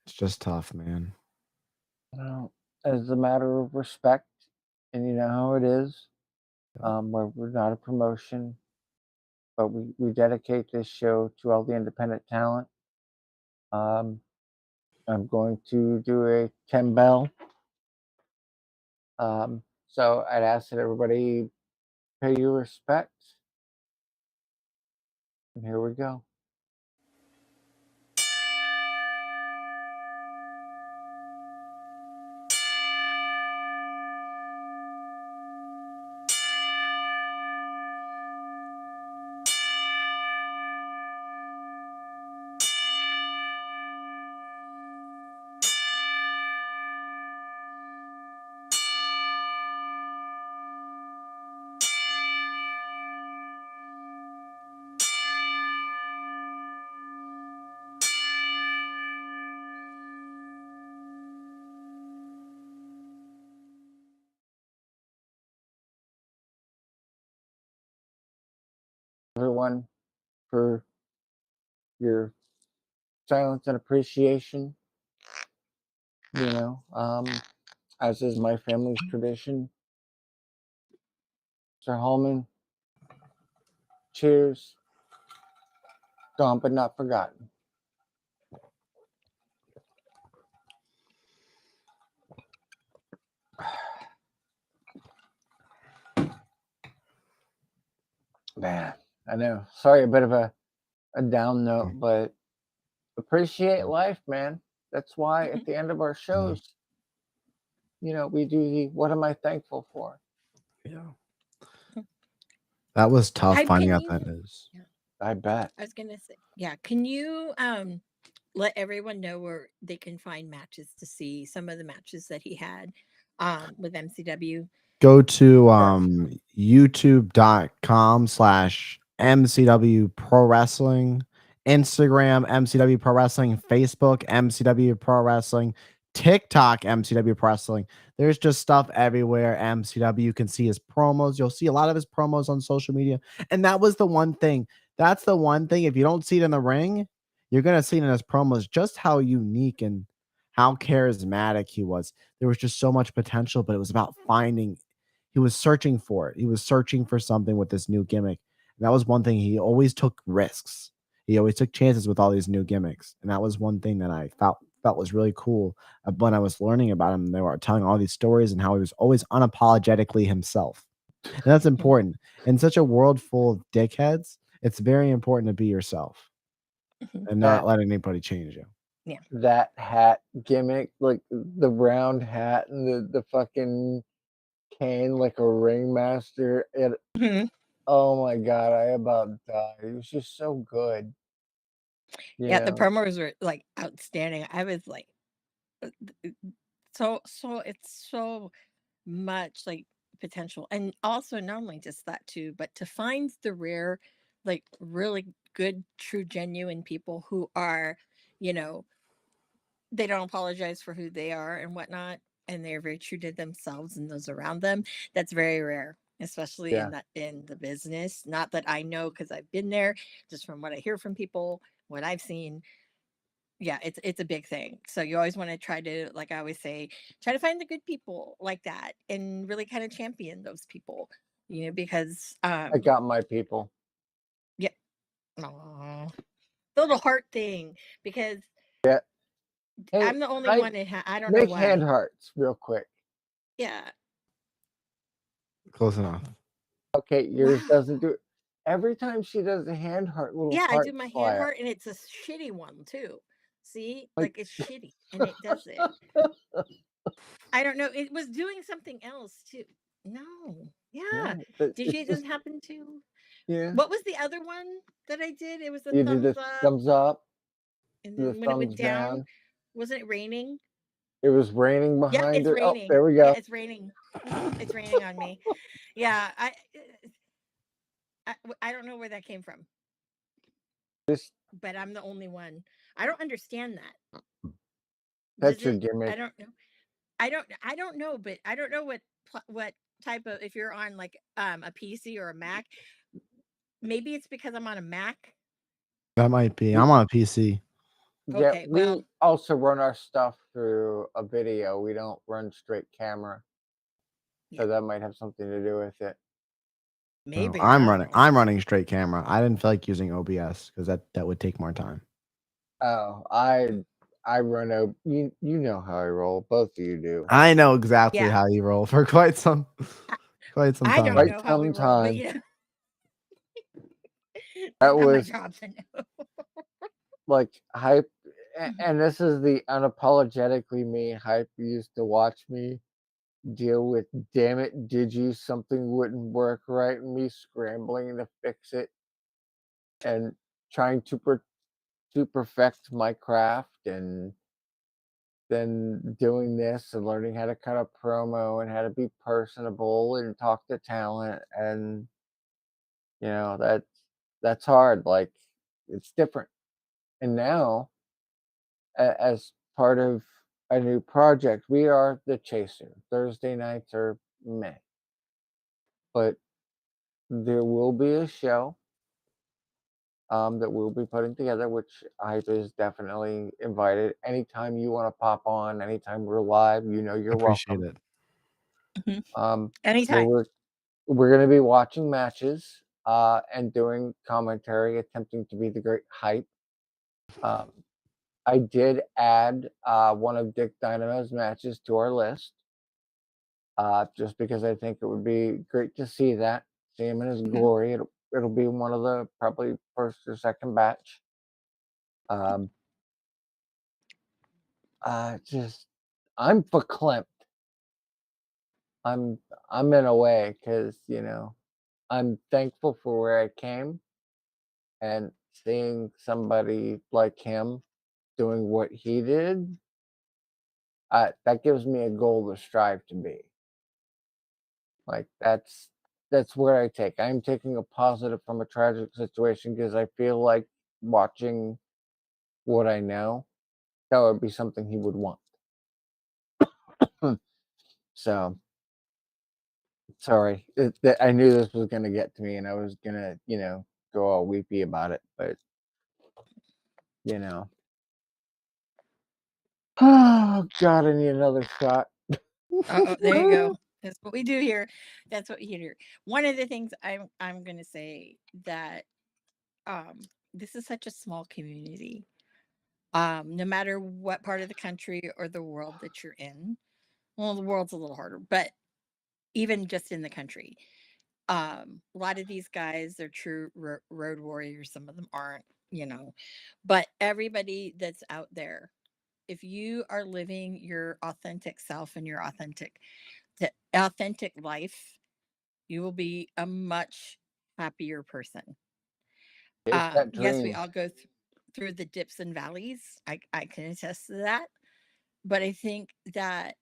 It's just tough, man. Well, as a matter of respect, and you know how it is, we're not a promotion, but we dedicate this show to all the independent talent. Um, I'm going to do a 10 bell. So I'd ask that everybody pay your respect. And here we go. Everyone for your silence and appreciation. As is my family's tradition. Sir Holman, cheers. Gone but not forgotten. Man, I know. Sorry, a bit of a down note, but appreciate life, man. That's why at the end of our shows, we do the "What am I thankful for?" Yeah. That was tough Hype, finding can out you? that news. I bet. I was gonna say, yeah. Can you let everyone know where they can find matches to see some of the matches that he had with MCW? Go to Sure. youtube.com/MCW Pro Wrestling, Instagram MCW Pro Wrestling, Facebook MCW Pro Wrestling, TikTok MCW Pro Wrestling. There's just stuff everywhere. MCW, you can see his promos. You'll see a lot of his promos on social media. And that was the one thing. That's the one thing. If you don't see it in the ring, you're gonna see it in his promos just how unique and how charismatic he was. There was just so much potential, but it was about finding. He was searching for it. He was searching for something with this new gimmick. And that was one thing. He always took risks. He always took chances with all these new gimmicks. And that was one thing that I felt was really cool when I was learning about him. They were telling all these stories and how he was always unapologetically himself. And that's important. In such a world full of dickheads, it's very important to be yourself and not That let anybody change you. that hat gimmick, like the round hat and the fucking cane like a ringmaster. Oh my god, I about died. It was just so good. Yeah, the Yeah. promos were like outstanding. I was like, it's so much like potential, and also not only just that too, but to find the rare, like really good, true, genuine people who are, you know, they don't apologize for who they are and whatnot, and they're very true to themselves and those around them. That's very rare, especially Yeah. in the business. Not that I know because I've been there, just from what I hear from people, what I've seen. Yeah, it's a big thing. So you always want to try to, like I always say, try to find the good people like that and really kind of champion those people, because I got my people. yeah, aw, the little heart thing, because Yeah. Hey, I'm the only one that I don't know make hand why. hearts real quick. Yeah. Close enough. Okay, yours Wow. doesn't do it. Every time she does a hand heart, little Yeah, I do hearts my hand fly out. heart, and it's a shitty one too. See, Like like it's shitty, and it does it. I don't know. It was doing something else too. No. Yeah. no, Did you it's just just happen to? yeah. What was the other one that I did? It was a You did thumbs the up, thumbs up, and the then when it went thumbs down, down. wasn't it raining? It was raining Yeah, behind it's her. Oh, raining. there we Yeah, go. it's raining. It's raining on me. Yeah, I don't know where that came from, Just but I'm the only one. I don't understand that. that's Does your it? I gimmick. don't know. I don't know, but I don't know what type of, if you're on like a PC or a Mac. Maybe it's because I'm on a Mac. That might be. We, I'm on a PC. yeah, Okay, we well, also run our stuff through a video. We don't run straight camera, yeah, so that might have something to do with it. No, maybe, I don't know. I'm running straight camera. I didn't feel like using OBS because that would take more time. Oh, I run a you know how I roll. Both of you do. I know exactly Yeah, how you roll for I, quite some I don't time. Quite know how we some roll, but time. that's That not my was job to know. like hype, and this is the unapologetically me. Hype used to watch me deal with, damn it, did you, something wouldn't work right, and me scrambling to fix it and trying to perfect my craft, and then doing this and learning how to cut a promo and how to be personable and talk to talent, and that's hard. Like, it's different. And now, as part of a new project, we are the Chaser. Thursday nights are meh, but there will be a show that we'll be putting together, which Hype is definitely invited. Anytime you want to pop on, anytime we're live, you're Appreciate welcome. it. Mhm. Where Anytime. we're going to be watching matches. and doing commentary, attempting to be the great hype. I did add one of Dick Dynamo's matches to our list, just because I think it would be great to see that, see him in his Mhm. glory. It'll be one of the probably first or second batch. Um, just I'm verklempt. I'm in a way because I'm thankful for where I came, and seeing somebody like him doing what he did, that gives me a goal to strive to be. Like that's where I take. I'm taking a positive from a tragic situation because I feel like watching what I know, that would be something he would want. So sorry, I knew this was gonna get to me, and I was gonna, go all weepy about it, but you know, oh God, I need another shot. Oh, there you go. That's what we do here. That's what you hear. One of the things I'm gonna say that um this is such a small community. No matter what part of the country or the world that you're in. Well, the world's a little harder, but even just in the country, a lot of these guys are true road warriors. Some of them aren't, but everybody that's out there, if you are living your authentic self and your authentic life, you will be a much happier person. Chase that Yes, we dream. all go through the dips and valleys. I can attest to that. But I think that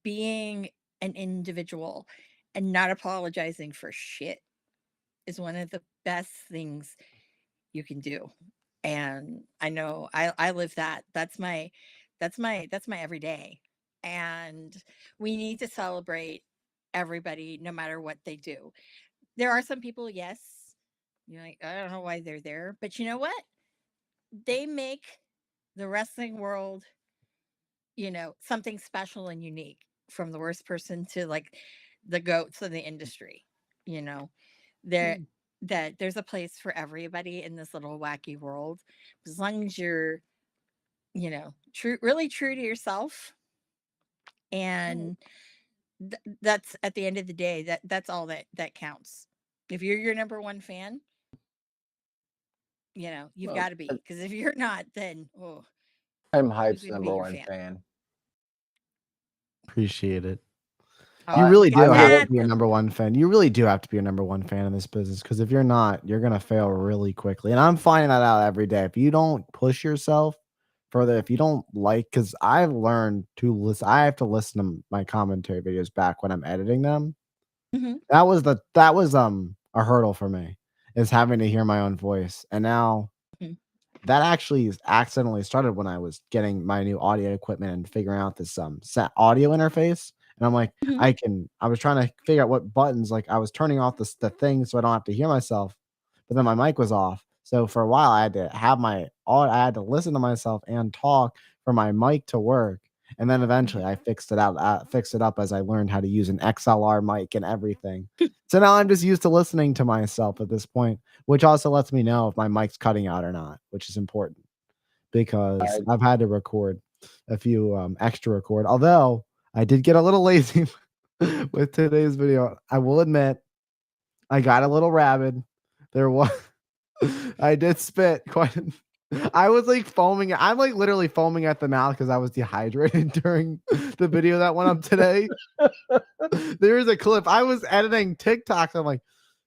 being an individual and not apologizing for shit is one of the best things you can do. And I know I live that. That's my everyday. And we need to celebrate everybody no matter what they do. There are some people, yes, you're like, I don't know why they're there, but you know what? They make the wrestling world, something special and unique, from the worst person to like the goats of the industry, you know. There that there's a place for everybody in this little wacky world. As long as you're, true really true to yourself, and that's at the end of the day, that's all that counts. If you're your number one fan, you've Well, got to be, because if you're not, then I'm who's Hype's going to be number your one fan? fan. Appreciate it. You Oh, really you got do I'm have to that. be your number one fan. You really do have to be your number one fan in this business, because if you're not, you're gonna fail really quickly. And I'm finding that out every day. If you don't push yourself further, if you don't because I've learned to listen. I have to listen to my commentary videos back when I'm editing them. Mhm. That was a hurdle for me, is having to hear my own voice. And now Mhm. that actually is accidentally started when I was getting my new audio equipment and figuring out this set audio interface. And I'm like, Mhm. I was trying to figure out what buttons, like I was turning off the thing so I don't have to hear myself, but then my mic was off. So for a while I had to listen to myself and talk for my mic to work. And then eventually I fixed it up as I learned how to use an XLR mic and everything. So now I'm just used to listening to myself at this point, which also lets me know if my mic's cutting out or not, which is important because I, I've had to record a few extra record. Although I did get a little lazy with today's video. I will admit I got a little rabid. There was I did spit quite I was like foaming. I'm like literally foaming at the mouth because I was dehydrated during the video that went up today. There is a clip. I was editing TikToks. I'm like,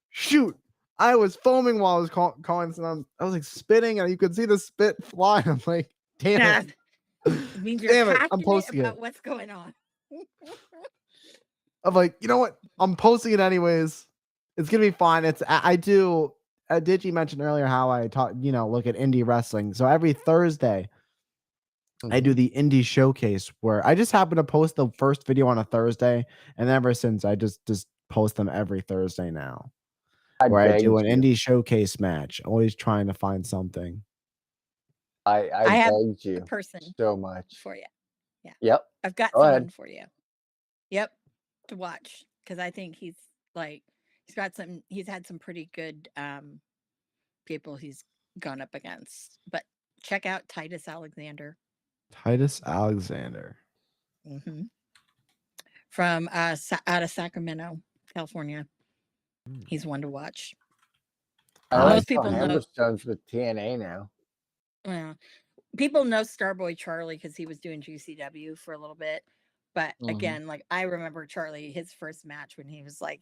shoot, I was foaming while I was calling some. I was like spitting, and you could see the spit fly. I'm like, damn Nah, it, it means you're damn it, I'm passionate posting it. about what's going on. I'm like, you know what? I'm posting it anyways. It's gonna be fine. I do. Digi mentioned earlier how I taught, look at indie wrestling. So every Thursday, I do the indie showcase where I just happen to post the first video on a Thursday, and ever since I just post them every Thursday now. I Where I do begged an you. indie showcase match, always trying to find something. I I have begged a you person so much. for you. Yeah, Yep. I've got Go ahead. someone for you. Yep, to watch, because I think he's like He's had some pretty good people he's gone up against. But check out Titus Alexander. Titus Alexander. hmm From out of Sacramento, California. He's one to watch. I Uh, like Most how people know. Hammerstone's with TNA now. Well, people know Starboy Charlie because he was doing GCW for a little bit. But Mhm. again, like I remember Charlie, his first match when he was like,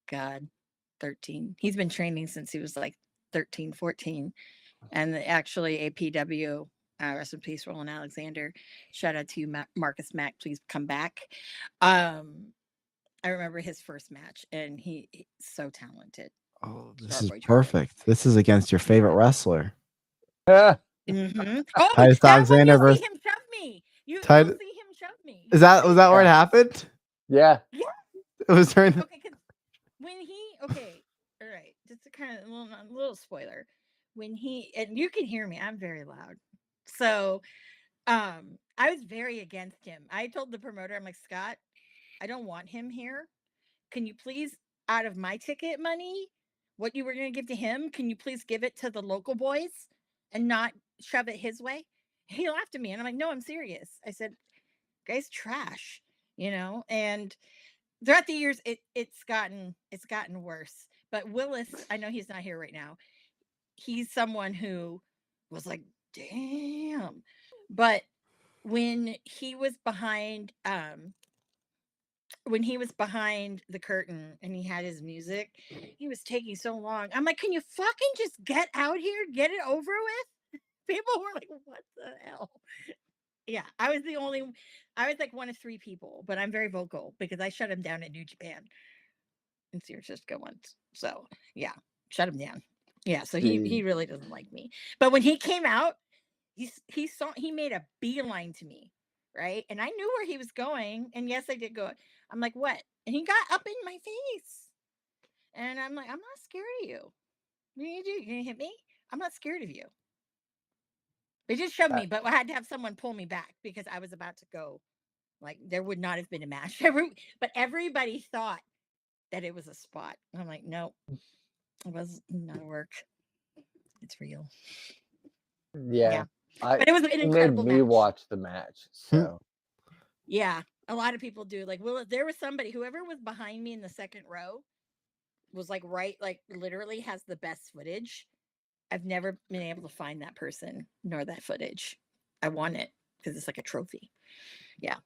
God, 13. He's been training since he was like 13, 14. And actually, APW, rest in peace, Roland Alexander. Shout out to you, Marcus Mack. Please come back. I remember his first match, and he's so talented. Oh, this Starboy is Charlie. perfect. This is against your favorite wrestler. Ah, Oh, Titus that Alexander one you'll versus see him shove me. You'll Titus. see him shove me. Was that where it Yeah. happened? yeah. Yeah. It was during. Okay, because okay, all right, just a kind of a little spoiler. When he, and you can hear me, I'm very loud. So I was very against him. I told the promoter, I'm like, Scott, I don't want him here. Can you please, out of my ticket money, what you were going to give to him, can you please give it to the local boys and not shove it his way? He laughed at me, and I'm like, no, I'm serious. I said, guy's trash, and throughout the years it's gotten worse. But Willis, I know he's not here right now. He's someone who was like, damn. But when he was behind the curtain and he had his music, he was taking so long. I'm like, can you fucking just get out here, get it over with? People were like, what the hell? Yeah, I was like one of three people, but I'm very vocal because I shut him down at New Japan in San Francisco once. So yeah, shut him down. Yeah, so he really doesn't like me. But when he came out, he made a beeline to me, right? And I knew where he was going. And yes, I did go. I'm like, what? And he got up in my face. And I'm like, I'm not scared of you. What are you gonna do? You're gonna hit me? I'm not scared of you. They just shoved me, but I had to have someone pull me back because I was about to go. Like there would not have been a match. But everybody thought that it was a spot. I'm like, no, it was not a work. It's real. Yeah. But it was an He made incredible me match. watch the match. So Yeah, a lot of people do. Like, there was somebody, whoever was behind me in the second row was like literally has the best footage. I've never been able to find that person nor that footage. I want it because it's like a trophy. Yeah.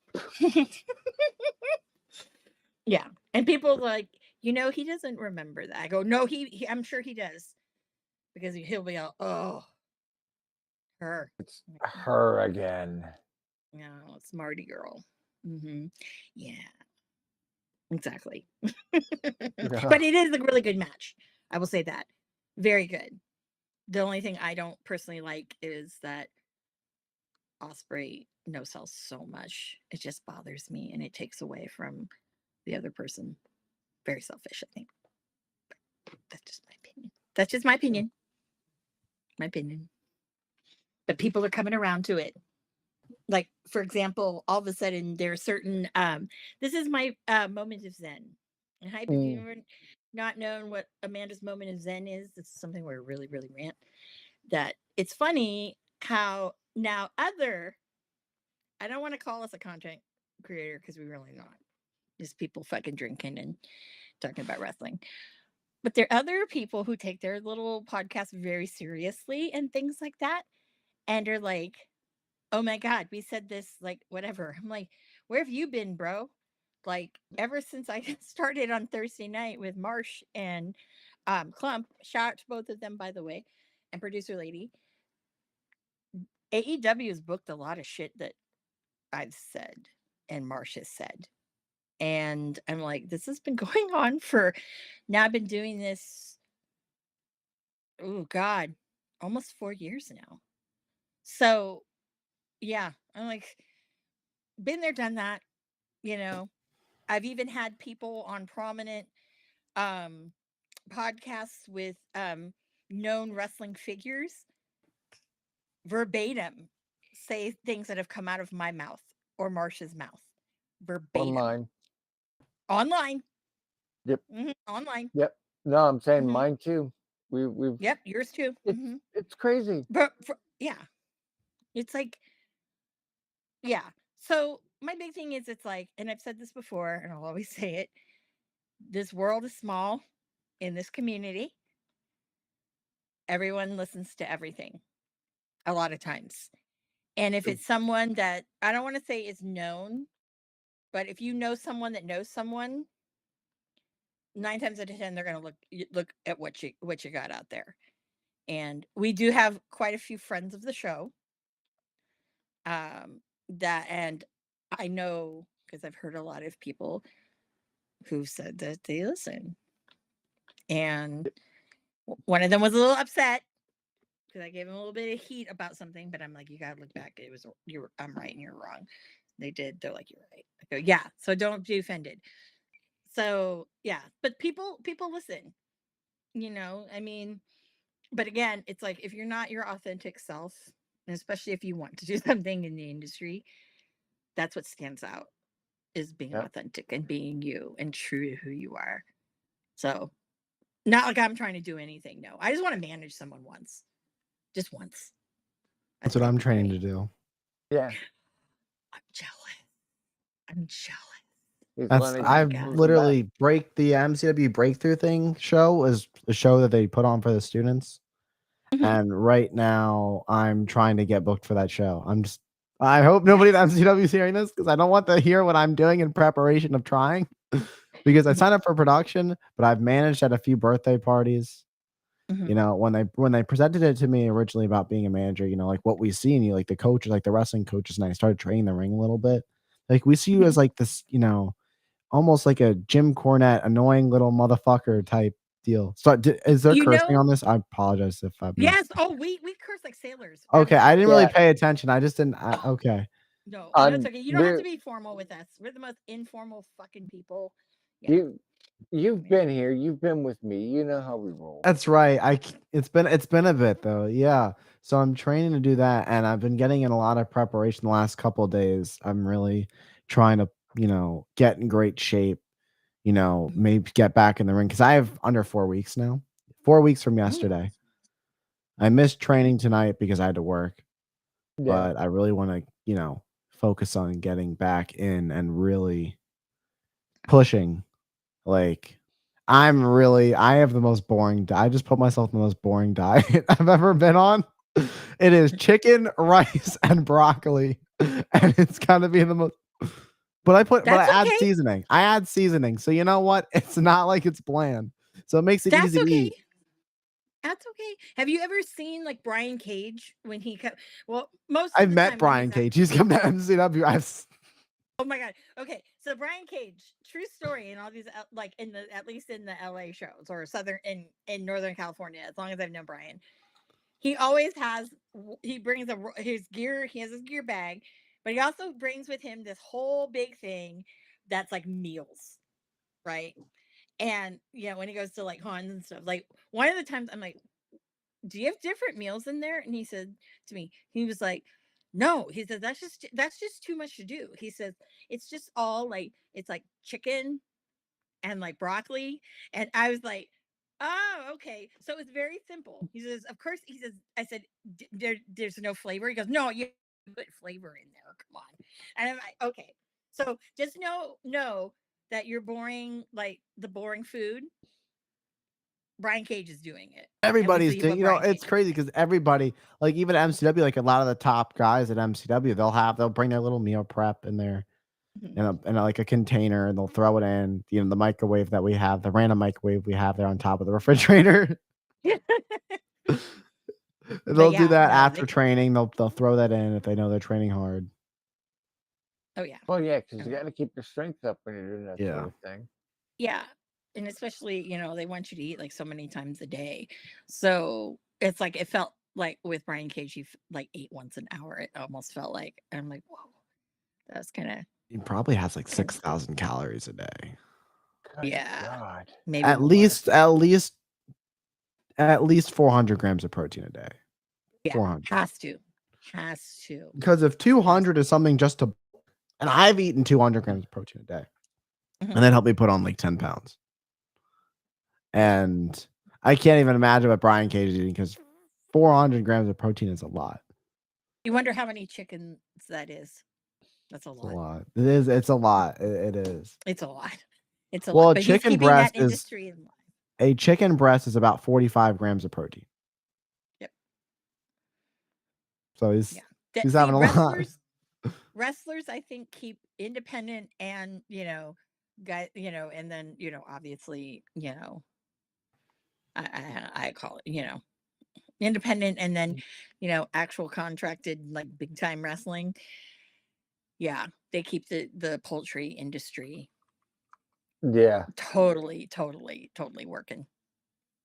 Yeah. And people like, he doesn't remember that. I go, no, he I'm sure he does. Because he'll be all, oh, her. it's her again. No, it's Marty girl. Yeah. Exactly. But it is a really good match. I will say that. Very good. The only thing I don't personally like is that Osprey no sells so much. It just bothers me and it takes away from the other person. Very selfish, I think. But that's just my opinion. That's just my opinion. My opinion. But people are coming around to it. Like, for example, all of a sudden there are certain this is my moment of zen. And Hype, if you ever not known what Amanda's moment of zen is, this is something where I really, really rant. That it's funny how now I don't want to call us a content creator because we're really not. Just people fucking drinking and talking about wrestling. But there are other people who take their little podcast very seriously and things like that. And are like, oh my God, we said this, like, whatever. I'm like, where have you been, bro? Like, ever since I started on Thursday night with Marsh and Clump, shout out to both of them, by the way, and producer lady. AEW has booked a lot of shit that I've said and Marsh has said. And I'm like, this has been going on for, now I've been doing this, oh God, almost 4 years now. So, yeah, I'm like, been there, done that, I've even had people on prominent podcasts with known wrestling figures verbatim say things that have come out of my mouth or Marsh's mouth verbatim. Online. Online. Yep. No, I'm saying Mhm. mine too. We've Yep, yours too. it's crazy. But yeah, it's like, yeah. So my big thing is, it's like, and I've said this before, and I'll always say it: this world is small. In this community, everyone listens to everything a lot of times. And if True. it's someone that, I don't want to say is known, but if you know someone that knows someone, 9 times out of 10 they're going to look at what you got out there. And we do have quite a few friends of the show, that, and I know, because I've heard a lot of people who said that they listen, and one of them was a little upset because I gave him a little bit of heat about something, but I'm like, you gotta look back. It was I'm right and you're wrong. They did. They're like, you're right. I go, yeah. So don't be offended. So yeah, but people listen. I mean, but again, it's like, if you're not your authentic self, and especially if you want to do something in the industry, that's what stands out, is being Yep. authentic and being you and true to who you are. So, not like I'm trying to do anything. No, I just want to manage someone once, just once. I That's think what I'm it'd be training great. to do. Yeah. I'm jealous. I'm jealous. He's That's learning my I've God. from that. literally the MCW Breakthrough thing show is a show that they put on for the students. Mhm. And right now I'm trying to get booked for that show. I hope nobody at MCW is hearing this, because I don't want to hear what I'm doing in preparation of trying. Because I signed up for production, but I've managed at a few birthday parties. Mhm. When they presented it to me originally about being a manager, like what we see in you, like the coaches, like the wrestling coaches, and I started training the ring a little bit. Like we see you Mhm. as like this, almost like a Jim Cornette, annoying little motherfucker type deal. So is there You cursing know, on this? I apologize if I've yes. missed. Oh, we curse like sailors. Okay, I didn't really Yeah. pay attention. I just didn't. Okay, No, it's On okay. You don't have to we're be formal with us. We're the most informal fucking people. Yeah. you've mean- been here. You've been with me. You know how we roll. that's right. It's been a bit though. Yeah. So I'm training to do that, and I've been getting in a lot of preparation the last couple of days. I'm really trying to, get in great shape. Maybe get back in the ring, because I have under 4 weeks now. 4 weeks from Mm. yesterday. I missed training tonight because I had to work, Yeah. but I really want to, focus on getting back in and really pushing. Like, I have the most boring I just put myself in the most boring diet I've ever been on. It is chicken, rice, and broccoli. And it's gotta be the most, but I That's add okay. seasoning. I add seasoning. So you know what? It's not like it's bland. So it makes it That's easy to okay. eat. That's okay. Have you ever seen like Brian Cage when he well, most of I've the met time when Brian he's at, Cage. He's come to MCW. oh my God. Okay. So Brian Cage, true story, in all these, like at least in the LA shows, or Southern, in Northern California, as long as I've known Brian, he always has, he brings his gear, he has his gear bag, but he also brings with him this whole big thing that's like meals, right? And when he goes to like Hans and stuff, like one of the times I'm like, do you have different meals in there? And he said to me, he was like, no, he said, that's just too much to do. He says, it's just all like, it's like chicken and like broccoli. And I was like, oh, okay. So it's very simple. He says, of course. He says, I said, there's no flavor. He goes, no, you put flavor in there. Come on. And I'm like, okay. So just know that you're boring, like the boring food. Brian Cage is doing it. And we Everybody's see doing, what Brian it's Cage crazy is. because everybody, like even at MCW, like a lot of the top guys at MCW, they'll bring their little meal prep in there Mhm. in like a container, and they'll throw it in, the microwave that we have, the random microwave we have there on top of the refrigerator. But They'll do yeah, that no, after training. They'll throw that in if they know they're training hard. oh yeah. Well, yeah, because I you mean, got to keep your strength up when you're doing that sort Yeah. of thing. yeah. And especially, they want you to eat like so many times a day. So it's like, it felt like with Brian Cage, he like ate once an hour. It almost felt like, I'm like, whoa, that's kind of, He probably has like 6,000 calories a day. Good yeah, God. maybe At more. least 400 grams of protein a day. Yeah, 400. has to. Because if 200 is something just to, and I've eaten 200 grams of protein a day, Mhm. and that helped me put on like 10 pounds. And I can't even imagine what Brian Cage is eating because 400 grams of protein is a lot. You wonder how many chickens that is. That's a It's a lot. lot. It is. It's a lot. It is. It's a lot. It's a Well, lot. a But he's chicken keeping breast that is industry in line. a chicken breast is about 45 grams of protein. Yep. So he's Yeah. he's See, having a lot. wrestlers, I think, keep independent and, and then, obviously, I call it, independent and then, actual contracted, like big time wrestling. Yeah. They keep the poultry industry Yeah. totally working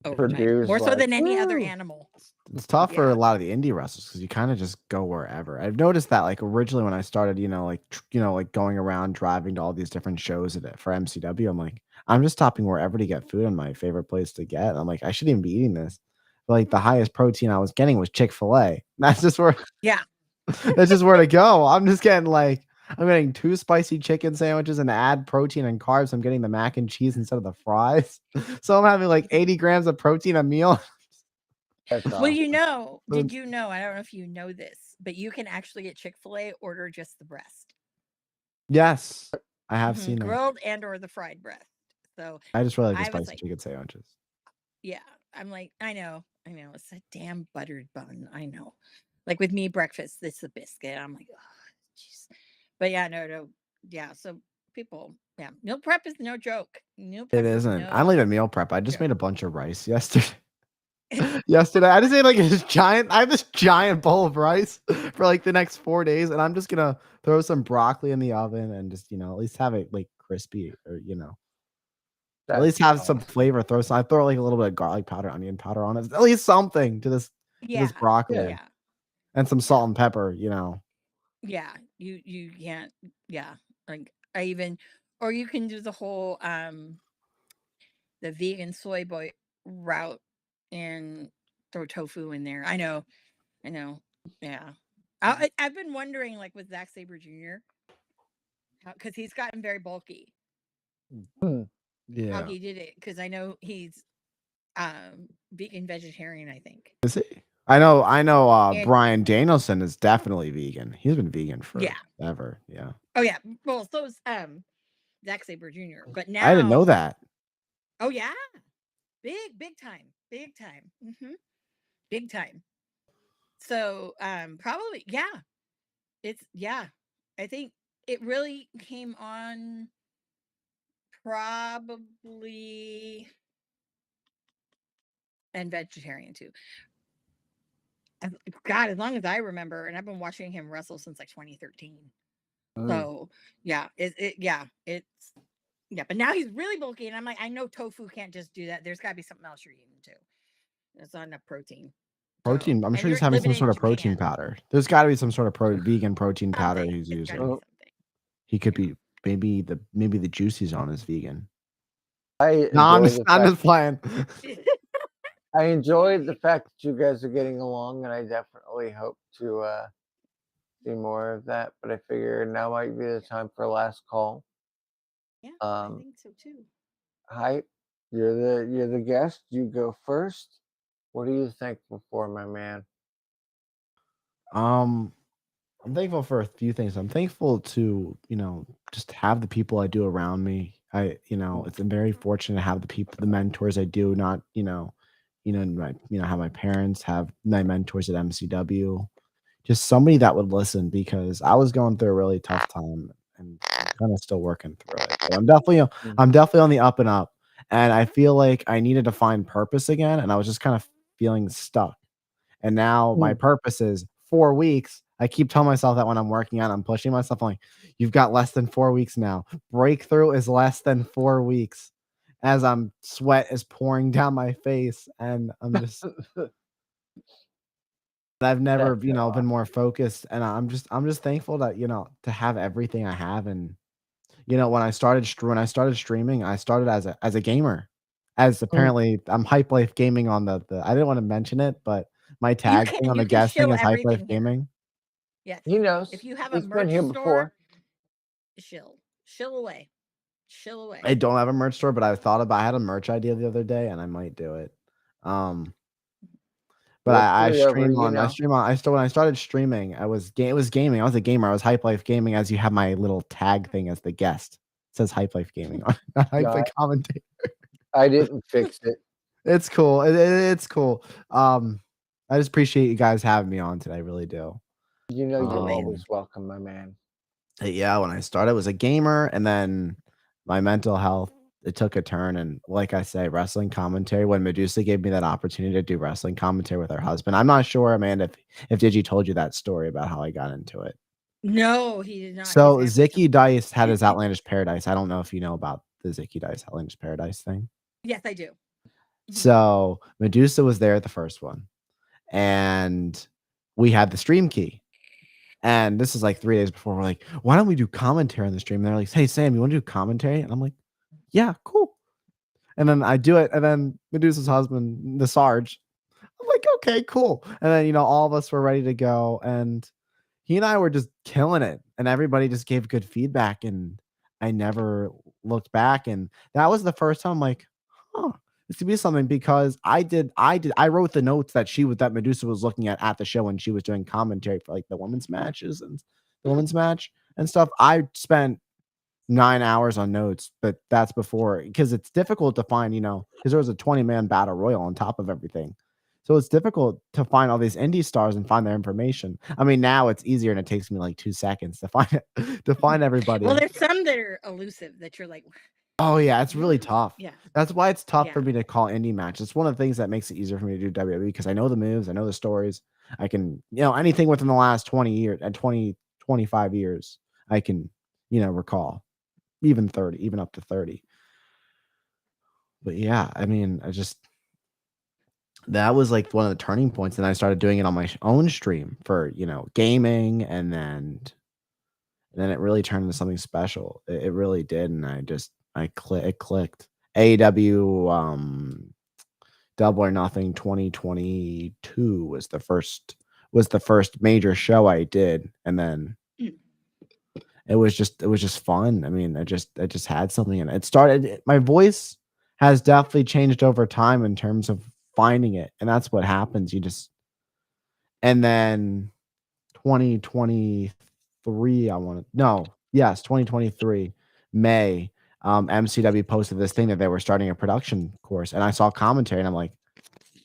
overtime. Purdue's More so like, than any other "Woo." animal. It's tough for Yeah. a lot of the indie wrestlers because you kind of just go wherever. I've noticed that, like originally when I started, like going around driving to all these different shows for MCW, I'm like, I'm just stopping wherever to get food. And my favorite place to get, I'm like, I shouldn't even be eating this. But like the highest protein I was getting was Chick-fil-A. That's just where Yeah. that's just where to go. I'm getting 2 spicy chicken sandwiches and to add protein and carbs. I'm getting the mac and cheese instead of the fries. So I'm having like 80 grams of protein a meal. That's Well, awesome. did you know, I don't know if you know this, but you can actually at Chick-fil-A order just the breast. Yes, I have seen that. Grilled and or the fried breast. So I just really like the I was spicy like, chicken sandwiches. yeah, I'm like, I know. It's a damn buttered bun. I know. Like with me, breakfast, it's a biscuit. I'm like, oh, jeez. But yeah, no. Yeah. So people, yeah, meal prep is no joke. Meal prep It is isn't. I no don't even meal prep. I just joke. made a bunch of rice yesterday. I just ate like this giant. I have this giant bowl of rice for like the next 4 days, and I'm just gonna throw some broccoli in the oven and just at least have it like crispy or at least have some flavor. I throw like a little bit of garlic powder, onion powder on it. At least something to this broccoli. Yeah. And some salt and pepper. Yeah. You can't. Yeah. Like or you can do the whole the vegan soy boy route and throw tofu in there. I know. Yeah. I've been wondering, like with Zack Sabre Jr., because he's gotten very bulky. How Yeah. he did it, because I know he's vegan vegetarian, I think. Is he? I know. And- Brian Danielson is definitely vegan. He's been vegan Yeah. forever. Yeah. Oh yeah. Well, so is Zack Sabre Jr. But now I didn't know that. Oh yeah, big time, big time, big time. So probably I think it really came on probably, and vegetarian too. God, as long as I remember, and I've been watching him wrestle since like 2013. So yeah, but now he's really bulky, and I'm like, I know tofu can't just do that. There's got to be something else you're eating too. There's not enough protein. Protein. I'm and sure he's you're having some living sort in of protein Japan. powder. There's got to be some sort of vegan protein powder Something. he's It's gotta using. be something. He could be maybe the juice he's on is vegan. I'm just playing. I enjoy the fact that you guys are getting along, and I definitely hope to see more of that. But I figure now might be the time for a last call. Yeah, I think so too. Hype, you're the guest. You go first. What are you thankful for, my man? I'm thankful for a few things. I'm thankful to, just have the people I do around me. I'm very fortunate to have the mentors I do, not, have my parents, have my mentors at MCW, just somebody that would listen because I was going through a really tough time and I'm kind of still working through it. But I'm definitely on the up and up. And I feel like I needed to find purpose again. And I was just kind of feeling stuck. And now my purpose is 4 weeks. I keep telling myself that when I'm working out, I'm pushing myself. I'm like, you've got less than 4 weeks now. Breakthrough is less than 4 weeks. As sweat is pouring down my face, and I'm just. I've never, been more focused, and I'm just thankful that to have everything I have, and when I started streaming, I started as a gamer, as apparently I'm Hype Life Gaming on the I didn't want to mention it, but my tag thing on the guest thing is Hype Life Gaming. Yes, he knows. If you have He's a been merch here store, before. shill away. Chill away. I don't have a merch store, but I had a merch idea the other day, and I might do it. But We'll I put it over, stream you on I know. stream on I still when I started streaming, it was gaming. I was a gamer. I was Hype Life Gaming, as you have my little tag thing as the guest. It says Hype Life Gaming on Hype Yeah, Life commentator. I didn't fix it. It's cool. It's cool. I just appreciate you guys having me on today. I really do. You know, you're man. always welcome, my man. Yeah, when I started, I was a gamer, and then my mental health, it took a turn. And like I say, wrestling commentary, when Medusa gave me that opportunity to do wrestling commentary with her husband, I'm not sure, Amanda, if Digi told you that story about how I got into it. No, he did not. So He's never Zicky Dice had his Outlandish Paradise. I don't know if you know about the Zicky Dice Outlandish Paradise thing. Yes, I do. So Medusa was there at the first one, and we had the stream key. And this is like 3 days before. We're like, why don't we do commentary on the stream? And they're like, hey, Sam, you want to do commentary? And I'm like, yeah, cool. And then I do it. And then Medusa's husband, the Sarge, I'm like, okay, cool. And then, all of us were ready to go. And he and I were just killing it. And everybody just gave good feedback. And I never looked back. And that was the first time I'm like, huh, this could be something, because I wrote the notes that Medusa was looking at the show when she was doing commentary for like the women's matches and the women's match and stuff. I spent 9 hours on notes, but that's before, because it's difficult to find, because there was a 20-man battle royal on top of everything. So it's difficult to find all these indie stars and find their information. I mean, now it's easier, and it takes me like 2 seconds to find everybody. Well, there's some that are elusive that you're like, oh yeah, it's really tough. yeah. That's why it's tough for Yeah. me to call indie matches. It's one of the things that makes it easier for me to do WWE, because I know the moves, I know the stories. I can, anything within the last 20 years and 25 years, I can, recall. Even 30, even up to 30. But yeah, I mean, that was like one of the turning points. And I started doing it on my own stream for, gaming, and then it really turned into something special. It really did. And it clicked. AEW Double or Nothing 2022 was the first major show I did. And then it was just fun. I mean, I just had something, and it started. My voice has definitely changed over time in terms of finding it, and that's what happens. And then 2023, 2023 May, MCW posted this thing that they were starting a production course, and I saw commentary, and I'm like,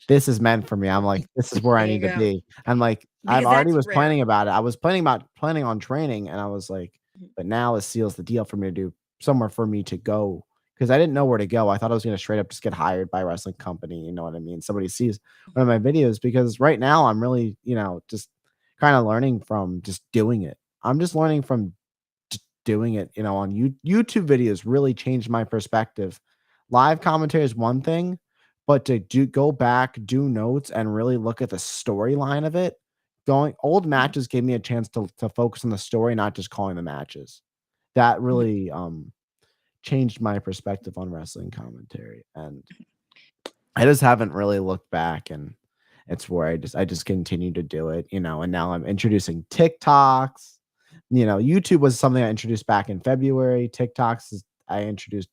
this is meant for me. I'm like, this is where I need to be. I'm like, I already was planning about it. I was planning on training, and I was like, but now it seals the deal for me to do somewhere for me to go, because I didn't know where to go. I thought I was going to straight up just get hired by a wrestling company. You know what I mean? Somebody sees one of my videos, because right now I'm really, just kind of learning from just doing it. I'm just learning from just doing it, on YouTube videos really changed my perspective. Live commentary is one thing, but to go back, do notes, and really look at the storyline of it. Old matches gave me a chance to focus on the story, not just calling the matches. That really changed my perspective on wrestling commentary, and I just haven't really looked back. And it's where I just continue to do it, and now I'm introducing TikToks. YouTube was something I introduced back in February. TikToks I introduced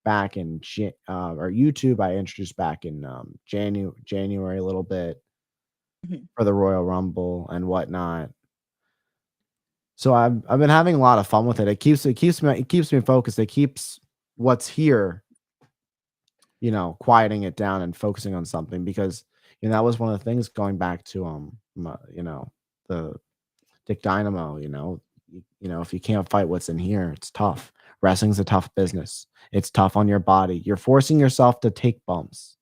back in or YouTube I introduced back in January a little bit for the Royal Rumble and whatnot. So I've been having a lot of fun with it. It keeps me focused. It keeps what's here, quieting it down and focusing on something, because that was one of the things going back to the Dick Dynamo. If you can't fight what's in here, it's tough. Wrestling's a tough business. It's tough on your body. You're forcing yourself to take bumps.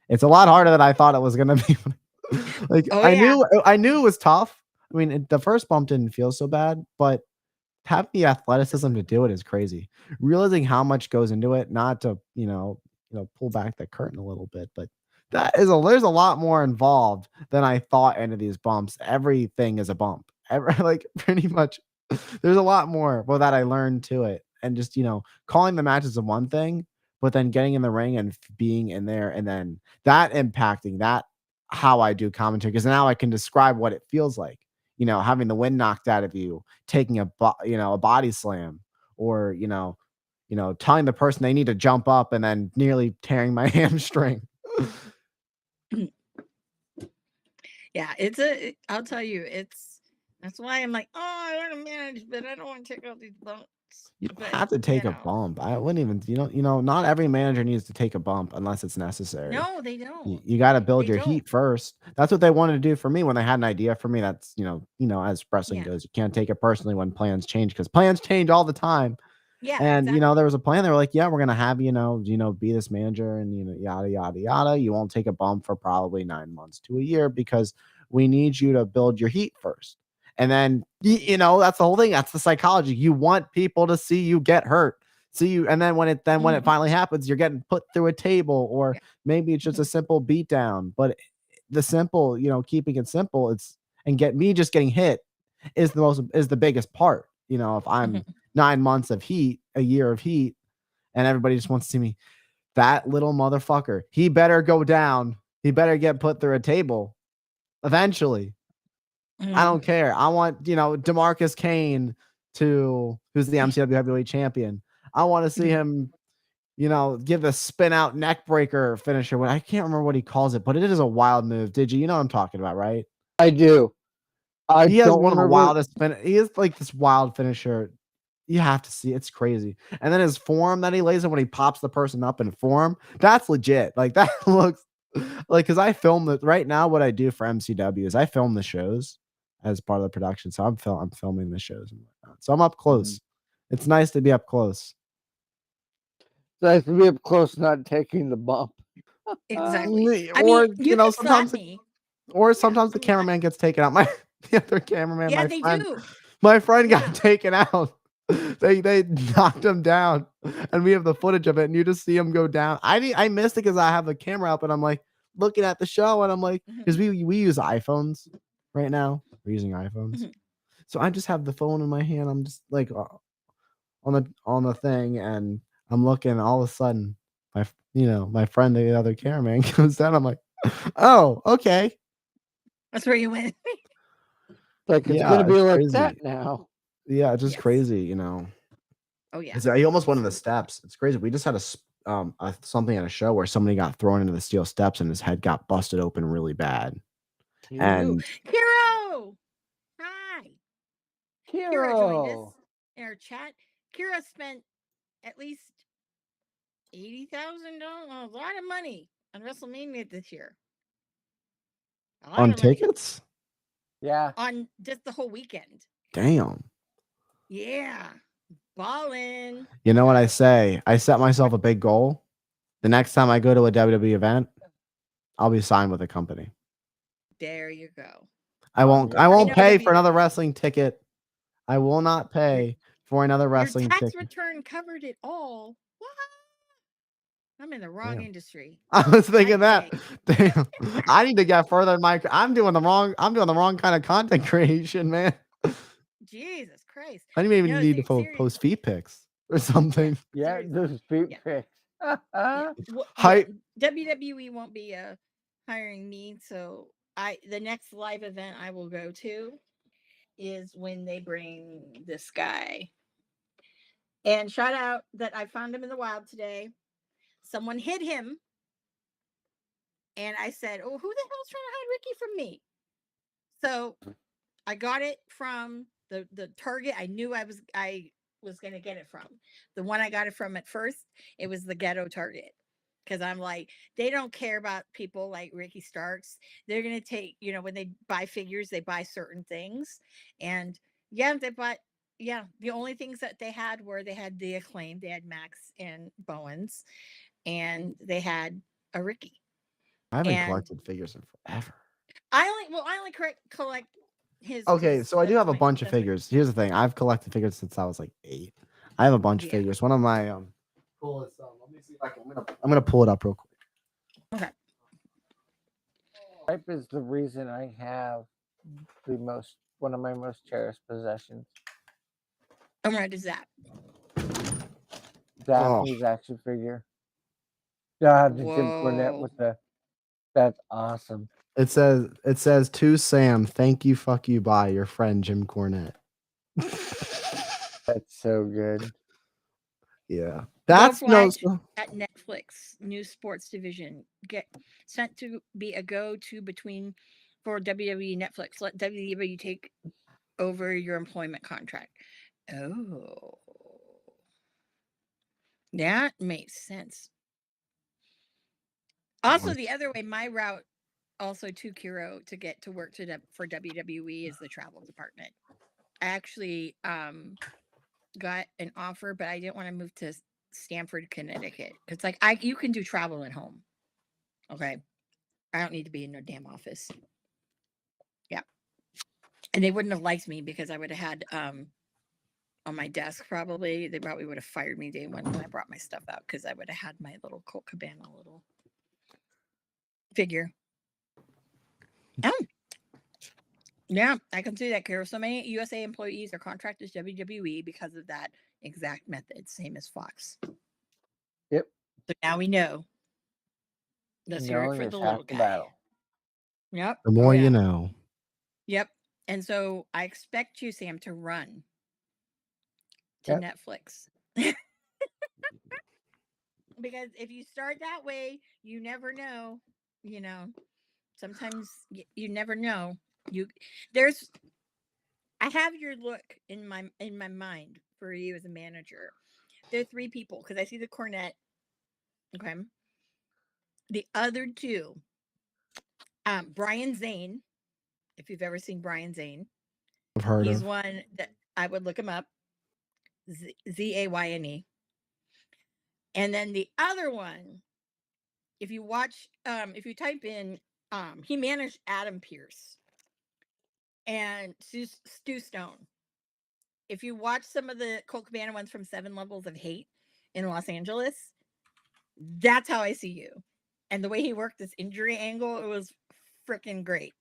It's a lot harder than I thought it was going to be. Like, I knew it was tough. I mean, the first bump didn't feel so bad, but having the athleticism to do it is crazy. Realizing how much goes into it, not to, pull back the curtain a little bit, but there's a lot more involved than I thought into these bumps. Everything is a bump. Like, pretty much there's a lot more that I learned to it. And just, calling the matches is one thing, but then getting in the ring and being in there, and then that impacting that how I do commentary, because now I can describe what it feels like, having the wind knocked out of you, taking a body slam, or, telling the person they need to jump up and then nearly tearing my hamstring. Yeah, I'll tell you, that's why I'm like, oh, I want to manage, but I don't want to take all these bumps. You don't But, have to take a bump. I wouldn't even, not every manager needs to take a bump unless it's necessary. No, they don't. You got to build They your heat first. That's what they wanted to do for me when they had an idea for me. That's, as wrestling Yeah. goes, you can't take it personally when plans change because plans change all the time. Yeah. And, exactly. there was a plan. They were like, yeah, we're going to have, be this manager and, yada, yada, yada. You won't take a bump for probably 9 months to a year because we need you to build your heat first. And then, that's the whole thing. That's the psychology. You want people to see you get hurt. See you. And then when it finally happens, you're getting put through a table or maybe it's just a simple beat down. But the simple, keeping it simple, and getting hit is the biggest part. If I'm 9 months of heat, a year of heat, and everybody just wants to see me, that little motherfucker, he better go down. He better get put through a table eventually. I don't care. I want, DeMarcus Kane who's the MCW heavyweight champion. I want to see him, give a spin out neck breaker finisher. I can't remember what he calls it, but it is a wild move. Did you know what I'm talking about, right? I do. He has one of the wildest he is like this wild finisher. You have to see, it's crazy. And then his form that he lays in when he pops the person up in form, that's legit. Like that looks like, because I film it right now. What I do for MCW is I film the shows as part of the production. So I'm filming the shows and whatnot. So I'm up close. It's nice to be up close. It's nice to be up close, not taking the bump. Exactly. Or you sometimes the cameraman gets taken out. The other cameraman, my friend got taken out. They knocked him down, and we have the footage of it, and you just see him go down. I missed it because I have the camera up, and I'm like looking at the show, and I'm like, because we use iPhones right now. We're using iPhones, so I just have the phone in my hand. I'm just like on the thing, and I'm looking. All of a sudden, my friend, the other cameraman, goes down. I'm like, oh, okay. That's where you went. Like it's gonna be like that now. Yeah, just crazy, Oh yeah. He almost went in the steps. It's crazy. We just had something at a show where somebody got thrown into the steel steps and his head got busted open really bad. And Kiro, hi. Kiro joined us in our chat. Kira spent at least $80,000, a lot of money on WrestleMania this year. On tickets? Yeah. On just the whole weekend. Damn. Yeah. Ballin'. You know what I say? I set myself a big goal. The next time I go to a WWE event, I'll be signed with a company. There you go. I won't pay for another wrestling ticket. I will not pay for another wrestling ticket. Your tax return covered it all. What? I'm in the wrong industry. I was thinking that. Damn. I need to get further in I'm doing the wrong kind of content creation, man. Jesus Christ. I didn't even need to post feet pics or something. Yeah, those feet pics. WWE won't be hiring me, so the next live event I will go to is when they bring this guy. And shout out that I found him in the wild today. Someone hid him. And I said, oh, who the hell's trying to hide Ricky from me? So I got it from the Target I knew I was going to get it from. The one I got it from at first, it was the ghetto Target. Because I'm like, they don't care about people like Ricky Starks. They're going to take, when they buy figures, they buy certain things. And the only things that they had were they had the Acclaim, they had Max and Bowens, and they had a Ricky. I haven't collected figures in forever. I only collect his. Okay, so I do have a bunch of figures. Here's the thing: I've collected figures since I was like 8. I have a bunch of figures. One of my coolest. Let me see if I can. I'm gonna pull it up real quick. Okay. Type is the reason I have one of my most cherished possessions. And what is that? Daphne's action figure. Yeah, I have the Jim Cornette with the. That's awesome. It says to Sam, thank you, fuck you, bye, your friend Jim Cornette. That's so good. Yeah. Go That's no. fly at Netflix new sports division. Get sent to be a go-to between for WWE Netflix. Let WWE take over your employment contract. Oh, that makes sense. Also, the other way, my route also to Kiro to get to work for WWE is the travel department. I actually got an offer, but I didn't want to move to Stamford, Connecticut. It's like you can do travel at home. Okay. I don't need to be in no damn office. Yeah. And they wouldn't have liked me because I would have had on my desk probably. They probably would have fired me day one when I brought my stuff out because I would have had my little Colt Cabana little figure. Oh. Yeah, I can see that, Carol. So many USA employees are contracted to WWE because of that exact method, same as Fox. Yep. So now we know. Let's hear it Knowing for is the half little the guy. battle. Yep. The more yeah. you know. Yep. And so I expect you, Sam, to run to Yep. Netflix. Because if you start that way, you never know. You know, sometimes you never know. I have your look in my mind for you as a manager. There are three people because I see the Cornette. Okay. The other two, Brian Zane. If you've ever seen Brian Zane, I've heard he's of. one that I would look him up. Zayne. And then the other one, if you watch, if you type in, he managed Adam Pearce and Stu Stone. If you watch some of the Colt Cabana ones from 7 Levels of Hate in Los Angeles, that's how I see you. And the way he worked this injury angle, it was freaking great.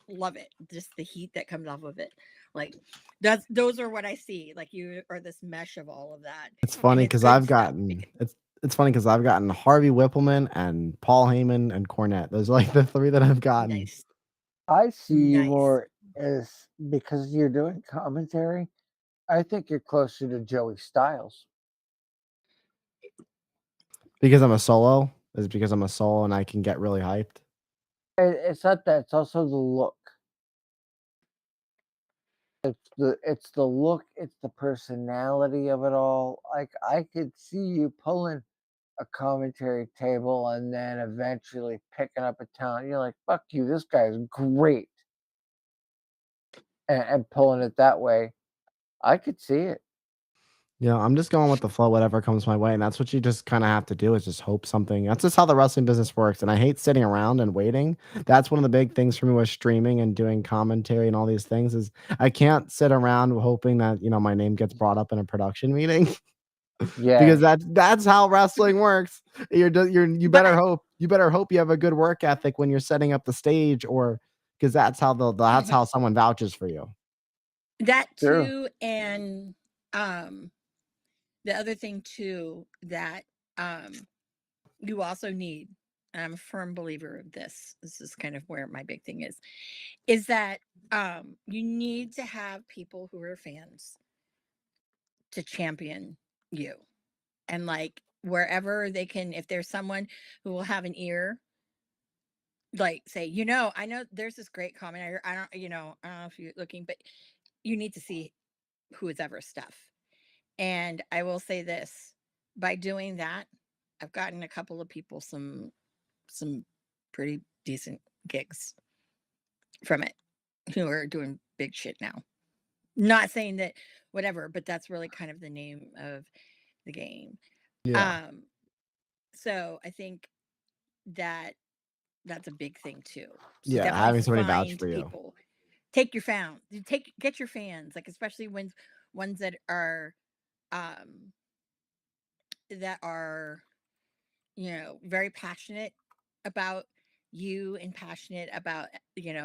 Love it. Just the heat that comes off of it. Like those are what I see. Like you are this mesh of all of that. It's And funny it's because good I've stuff. gotten it's funny because I've gotten Harvey Whippleman and Paul Heyman and Cornette. Those are like the three that I've gotten. Nice. I see you Nice. more as because you're doing commentary. I think you're closer to Joey Styles. Because I'm a solo? Is it because I'm a solo and I can get really hyped? It's not that. It's also the look. It's the look. It's the personality of it all. Like I could see you pulling a commentary table and then eventually picking up a talent. You're like, fuck you, this guy's great. And pulling it that way. I could see it. Yeah, I'm just going with the flow, whatever comes my way. And that's what you just kind of have to do is just hope something. That's just how the wrestling business works. And I hate sitting around and waiting. That's one of the big things for me with streaming and doing commentary and all these things is I can't sit around hoping that, my name gets brought up in a production meeting. Yeah. Because that's how wrestling works. You better hope you have a good work ethic when you're setting up the stage, or because that's how someone vouches for you. That True. too, and the other thing too that you also need, and I'm a firm believer of this. This is kind of where my big thing is that you need to have people who are fans to champion you. And like wherever they can, if there's someone who will have an ear, like say, I know there's this great commentator. I don't know if you're looking, but you need to see who is ever stuff. And I will say this, by doing that, I've gotten a couple of people some pretty decent gigs from it who are doing big shit now. Not saying that whatever, but that's really kind of the name of the game. Yeah. So I think that's a big thing too. So Yeah, definitely having somebody vouch find for you. people. Get your fans, like especially when ones that are very passionate about you and passionate about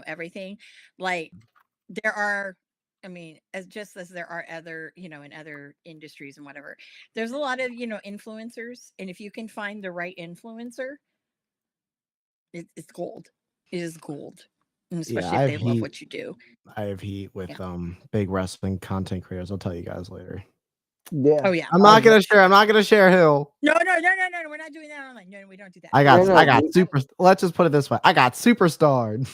everything. Like there are, I mean, as there are other, in other industries and whatever, there's a lot of influencers, and if you can find the right influencer, it's gold. It is gold, and especially if they love what you do. I have heat with Yeah. big wrestling content creators. I'll tell you guys later. Yeah. Oh yeah. I'm not gonna share. I'm not gonna share who. No. We're not doing that online. No, we don't do that. I got. No, I got we- super. Let's just put it this way. I got superstarred.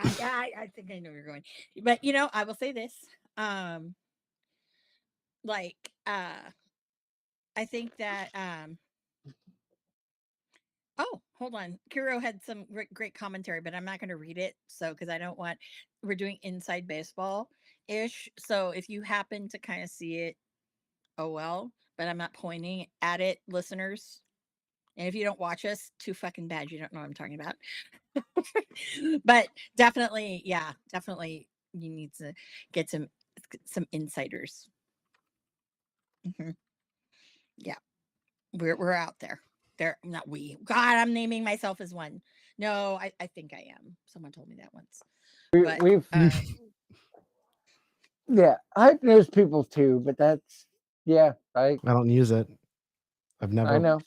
I think I know where you're going, but you know, I will say this. Like, I think that. Oh, hold on. Kiro had some great commentary, but I'm not going to read it. So, because I don't want. We're doing inside baseball ish. So, if you happen to kind of see it, oh well. But I'm not pointing at it, listeners. And if you don't watch us, too fucking bad. You don't know what I'm talking about. But definitely, yeah, definitely, you need to get some insiders. Mhm. Yeah, we're out there. There, not we. God, I'm naming myself as one. No, I think I am. Someone told me that once. But we've yeah, Hype knows people too, but that's yeah, I don't use it. I've never. I know.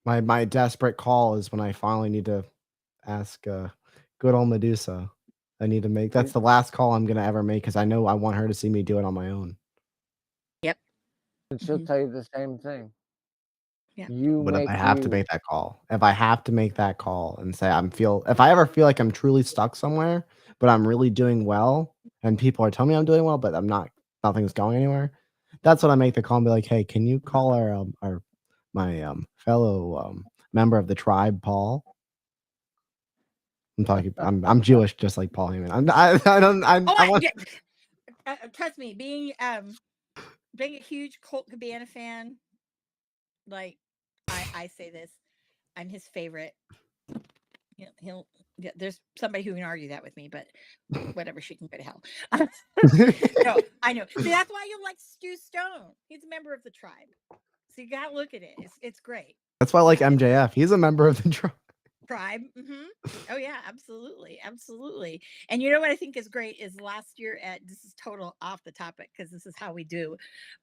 My desperate call is when I finally need to ask good old Medusa. I need to make. That's the last call I'm gonna ever make because I know I want her to see me do it on my own. yep. And she'll Mhm. tell you the same thing. Yeah. You But if make I have to you make that call, if I have to make that call and say if I ever feel like I'm truly stuck somewhere, but I'm really doing well, and people are telling me I'm doing well, but I'm not, nothing's going anywhere. That's when I make the call and be like, hey, can you call my fellow member of the tribe, Paul? I'm talking. I'm Jewish, just like Paul Heyman. I don't. Oh, I want. trust me, being a huge Colt Cabana fan, like I say this, I'm his favorite. He'll yeah, there's somebody who can argue that with me, but whatever, she can go to hell. No, I know. See, that's why you like Stu Stone. He's a member of the tribe, so you gotta look at it. It's great. That's why I like MJF. He's a member of the tribe. Tribe. Oh yeah, absolutely. And you know what I think is great is last year at, this is total off the topic because this is how we do,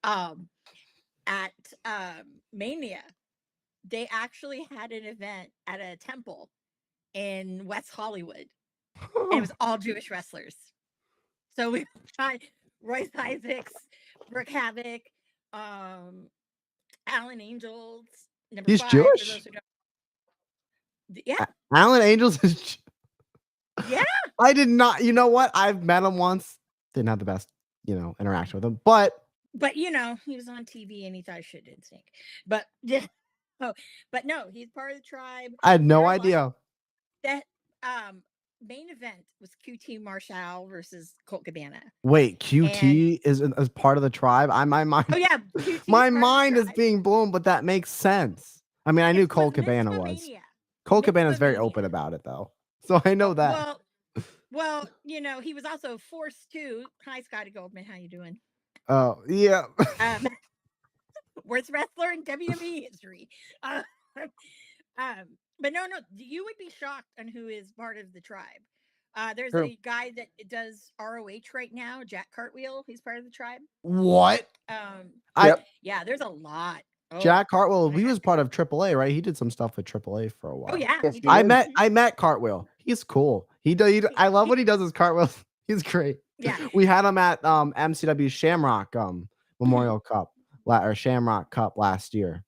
at Mania, they actually had an event at a temple in West Hollywood, and it was all Jewish wrestlers. So we got Royce Isaacs, Brooke Havoc, Alan Angels, number He's 5 Jewish? for those who don't. Yeah, Alan Angels is. yeah. I did not. You know what? I've met him once. Didn't have the best, interaction with him. But But you know, he was on TV and he thought shit didn't stink. But yeah, oh, but no, he's part of the tribe. I had no They're alive. idea. That main event was QT Marshall versus Colt Cabana. Wait, QT is part of the tribe. My mind. Oh yeah, QT 's My part of the mind is tribe. being blown, but that makes sense. I mean, I knew It Colt was Cabana was. Mitzvah-mania. Colt Cabana is very Mitzvah-mania. open about it, though. So I know that. Well, you know, he was also forced to. Hi, Scotty Goldman. How you doing? Oh yeah. Worst wrestler in WWE history. But no, you would be shocked on who is part of the tribe. There's True. a guy that does ROH right now, Jack Cartwheel. He's part of the tribe. What? Yep. Yeah, there's a lot. Oh, Jack Cartwheel. He was part of AAA, right? He did some stuff with AAA for a while. oh yeah. Yes, he he did. did. I met Cartwheel. He's cool. I love what he does as Cartwheel. He's great. Yeah. We had him at MCW Shamrock Memorial Cup or Shamrock Cup last year.